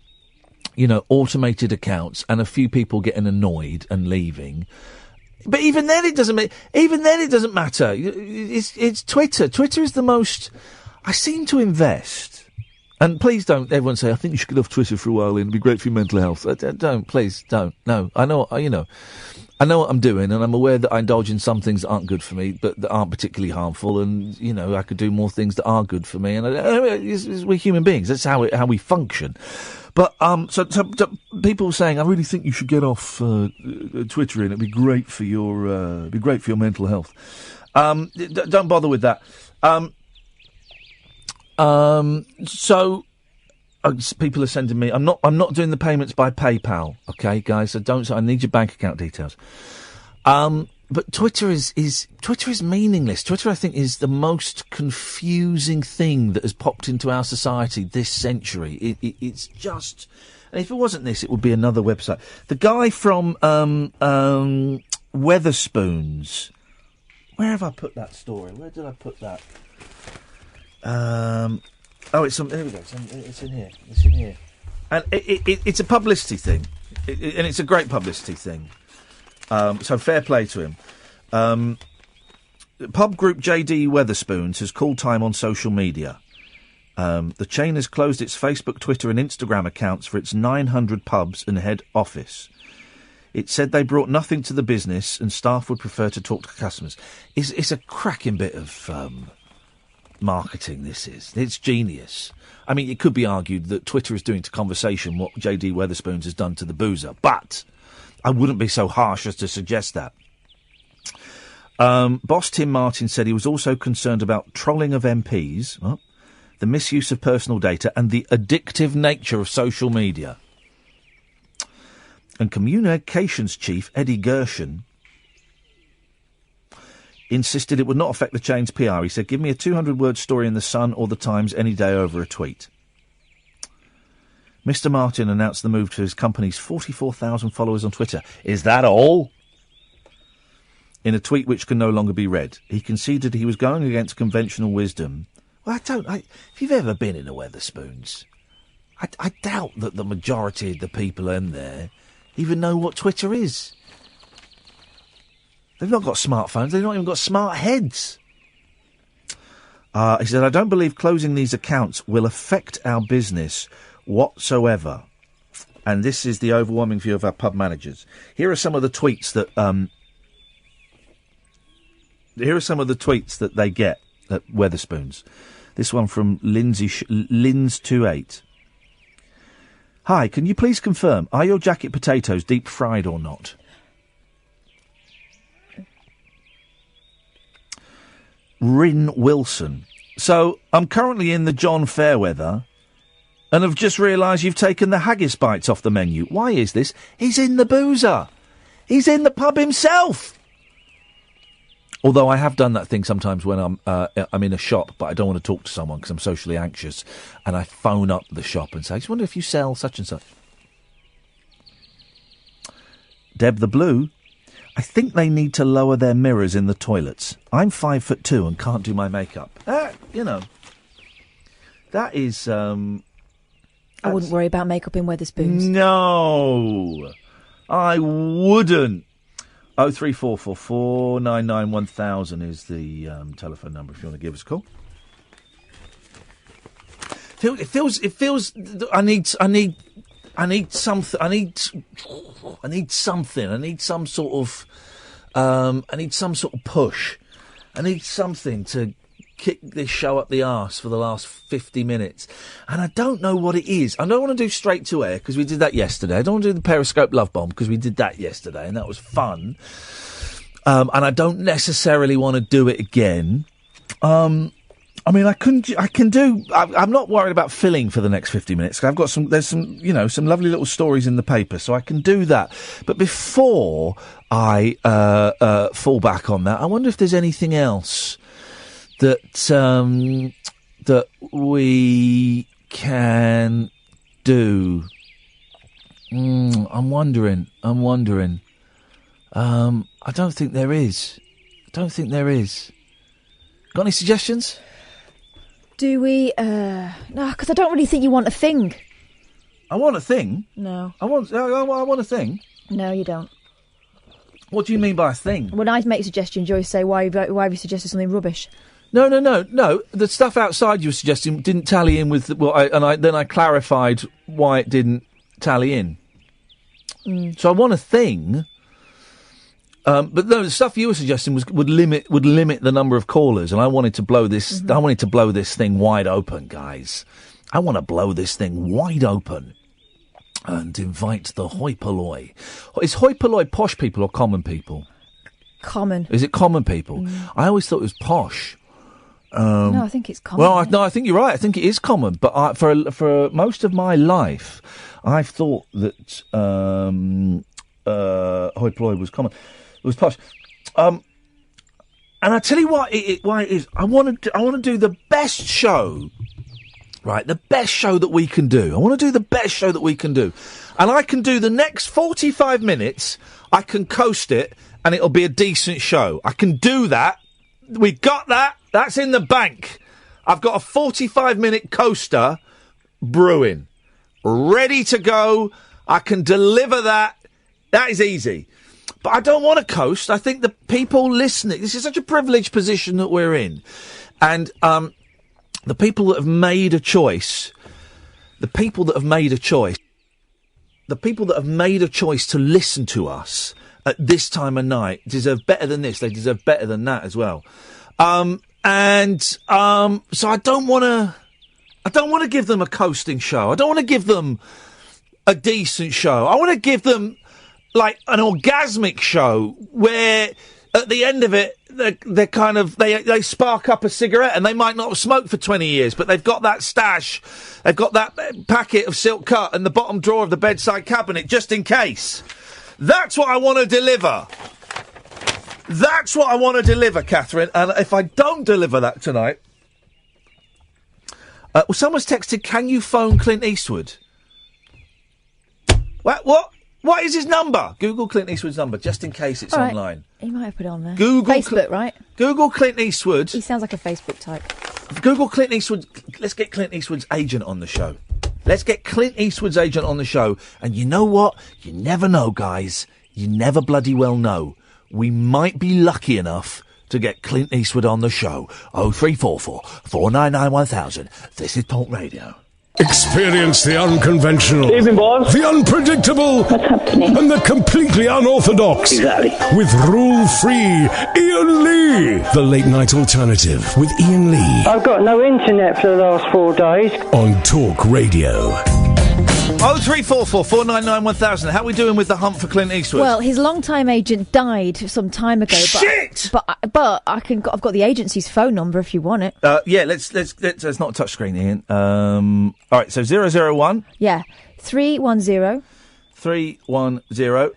automated accounts and a few people getting annoyed and leaving. But even then it doesn't matter. It's Twitter. Twitter is the most... I seem to invest... And please don't everyone say, I think you should get off Twitter for a while, it'd be great for your mental health. Please don't. No, I know what I'm doing, and I'm aware that I indulge in some things that aren't good for me, but that aren't particularly harmful, and, I could do more things that are good for me, and we're human beings. That's how we function. But, so people saying, I really think you should get off, Twitter, and it'd be great for your mental health. Don't bother with that. So people are sending me. I'm not doing the payments by PayPal. Okay, guys. So I need your bank account details. But Twitter is meaningless. Twitter, I think, is the most confusing thing that has popped into our society this century. It's just, and if it wasn't this, it would be another website. The guy from Weatherspoons. Where have I put that story? Where did I put that? There we go. It's in here. And it's a publicity thing. And it's a great publicity thing. So fair play to him. Pub group JD Weatherspoons has called time on social media. The chain has closed its Facebook, Twitter and Instagram accounts for its 900 pubs and head office. It said they brought nothing to the business and staff would prefer to talk to customers. It's a cracking bit of... marketing, this is. It's genius. I mean, it could be argued that Twitter is doing to conversation what JD Weatherspoons has done to the boozer, but I wouldn't be so harsh as to suggest that. Boss Tim Martin said he was also concerned about trolling of MPs, the misuse of personal data, and the addictive nature of social media. And Communications Chief Eddie Gershon insisted it would not affect the chain's PR. He said, give me a 200-word story in The Sun or The Times any day over a tweet. Mr. Martin announced the move to his company's 44,000 followers on Twitter. Is that all? In a tweet which can no longer be read. He conceded he was going against conventional wisdom. Well, if you've ever been in a Weatherspoons, I doubt that the majority of the people in there even know what Twitter is. They've not got smartphones. They've not even got smart heads. He said, I don't believe closing these accounts will affect our business whatsoever. And this is the overwhelming view of our pub managers. Here are some of the tweets that Here are some of the tweets that they get at Wetherspoons. This one from Lins28. Hi, can you please confirm, are your jacket potatoes deep fried or not? Rin Wilson. So, I'm currently in the John Fairweather and have just realised you've taken the haggis bites off the menu. Why is this? He's in the boozer. He's in the pub himself. Although I have done that thing sometimes when I'm in a shop, but I don't want to talk to someone because I'm socially anxious, and I phone up the shop and say, I just wonder if you sell such and such. Deb the Blue. I think they need to lower their mirrors in the toilets. I'm 5'2" and can't do my makeup. You know, that is. I wouldn't worry about makeup in Wetherspoons. No, I wouldn't. 03444 99 1000 is the telephone number if you want to give us a call. It feels. I need something. I need something. I need some sort of. I need some sort of push. I need something to kick this show up the arse for the last 50 minutes. And I don't know what it is. I don't want to do straight to air because we did that yesterday. I don't want to do the Periscope Love Bomb because we did that yesterday and that was fun. And I don't necessarily want to do it again. I mean, I'm not worried about filling for the next 50 minutes. I've got there's some lovely little stories in the paper, so I can do that. But before I fall back on that, I wonder if there's anything else that we can do. I'm wondering. I don't think there is. Got any suggestions? Do we? No, because I don't really think you want a thing. I want a thing? No. I want a thing? No, you don't. What do you mean by a thing? When I make suggestions, you always say, why have you suggested something rubbish? No. The stuff outside you were suggesting didn't tally in with... Then I clarified why it didn't tally in. So I want a thing... but no, the stuff you were suggesting would limit the number of callers, and I wanted to blow this. Mm-hmm. I wanted to blow this thing wide open, guys. I want to blow this thing wide open and invite the hoi polloi. Is hoi polloi posh people or common people? Common. Is it common people? I always thought it was posh. No, I think it's common. Well, I think you're right. I think it is common. But for most of my life, I've thought that hoi polloi was common. It was posh. And I tell you why it is. I want to do the best show, right? The best show that we can do. I want to do the best show that we can do. And I can do the next 45 minutes. I can coast it, and it'll be a decent show. I can do that. We got that. That's in the bank. I've got a 45-minute coaster brewing. Ready to go. I can deliver that. That is easy. But I don't want to coast. I think the people listening, this is such a privileged position that we're in. And the people that have made a choice to listen to us at this time of night deserve better than this. They deserve better than that as well. So I don't want to give them a coasting show. I don't want to give them a decent show. I want to give them like an orgasmic show where at the end of it they're kind of they spark up a cigarette, and they might not have smoked for 20 years, but they've got that stash, they've got that packet of Silk Cut in the bottom drawer of the bedside cabinet just in case. That's what I want to deliver. That's what I want to deliver, Catherine. And if I don't deliver that tonight, someone's texted, "Can you phone Clint Eastwood?" What is his number? Google Clint Eastwood's number, just in case it's online. He might have put it on there. Google Facebook, right? Google Clint Eastwood. He sounds like a Facebook type. Google Clint Eastwood. Let's get Clint Eastwood's agent on the show. And you know what? You never know, guys. You never bloody well know. We might be lucky enough to get Clint Eastwood on the show. 0344 499 1000. This is Talk Radio. Experience the unconventional. Evening, boss. The unpredictable. What's happening? And the completely unorthodox. Exactly. With rule-free Iain Lee. The Late Night Alternative with Iain Lee. I've got no internet for the last 4 days. On Talk Radio. 0344 499 1000. How are we doing with the hunt for Clint Eastwood? Well, his long-time agent died some time ago. Shit! But I've got the agency's phone number if you want it. Yeah, let's not touch screen, Ian. All right, so 001. Yeah, 310 310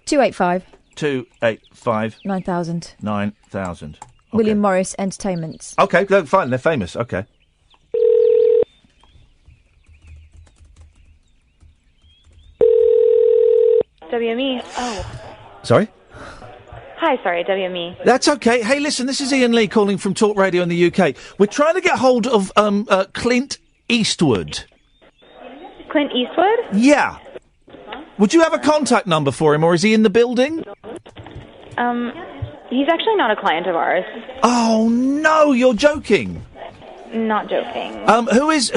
285 285 9000. 9000. William Morris Entertainments. Okay, fine. They're famous. Okay. WME. Oh. Sorry? Hi, sorry, WME. That's okay. Hey, listen, this is Iain Lee calling from Talk Radio in the UK. We're trying to get hold of Clint Eastwood. Clint Eastwood? Yeah. Would you have a contact number for him, or is he in the building? He's actually not a client of ours. Oh no, you're joking. Not joking. Who is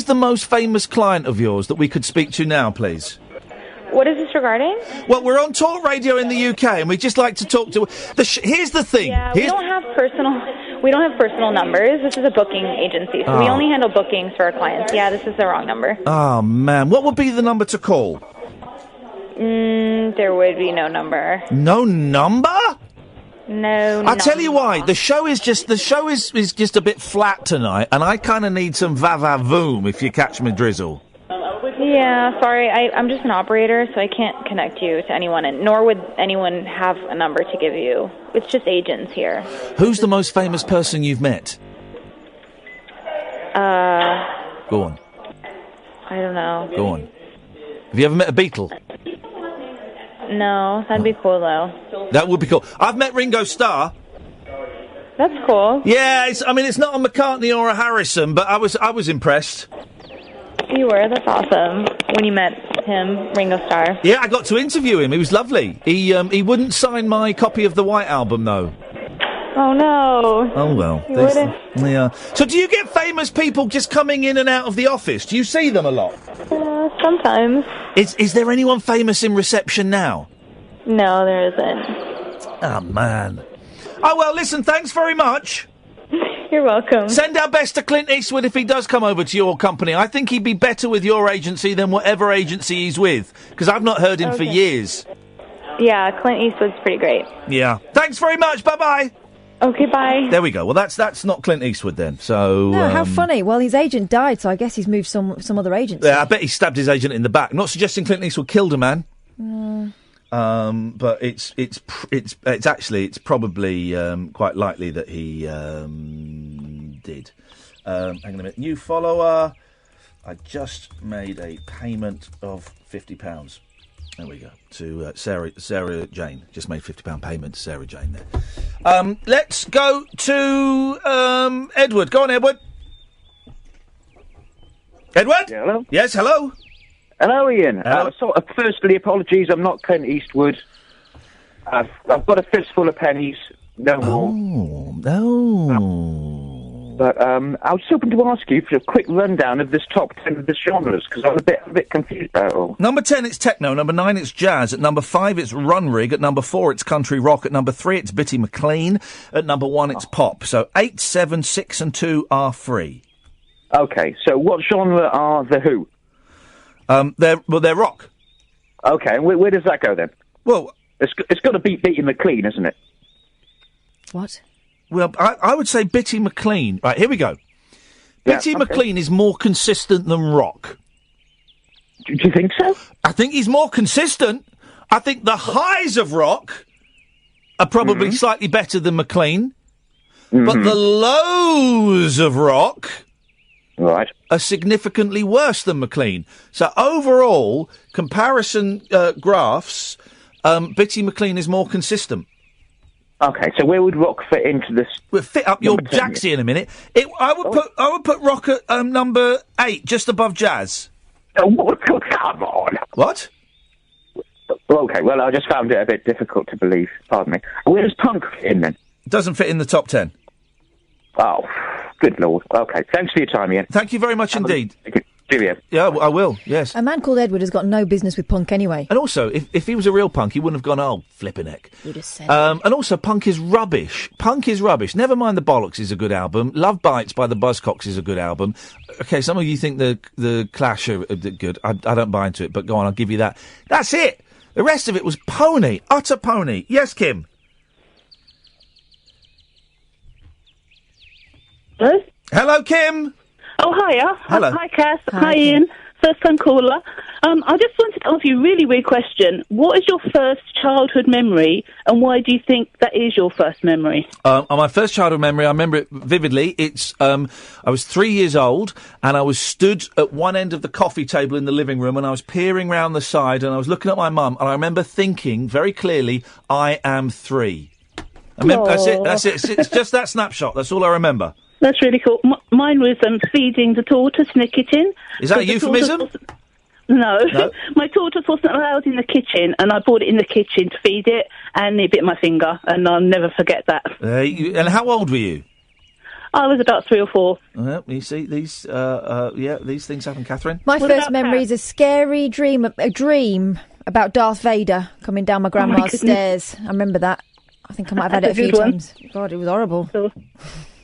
the most famous client of yours that we could speak to now, please? What is this regarding? Well, we're on Talk Radio in the UK, and we'd just like to talk to. Here's the thing. Yeah, we don't have personal numbers. This is a booking agency, so we only handle bookings for our clients. Yeah, this is the wrong number. Oh man, what would be the number to call? There would be no number. No number? No. I'll tell you why. The show is just a bit flat tonight, and I kind of need some va-va-voom, if you catch me drizzle. Yeah, sorry. I'm just an operator, so I can't connect you to anyone, and nor would anyone have a number to give you. It's just agents here. Who's the most famous person you've met? Go on. I don't know. Go on. Have you ever met a Beatle? No, that'd be cool, though. That would be cool. I've met Ringo Starr. That's cool. Yeah, it's not a McCartney or a Harrison, but I was impressed. You were? That's awesome. When you met him, Ringo Starr. Yeah, I got to interview him. He was lovely. He wouldn't sign my copy of the White Album, though. Oh, no. Oh, well. He wouldn't? Yeah. So do you get famous people just coming in and out of the office? Do you see them a lot? Sometimes. Is there anyone famous in reception now? No, there isn't. Oh, man. Oh, well, listen, thanks very much. You're welcome. Send our best to Clint Eastwood if he does come over to your company. I think he'd be better with your agency than whatever agency he's with, because I've not heard him for years. Yeah, Clint Eastwood's pretty great. Yeah. Thanks very much. Bye-bye. Okay, bye. There we go. Well, that's not Clint Eastwood then. So No, how funny. Well, his agent died, so I guess he's moved some other agency. Yeah, I bet he stabbed his agent in the back. Not suggesting Clint Eastwood killed a man. But it's probably quite likely that he did. Hang on a minute. New follower. I just made a payment of £50. There we go. To Sarah Jane. Just made £50 payment to Sarah Jane there. Let's go to Edward. Go on, Edward. Edward? Yeah, hello? Yes, hello. Hello, Ian. Hello. Firstly, apologies, I'm not Clint Eastwood. I've got a fistful of pennies, no more. But I was hoping to ask you for a quick rundown of this top 10 of the genres, because I'm a bit confused about it all. Number 10, it's techno. Number 9, it's jazz. At number 5, it's run rig. At number 4, it's country rock. At number 3, it's Bitty McLean. At number 1, it's pop. So 8, 7, 6 and 2 are free. Okay, so what genre are The Who? They're rock. Okay, and where does that go then? Well, it's got to be Bitty McLean, isn't it? What? Well, I would say Bitty McLean. Right, here we go. Bitty McLean is more consistent than rock. Do you think so? I think he's more consistent. I think the highs of rock are probably slightly better than McLean. But the lows of rock are significantly worse than McLean. So overall, comparison graphs, Bitty McLean is more consistent. Okay, so where would rock fit into this? We'll fit up your Jaxie in a minute. I would put rock at number 8, just above jazz. Come on. What? Okay, well, I just found it a bit difficult to believe. Pardon me. Where does punk fit in then? Doesn't fit in the top 10. Oh, good lord. Okay, thanks for your time, Ian. Thank you very much indeed. Cheerio. Yeah, I will, yes. A man called Edward has got no business with punk anyway. And also, if he was a real punk, he wouldn't have gone, oh, flippin' heck. You'd have said and also, punk is rubbish. Punk is rubbish. Never Mind the Bollocks is a good album. Love Bites by the Buzzcocks is a good album. Okay, some of you think the Clash are good. I don't buy into it, but go on, I'll give you that. That's it. The rest of it was pony. Utter pony. Yes, Kim? Hello? Hello, Kim. Oh, hiya. Hello. Hi, Cass. Hi, Ian. First-time caller. I just wanted to ask you a really weird question. What is your first childhood memory, and why do you think that is your first memory? On my first childhood memory, I remember it vividly. It's I was 3 years old, and I was stood at one end of the coffee table in the living room, and I was peering round the side, and I was looking at my mum, and I remember thinking very clearly, I am 3. That's it. That's it. It's just that snapshot. That's all I remember. That's really cool. Mine was feeding the tortoise in the kitchen. Is that a euphemism? No. My tortoise wasn't allowed in the kitchen, and I brought it in the kitchen to feed it, and it bit my finger, and I'll never forget that. And how old were you? I was about 3 or 4. Well, you see, these things happen, Catherine. My first memory is a scary dream, a dream about Darth Vader coming down my grandma's stairs. I remember that. I think I might have had it a few times. God, it was horrible.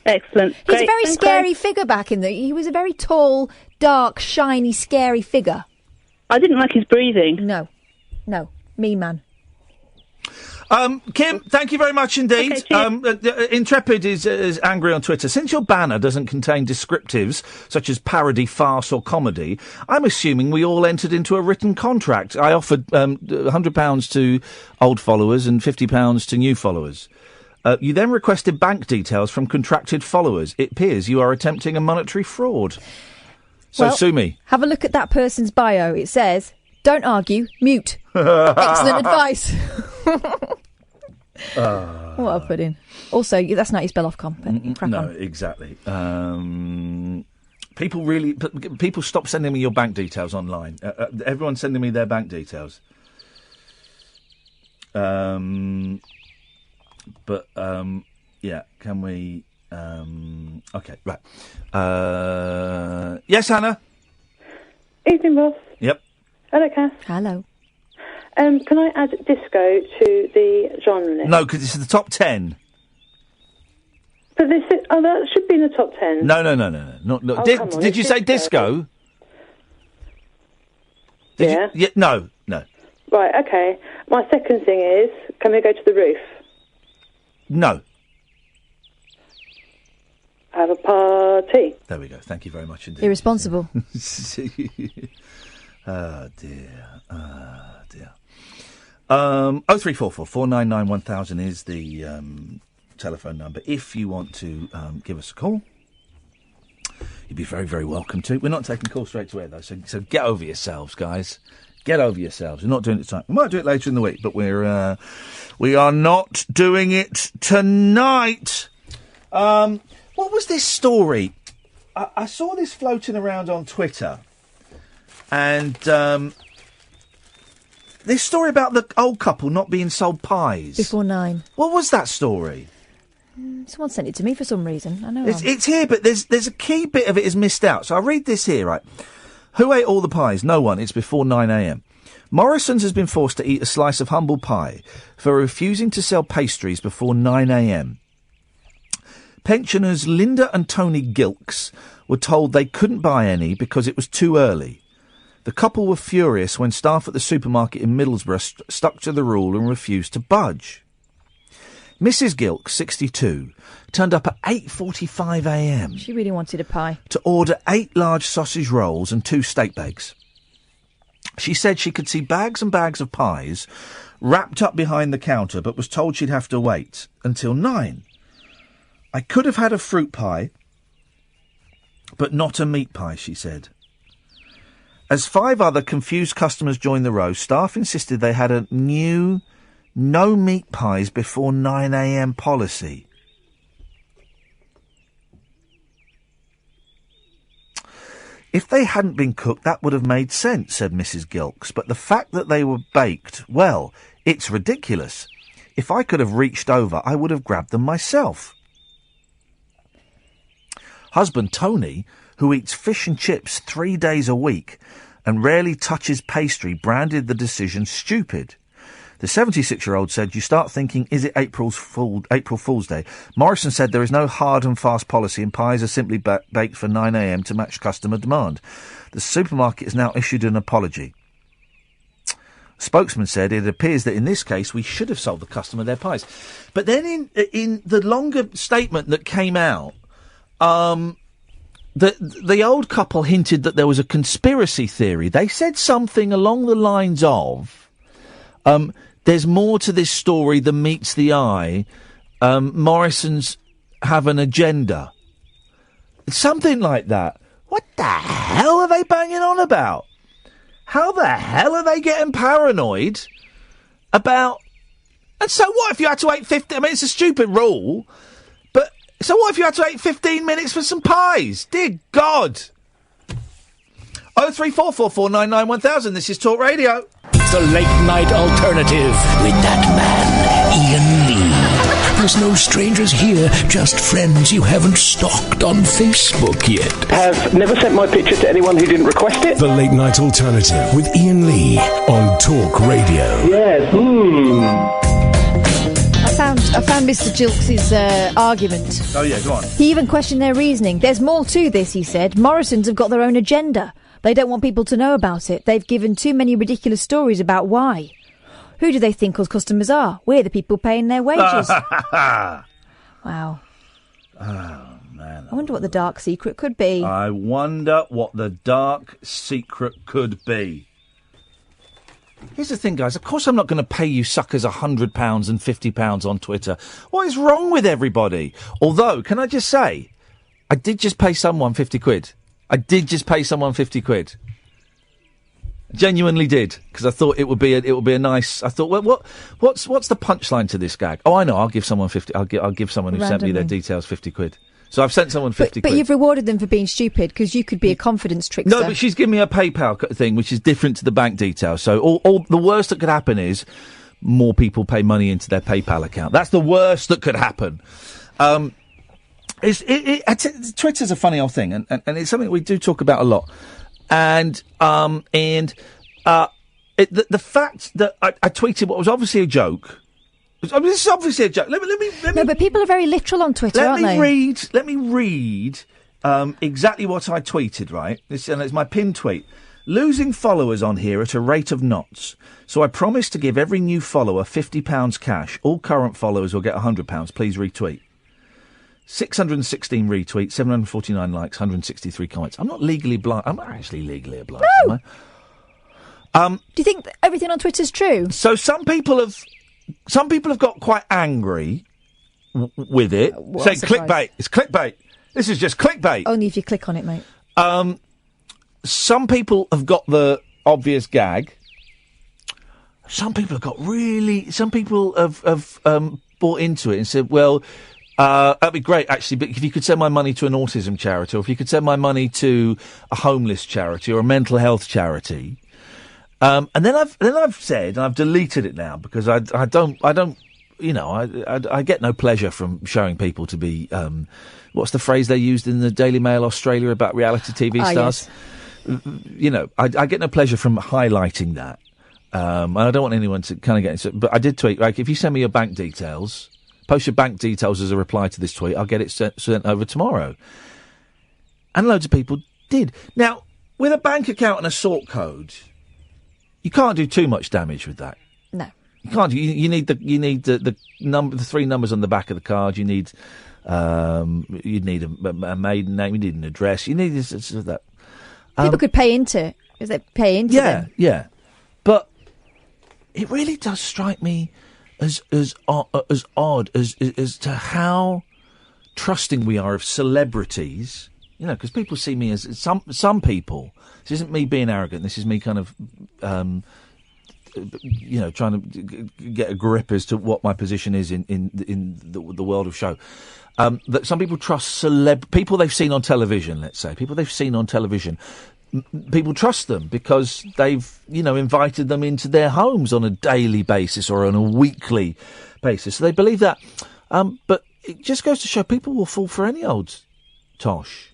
Excellent. He's Great. a very Thanks, scary guys. figure back in the... He was a very tall, dark, shiny, scary figure. I didn't like his breathing. No. Mean man. Kim, thank you very much indeed. Intrepid is angry on Twitter. Since your banner doesn't contain descriptives such as parody, farce or comedy, I'm assuming we all entered into a written contract. I offered £100 to old followers and £50 to new followers. You then requested bank details from contracted followers. It appears you are attempting a monetary fraud. So Well, sue me. Have a look at that person's bio. It says, don't argue, mute. Excellent advice. What I've put in. Also, that's not your spell off comp. Crack No, on. exactly. People stop sending me your bank details online. Everyone's sending me their bank details. Yeah, can we... okay, right. Yes, Hannah? Evening, Ross. Yep. Hello, Cass. Hello. Can I add disco to the genre list? No, because it's the top 10. But that should be in the top 10. No. Not, Oh, did come on, did it's you say disco? Did you? No. Right, okay. My second thing is, can we go to the roof? No. Have a party. There we go. Thank you very much indeed. Irresponsible. Oh, dear. 0344 499 1000 is the telephone number. If you want to give us a call, you'd be very, very welcome to. We're not taking calls straight away, though, so get over yourselves, guys. Get over yourselves. We're not doing it tonight. We might do it later in the week, but we are not doing it tonight. What was this story? I saw this floating around on Twitter, and this story about the old couple not being sold pies. Before 9. What was that story? Someone sent it to me for some reason. I know. It's here, but there's a key bit of it is missed out. So I'll read this here, right? Who ate all the pies? No one. It's before 9 a.m. Morrisons has been forced to eat a slice of humble pie for refusing to sell pastries before 9 a.m. Pensioners Linda and Tony Gilks were told they couldn't buy any because it was too early. The couple were furious when staff at the supermarket in Middlesbrough stuck to the rule and refused to budge. Mrs. Gilks, 62, turned up at 8:45 a.m. She really wanted a pie. to order 8 large sausage rolls and 2 steak bakes. She said she could see bags and bags of pies wrapped up behind the counter, but was told she'd have to wait until 9. I could have had a fruit pie, but not a meat pie, she said. As 5 other confused customers joined the row, staff insisted they had a new no meat pies before 9 a.m. policy. If they hadn't been cooked, that would have made sense, said Mrs. Gilks. But the fact that they were baked, well, it's ridiculous. If I could have reached over, I would have grabbed them myself. Husband Tony, who eats fish and chips 3 days a week and rarely touches pastry, branded the decision stupid. The 76-year-old said, you start thinking, is it April Fool's Day? Morrison said there is no hard and fast policy and pies are simply baked for 9 a.m. to match customer demand. The supermarket has now issued an apology. Spokesman said it appears that in this case we should have sold the customer their pies. But then in the longer statement that came out, the old couple hinted that there was a conspiracy theory. They said something along the lines of, there's more to this story than meets the eye. Morrisons have an agenda. Something like that. What the hell are they banging on about? How the hell are they getting paranoid about... And so what if you had to wait 15... I mean, it's a stupid rule, but... So what if you had to wait 15 minutes for some pies? Dear God! 03444991000, this is Talk Radio. The late night alternative with that man, Iain Lee. There's no strangers here, just friends you haven't stalked on Facebook yet. Have never sent my picture to anyone who didn't request it. The Late Night Alternative with Iain Lee on Talk Radio. Yes. I found Mr. Gilks's argument. Oh, yeah, go on. He even questioned their reasoning. There's more to this, he said. Morrisons have got their own agenda. They don't want people to know about it. They've given too many ridiculous stories about why. Who do they think us customers are? We're the people paying their wages. Wow. Oh, man. I wonder what the dark secret could be. I wonder what the dark secret could be. Here's the thing, guys. Of course I'm not going to pay you suckers £100 and £50 on Twitter. What is wrong with everybody? Although, can I just say, I did just pay someone 50 quid. I did just pay someone 50 quid. Genuinely did, because I thought it would be a nice. I thought, well, what's the punchline to this gag? Oh, I know. I'll give someone 50. I'll give someone who sent me their details 50 quid. So I've sent someone 50 quid. But you've rewarded them for being stupid because you could be a confidence trickster. No, but she's given me a PayPal thing, which is different to the bank details. So all the worst that could happen is more people pay money into their PayPal account. That's the worst that could happen. Twitter's a funny old thing, and it's something we do talk about a lot. And the fact that I tweeted what was obviously a joke. I mean, this is obviously a joke. Let me. No, but people are very literal on Twitter, aren't they? Let me read exactly what I tweeted. Right, and it's my pinned tweet. Losing followers on here at a rate of knots. So I promise to give every new follower £50 cash. All current followers will get £100. Please retweet. 616 retweets, 749 likes, 163 comments. I'm not legally blind. I'm not actually legally obliged. No. Do you think everything on Twitter's true? So some people have got quite angry with it, saying clickbait. It's clickbait. This is just clickbait. Only if you click on it, mate. Some people have got the obvious gag. Some people have bought into it and said, well, that'd be great, actually, but if you could send my money to an autism charity, or if you could send my money to a homeless charity or a mental health charity. And then I've said, and I've deleted it now because I don't, you know, I get no pleasure from showing people to be, what's the phrase they used in the Daily Mail Australia about reality TV stars? Yes. You know, I get no pleasure from highlighting that. And I don't want anyone to kind of get into it. But I did tweet, like, if you send me your bank details, post your bank details as a reply to this tweet, I'll get it sent over tomorrow. And loads of people did. Now, with a bank account and a sort code, you can't do too much damage with that. No. You can't. You need the three numbers on the back of the card. You need a maiden name. You need an address. You need that. People could pay into it. Is they pay into them? Yeah. But it really does strike me as odd as to how trusting we are of celebrities. You know, because people see me as some people. This isn't me being arrogant. This is me kind of, you know, trying to get a grip as to what my position is in the world of show. That some people trust people they've seen on television. Let's say people they've seen on television. People trust them because they've, you know, invited them into their homes on a daily basis or on a weekly basis. So they believe that. But it just goes to show people will fall for any old tosh.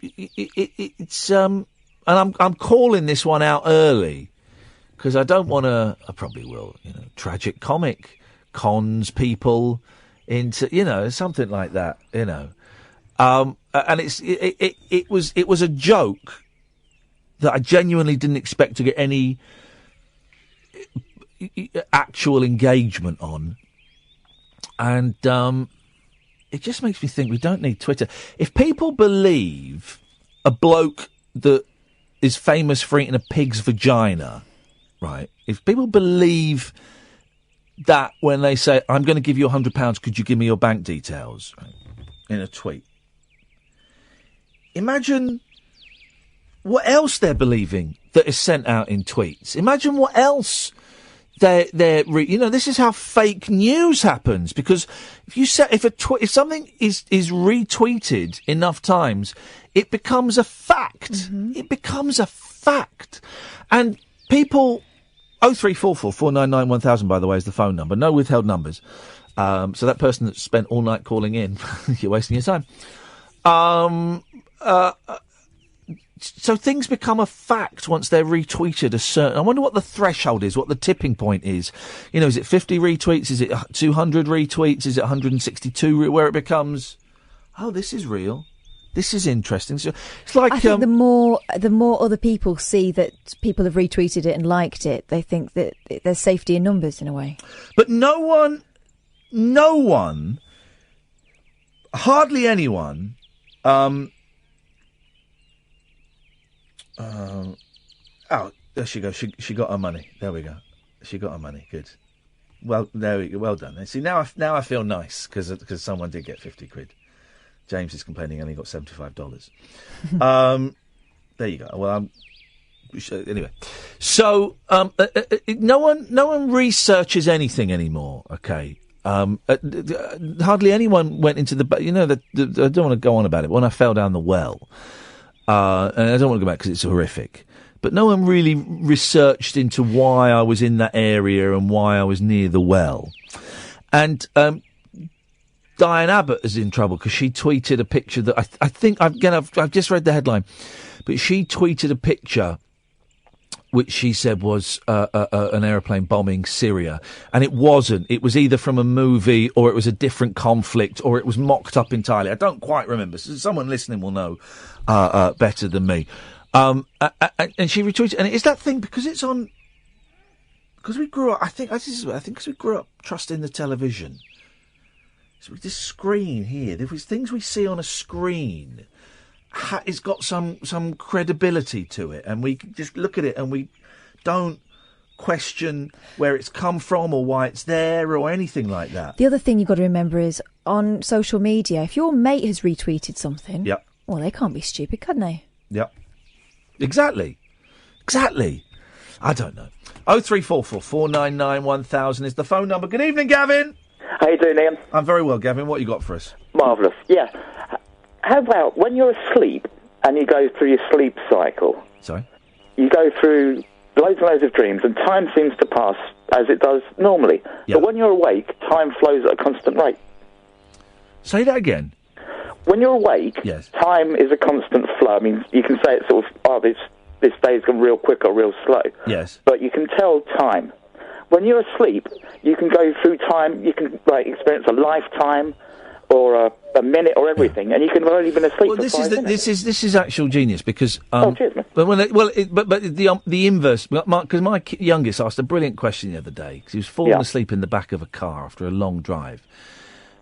it's and I'm calling this one out early because I don't want to. I probably will. Tragic comic cons people into something like that. And it was a joke that I genuinely didn't expect to get any actual engagement on, and it just makes me think we don't need Twitter. If people believe a bloke that is famous for eating a pig's vagina, right? If people believe that when they say, I'm going to give you £100, could you give me your bank details? Right? In a tweet. Imagine what else they're believing that is sent out in tweets. Imagine what else this is how fake news happens, because if something is retweeted enough times, it becomes a fact. Mm-hmm. It becomes a fact. And people 0344 499 1000, by the way, is the phone number. No withheld numbers. So that person that spent all night calling in, you're wasting your time. So things become a fact once they're retweeted I wonder what the threshold is, what the tipping point is. Is it 50 retweets? Is it 200 retweets? Is it 162 where it becomes, oh, this is real. This is interesting. So it's like I think the more other people see that people have retweeted it and liked it, they think that there's safety in numbers in a way. But no one, hardly anyone, there she goes. She got her money. There we go. She got her money. Good. Well, there we go. Well done. See, now I feel nice because someone did get 50 quid. James is complaining he only got $75. There you go. Well, anyway. So no one researches anything anymore. Okay. Hardly anyone went into the. I don't want to go on about it. When I fell down the well. And I don't want to go back because it's horrific. But no one really researched into why I was in that area and why I was near the well. And Diane Abbott is in trouble because she tweeted a picture that I think, I've just read the headline, but she tweeted a picture which she said was an aeroplane bombing Syria. And it wasn't. It was either from a movie or it was a different conflict or it was mocked up entirely. I don't quite remember. So someone listening will know better than me. And she retweeted. And it's that thing because it's on... Because we grew up... I think because we grew up trusting the television. So this screen here, there was things we see on a screen... it's got some credibility to it, and we just look at it and we don't question where it's come from or why it's there or anything like that. The other thing you've got to remember is on social media, if your mate has retweeted something, yep. Well, they can't be stupid, can they? Yep. Exactly. I don't know. 0344 499 1000 is the phone number. Good evening, Gavin. How you doing, Ian? I'm very well, Gavin. What you got for us? Marvellous. Yeah. How about when you're asleep and you go through your sleep cycle? Sorry? You go through loads and loads of dreams and time seems to pass as it does normally. Yep. But when you're awake, time flows at a constant rate. Say that again. When you're awake, yes. Time is a constant flow. I mean, you can say it's sort of, this day's gone real quick or real slow. Yes. But you can tell time. When you're asleep, you can go through time, you can experience a lifetime or a minute or everything, and you can have only been asleep for 5 minutes. This is actual genius because cheers, man. but the inverse, because my youngest asked a brilliant question the other day because he was falling asleep in the back of a car after a long drive,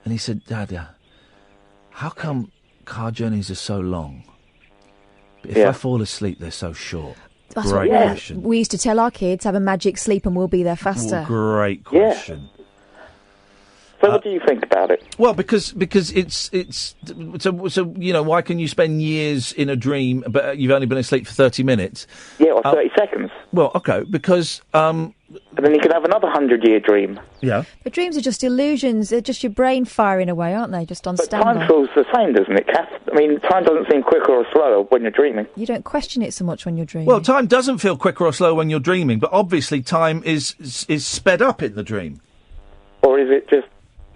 and he said, "Dad, how come car journeys are so long? But if I fall asleep, they're so short." That's great question. We used to tell our kids, have a magic sleep and we'll be there faster. Great question. Yeah. So what do you think about it? Well, because it's so why can you spend years in a dream but you've only been asleep for 30 minutes? Yeah, or 30 seconds. Well, okay, because and then you can have another 100-year dream. Yeah. But dreams are just illusions. They're just your brain firing away, aren't they? Just on standby. Time feels the same, doesn't it, Kath? I mean, time doesn't seem quicker or slower when you're dreaming. You don't question it so much when you're dreaming. Well, time doesn't feel quicker or slower when you're dreaming, but obviously time is sped up in the dream. Or is it just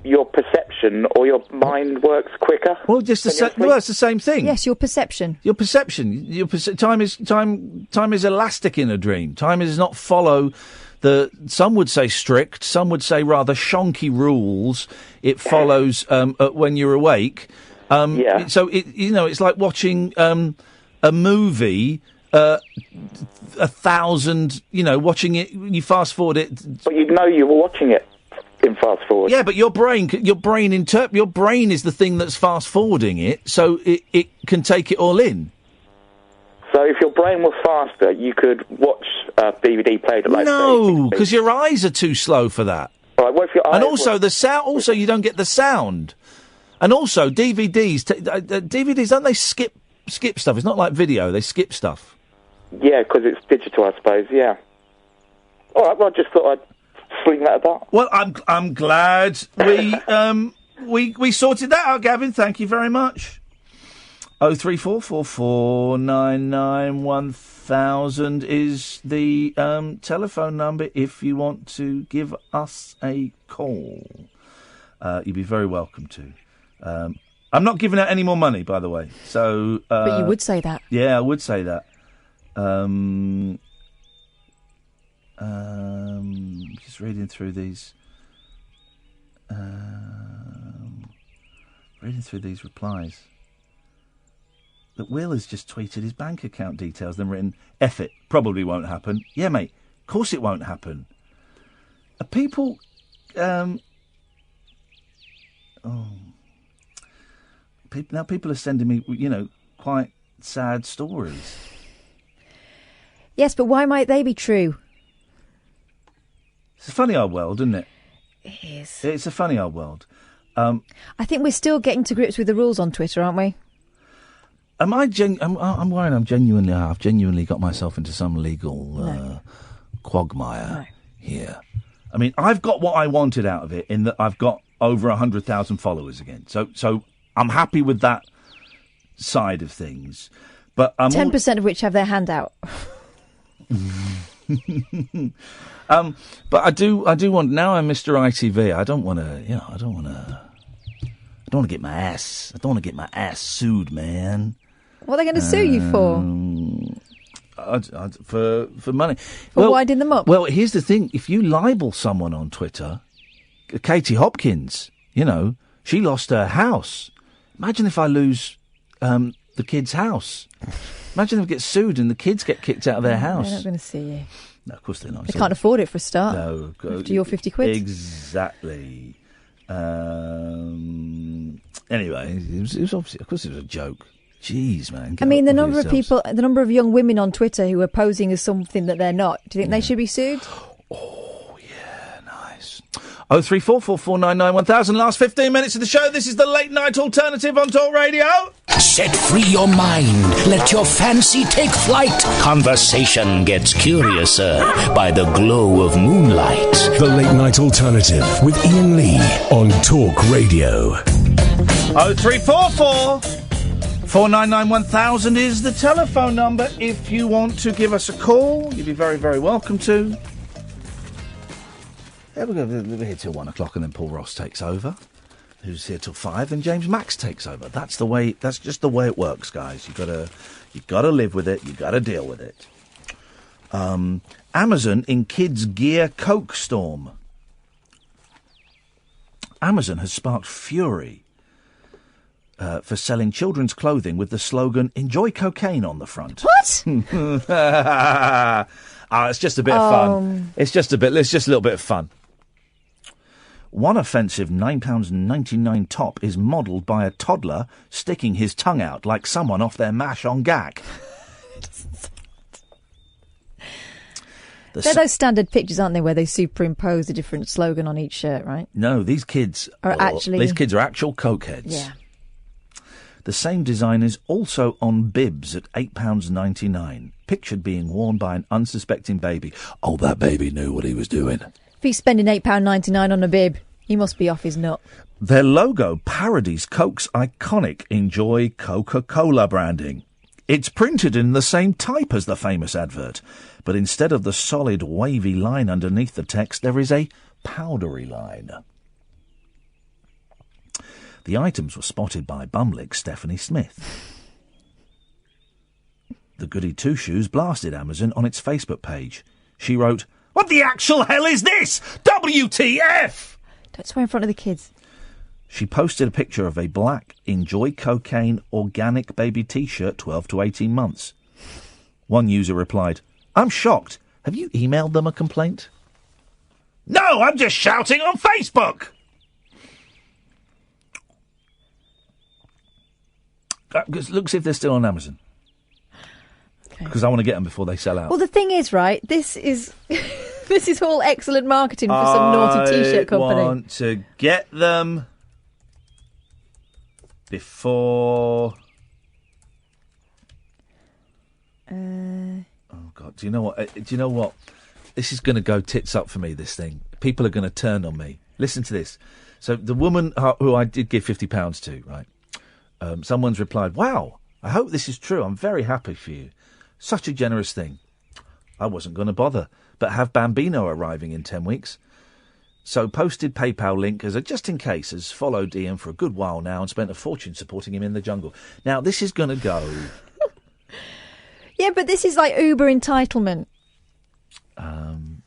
your perception or your mind works quicker? Well, it's the same thing. Yes, your perception. Your perception. Time is elastic in a dream. Time does not follow some would say strict, some would say rather shonky rules. It follows when you're awake. So it's like watching a movie. 1,000, watching it. You fast forward it, but you know you were watching it in fast forward. Yeah, but your brain is the thing that's fast forwarding it, so it can take it all in. So if your brain was faster, you could watch a DVD played at like... No, because your eyes are too slow for that. Right, what if your eyes and also the sound. Also, you don't get the sound. And also DVDs. DVDs, don't they skip stuff? It's not like video; they skip stuff. Yeah, because it's digital, I suppose. Yeah. All right. Well, I just thought I'd fling that about. Well, I'm glad we sorted that out, Gavin. Thank you very much. 03444991000 is the telephone number if you want to give us a call. You'd be very welcome to. I'm not giving out any more money, by the way. So, but you would say that. Yeah, I would say that. Just reading through these. Reading through these replies. That Will has just tweeted his bank account details, then written, F it, probably won't happen. Yeah, mate, of course it won't happen. Are people... People are sending me, quite sad stories. Yes, but why might they be true? It's a funny old world, isn't it? It is. It's a funny old world. I think we're still getting to grips with the rules on Twitter, aren't we? I'm worried I've genuinely got myself into some legal quagmire here. I mean, I've got what I wanted out of it in that I've got over 100,000 followers again. So I'm happy with that side of things. But 10% of which have their hand out. But I do want, now I'm Mr. ITV, I don't want to get my ass sued, man. What are they going to sue you for? For money. For winding them up? Well, here's the thing. If you libel someone on Twitter, Katie Hopkins, she lost her house. Imagine if I lose the kid's house. Imagine if I get sued and the kids get kicked out of their house. They're not going to see you. No, of course they're not. They can't afford it for a start. No. After your 50 quid. Exactly. Anyway, it was obviously, of course it was a joke. Jeez, man. I mean, the number of young women on Twitter who are posing as something that they're not, do you think they should be sued? Oh, yeah, nice. 03444991000. Last 15 minutes of the show. This is the Late Night Alternative on Talk Radio. Set free your mind. Let your fancy take flight. Conversation gets curiouser by the glow of moonlight. The Late Night Alternative with Iain Lee on Talk Radio. 03444991000 is the telephone number if you want to give us a call. You'd be very, very welcome to. Yeah, we're here till 1 o'clock, and then Paul Ross takes over, who's here till 5, and James Max takes over. That's just the way it works, guys. You've got to live with it. You've got to deal with it. Amazon in kids' gear Coke storm. Amazon has sparked fury for selling children's clothing with the slogan "Enjoy cocaine" on the front. What? It's just a bit of fun. It's just a little bit of fun. One offensive £9.99 top is modelled by a toddler sticking his tongue out like someone off their mash on gack. They're those standard pictures, aren't they, where they superimpose a different slogan on each shirt, right? No, these kids are actual cokeheads. Yeah. The same design is also on bibs at £8.99, pictured being worn by an unsuspecting baby. Oh, that baby knew what he was doing. If he's spending £8.99 on a bib, he must be off his nut. Their logo parodies Coke's iconic Enjoy Coca-Cola branding. It's printed in the same type as the famous advert, but instead of the solid, wavy line underneath the text, there is a powdery line. The items were spotted by bumlick Stephanie Smith. The Goody Two-Shoes blasted Amazon on its Facebook page. She wrote, "What the actual hell is this? WTF!" Don't swear in front of the kids. She posted a picture of a black Enjoy Cocaine organic baby T-shirt, 12 to 18 months. One user replied, "I'm shocked. Have you emailed them a complaint?" "No, I'm just shouting on Facebook!" Look, see if they're still on Amazon. Because I want to get them before they sell out. Well, the thing is, right, this is this is all excellent marketing for some naughty T-shirt company. I want to get them before... Oh, God, do you know what? This is going to go tits up for me, this thing. People are going to turn on me. Listen to this. So the woman who I did give £50 to, right, someone's replied, "Wow, I hope this is true. I'm very happy for you. Such a generous thing. I wasn't going to bother, but have Bambino arriving in 10 weeks. So posted PayPal link as a just in case, has followed Iain for a good while now and spent a fortune supporting him in the jungle." Now, this is going to go... Yeah, but this is like Uber entitlement. I'm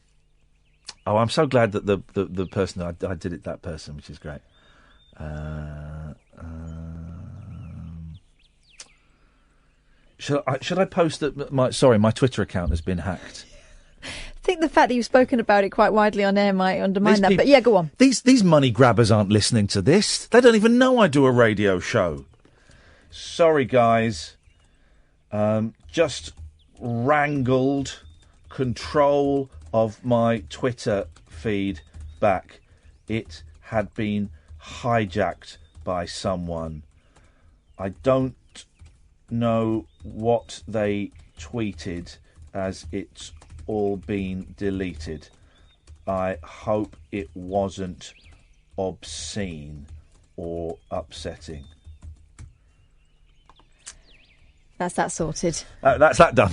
so glad that the person I did it, that person, which is great. Should I post that my Twitter account has been hacked? I think the fact that you've spoken about it quite widely on air might undermine that, but yeah, go on. These money grabbers aren't listening to this. They don't even know I do a radio show. Sorry, guys. Just wrangled control of my Twitter feed back. It had been hijacked by someone. I don't know what they tweeted, as it's all been deleted. I hope it wasn't obscene or upsetting. That's that sorted. That's that done.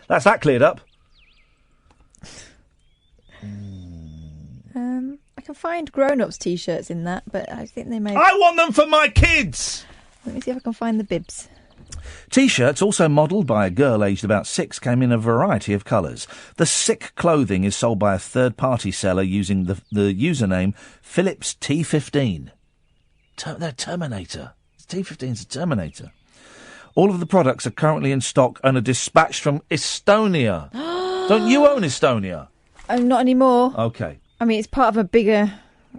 That's that cleared up. I can find grown-ups T-shirts in that, but I think they may... I want them for my kids! Let me see if I can find the bibs. T-shirts, also modelled by a girl aged about 6, came in a variety of colours. The sick clothing is sold by a third-party seller using the username Phillips T15. They're Terminator. T15's a Terminator. All of the products are currently in stock and are dispatched from Estonia. Don't you own Estonia? Not anymore. Okay. I mean, it's part of a bigger...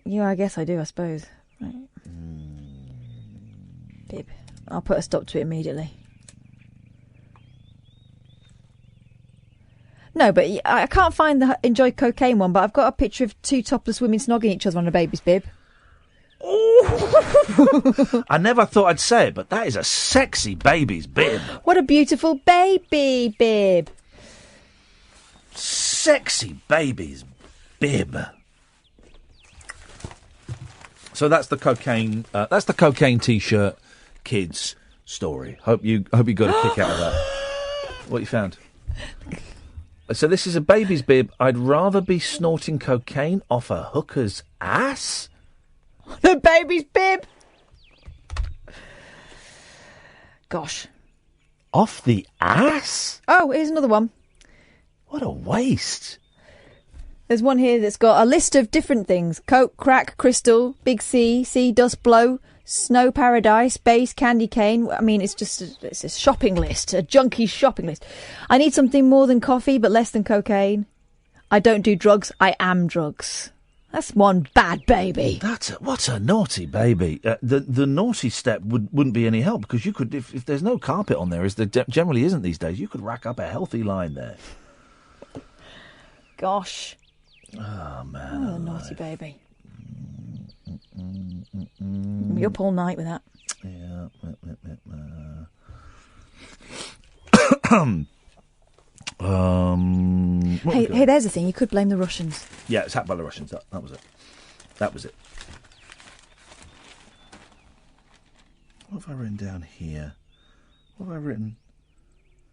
Yeah, I guess I do, I suppose. Right. Bib. I'll put a stop to it immediately. No, but I can't find the Enjoy Cocaine one, but I've got a picture of two topless women snogging each other on a baby's bib. I never thought I'd say it, but that is a sexy baby's bib. What a beautiful baby bib. Sexy baby's bib. So that's the cocaine. That's the cocaine T-shirt kids story. Hope you got a kick out of that. What you found? So this is a baby's bib. I'd rather be snorting cocaine off a hooker's ass. The baby's bib. Gosh. Off the ass? Oh, here's another one. What a waste. There's one here that's got a list of different things. Coke, crack, crystal, big C, sea dust blow, snow paradise, base, candy cane. I mean, it's a shopping list, a junkie shopping list. I need something more than coffee, but less than cocaine. I don't do drugs. I am drugs. That's one bad baby. What's a naughty baby? The naughty step wouldn't be any help, because you could, if there's no carpet on there, as there generally isn't these days, you could rack up a healthy line there. Gosh. Oh, man. Oh, naughty baby. Be up all night with that. Yeah. Hey, there's the thing. You could blame the Russians. Yeah, it's hacked by the Russians. That was it. That was it. What have I written down here? What have I written?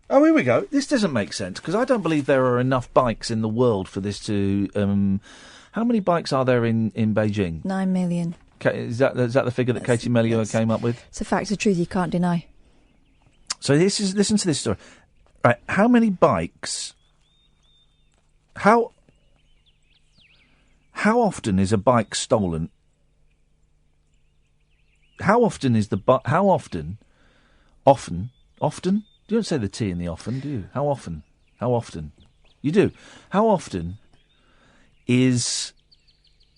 Oh, here we go. This doesn't make sense, because I don't believe there are enough bikes in the world for this to How many bikes are there in Beijing? 9 million. Is that the figure that Katie Mellior came up with? It's a fact of truth you can't deny. So listen to this story. Right, how many bikes? How often is a bike stolen? How often is often? You don't say the T in the often, do you? How often? You do. How often is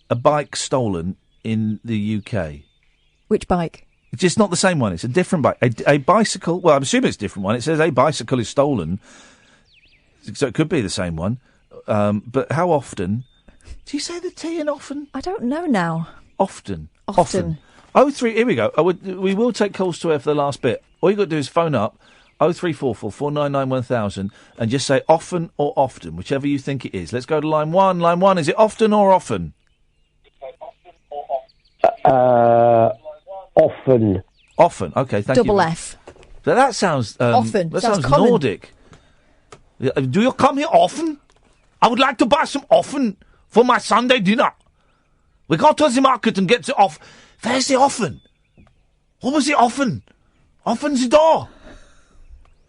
a bike stolen in the UK? Which bike? It's just not the same one. It's a different bike. A bicycle. Well, I'm assuming it's a different one. It says a bicycle is stolen, so it could be the same one. But how often? Do you say the T in often? I don't know now. Often. 03. Here we go. We will take calls to air for the last bit. All you got to do is phone up 0344 499 1000 and just say often or often, whichever you think it is. Let's go to line one. Line one. Is it often or often? Often. Often. Okay, thank you. Double F. So that sounds often. That sounds common. Nordic. Do you come here often? I would like to buy some often for my Sunday dinner. We go to the market and get the off. Where's the often? What was the often? Often the door.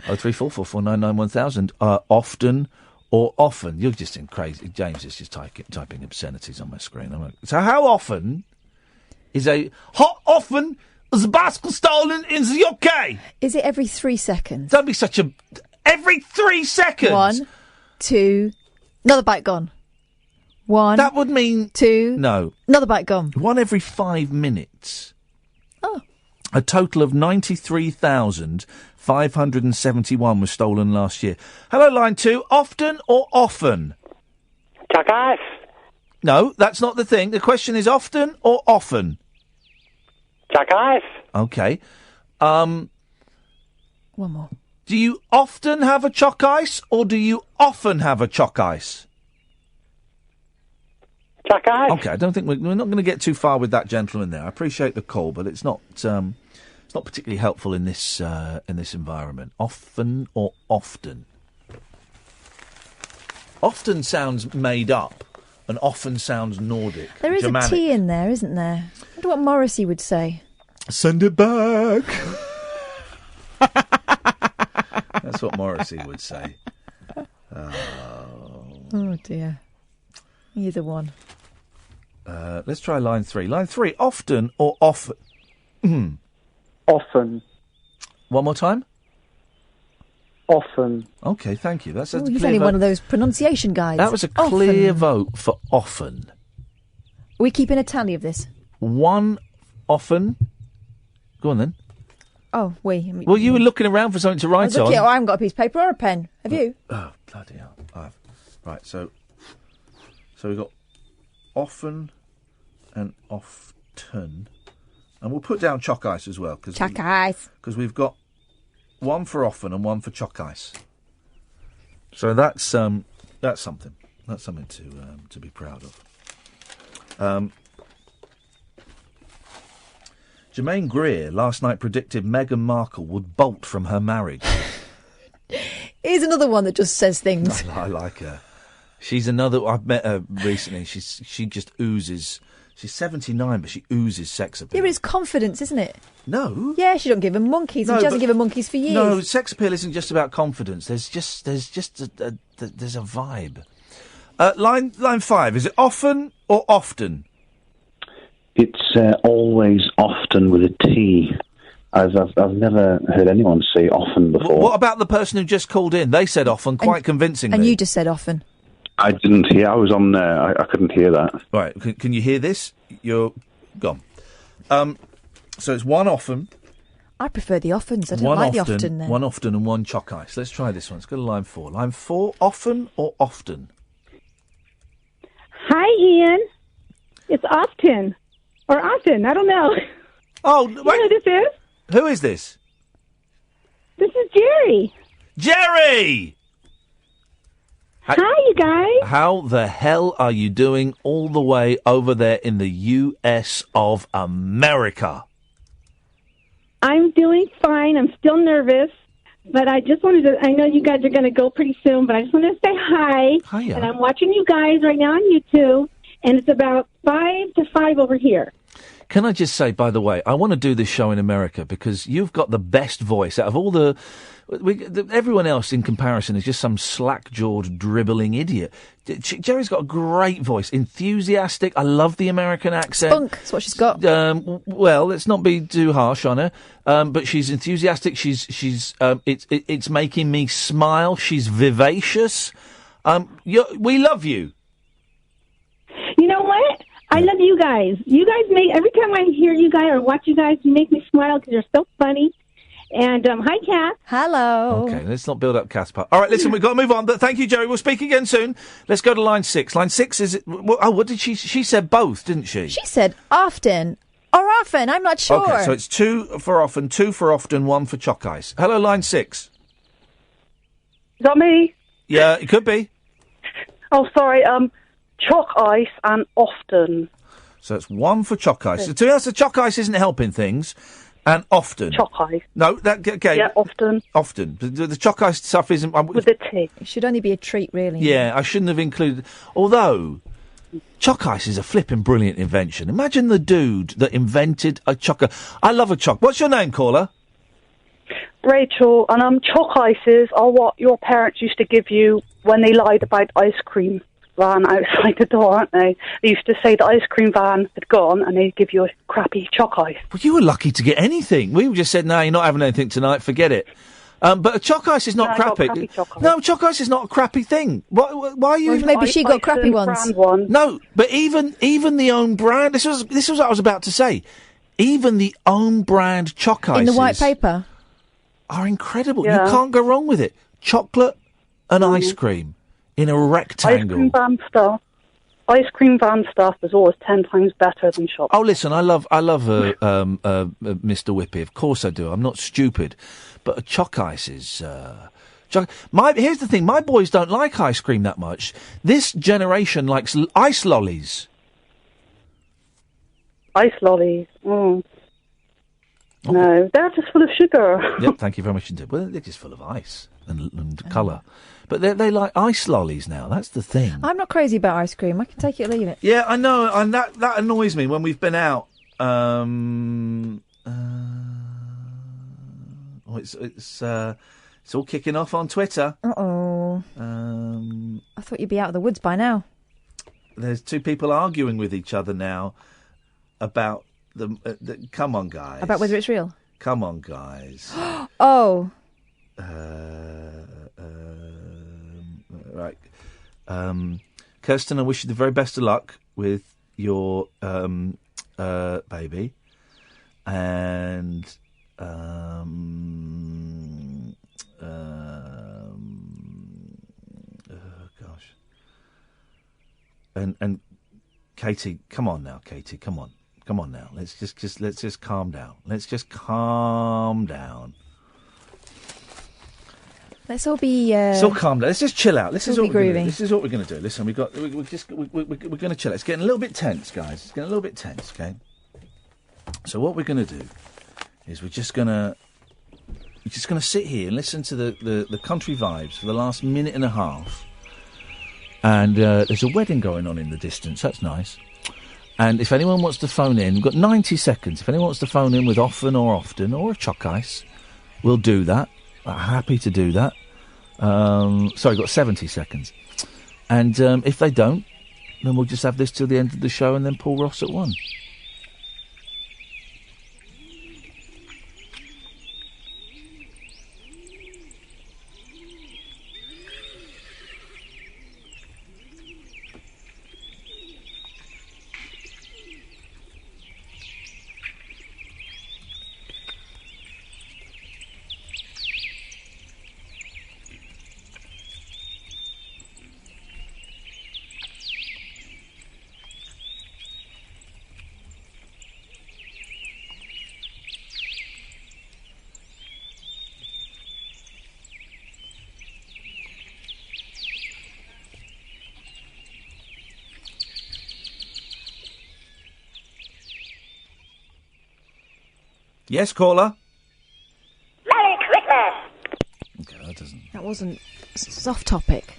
0344 499 1000. Often or often? You're just in crazy. James is just typing obscenities on my screen. So how often is how often is a bicycle stolen in the UK? Is it every 3 seconds? Don't be such a... Every 3 seconds? 1, 2, another bike gone. 1. That would mean... 2. No. Another bike gone. 1 every 5 minutes. Oh. A total of 93,571 was stolen last year. Hello, line 2. Often or often? Jackass. No, that's not the thing. The question is often or often? Jackass. Okay. One more. Do you often have a choc ice or do you often have a choc ice? Jackass. Okay, I don't think we're not going to get too far with that gentleman there. I appreciate the call, but it's not particularly helpful in this environment. Often or often? Often sounds made up, and often sounds Nordic. There is Germanic. a T in there, isn't there? I wonder what Morrisey would say. Send it back. That's what Morrisey would say. Oh dear. Either one. Let's try line 3. Line 3. Often or often? Often. One more time. Often. Okay, thank you. That's a He's clear only vote. one of those pronunciation guides. That was a clear vote for often. Are we keeping a tally of this? 1 often. Go on then. Oh, wait. Well, you were looking around for something to write on. I haven't got a piece of paper or a pen. Have you? Oh, bloody hell. Right, so we've got often and often. And we'll put down choc ice as well. Choc ice. Because we've got 1 for often and 1 for choc ice. So that's something. That's something to be proud of. Jermaine Greer last night predicted Meghan Markle would bolt from her marriage. Here's another one that just says things. I like her. She's another... I've met her recently. She just oozes... She's 79, but she oozes sex appeal. Yeah, but it's confidence, isn't it? No. Yeah, she don't give him monkeys, and she hasn't given monkeys for years. No, sex appeal isn't just about confidence. There's a vibe. Line 5. Is it often or often? It's always often with a T. I've never heard anyone say often before. What about the person who just called in? They said often quite convincingly. And you just said often. I didn't hear. I was on there. I couldn't hear that. Right. Can you hear this? You're gone. So it's 1 often. I prefer the offens. I don't like the often then. 1 often and 1 choc ice. Let's try this one. Let's go to line 4. Line 4, often or often? Hi, Ian. It's often. Or often. I don't know. Oh, wait. You know who this is? Who is this? This is Jerry. Jerry! Hi, you guys. How the hell are you doing all the way over there in the U.S. of America? I'm doing fine. I'm still nervous. But I just wanted to... I know you guys are going to go pretty soon, but I just wanted to say hi. Hiya. And I'm watching you guys right now on YouTube. and it's about 5 to 5 over here. Can I just say, by the way, I want to do this show in America because you've got the best voice out of all everyone else in comparison is just some slack-jawed, dribbling idiot. Jerry's got a great voice, enthusiastic. I love the American accent. Spunk, that's what she's got. Well, let's not be too harsh on her, but she's enthusiastic. It's making me smile. She's vivacious. We love you. You know what? I love you guys. You guys every time I hear you guys or watch you guys, you make me smile because you're so funny. And hi, Kath. Hello. Okay, let's not build up Kath's part. All right, listen, we've got to move on. But thank you, Jerry. We'll speak again soon. Let's go to line 6. Line 6 is... what did she... She said both, didn't she? She said often or often. I'm not sure. Okay, so it's 2 for often, 2 for often, 1 for chalk ice. Hello, line 6. Is that me? Yeah, it could be. Oh, sorry. Chalk ice and often. So it's 1 for chalk ice. So to be honest, the chalk ice isn't helping things. And often. Chalk ice. No, okay. Yeah, often. Often. The chalk ice stuff isn't... With the tea. It should only be a treat, really. Yeah, I shouldn't have included... Although, chalk ice is a flipping brilliant invention. Imagine the dude that invented a chalk... I love a chalk... What's your name, caller? Rachel, and chalk ices are what your parents used to give you when they lied about ice cream van outside the door, aren't they? They used to say the ice cream van had gone and they'd give you a crappy chalk ice. Well, you were lucky to get anything. We just said, no, you're not having anything tonight, forget it. But a chalk ice is not crappy. No, chalk ice is not a crappy thing. Why are you... Well, maybe she got crappy ones. No, but even the own brand... This was what I was about to say. Even the own brand chalk ices... In the white paper? ...are incredible. Yeah. You can't go wrong with it. Chocolate and ice cream in a rectangle. Ice cream van stuff is always 10 times better than shop. Oh, listen, I love Mr. Whippy. Of course I do. I'm not stupid. But a chalk ice is... Here's the thing. My boys don't like ice cream that much. This generation likes ice lollies. Ice lollies. Mm. Oh. No, they're just full of sugar. Yep, thank you very much indeed. Well, they're just full of ice and colour. But they like ice lollies now. That's the thing. I'm not crazy about ice cream. I can take it or leave it. Yeah, I know, and that annoys me when we've been out. It's all kicking off on Twitter. Uh-oh. I thought you'd be out of the woods by now. There's 2 people arguing with each other now about the come on, guys. About whether it's real? Come on, guys. Oh. Right. Kirsten, I wish you the very best of luck with your baby. And oh gosh. And Katie, come on now, Katie, come on now. Let's just calm down. Let's just calm down. Let's all be. So calm down. Let's just chill out. This is what we're going to do. groovy. This is what we're going to do. Listen, we're going to chill. It's getting a little bit tense, guys. It's getting a little bit tense. Okay. So what we're going to do is we're just going to sit here and listen to the country vibes for the last minute and a half. And there's a wedding going on in the distance. That's nice. And if anyone wants to phone in, we've got 90 seconds. If anyone wants to phone in with often or a chalk ice, we'll do that. Happy to do that. Sorry, got 70 seconds. And if they don't, then we'll just have this till the end of the show and then Paul Ross at 1. Yes, caller. Merry Christmas. Okay, that doesn't. That wasn't. It's off topic.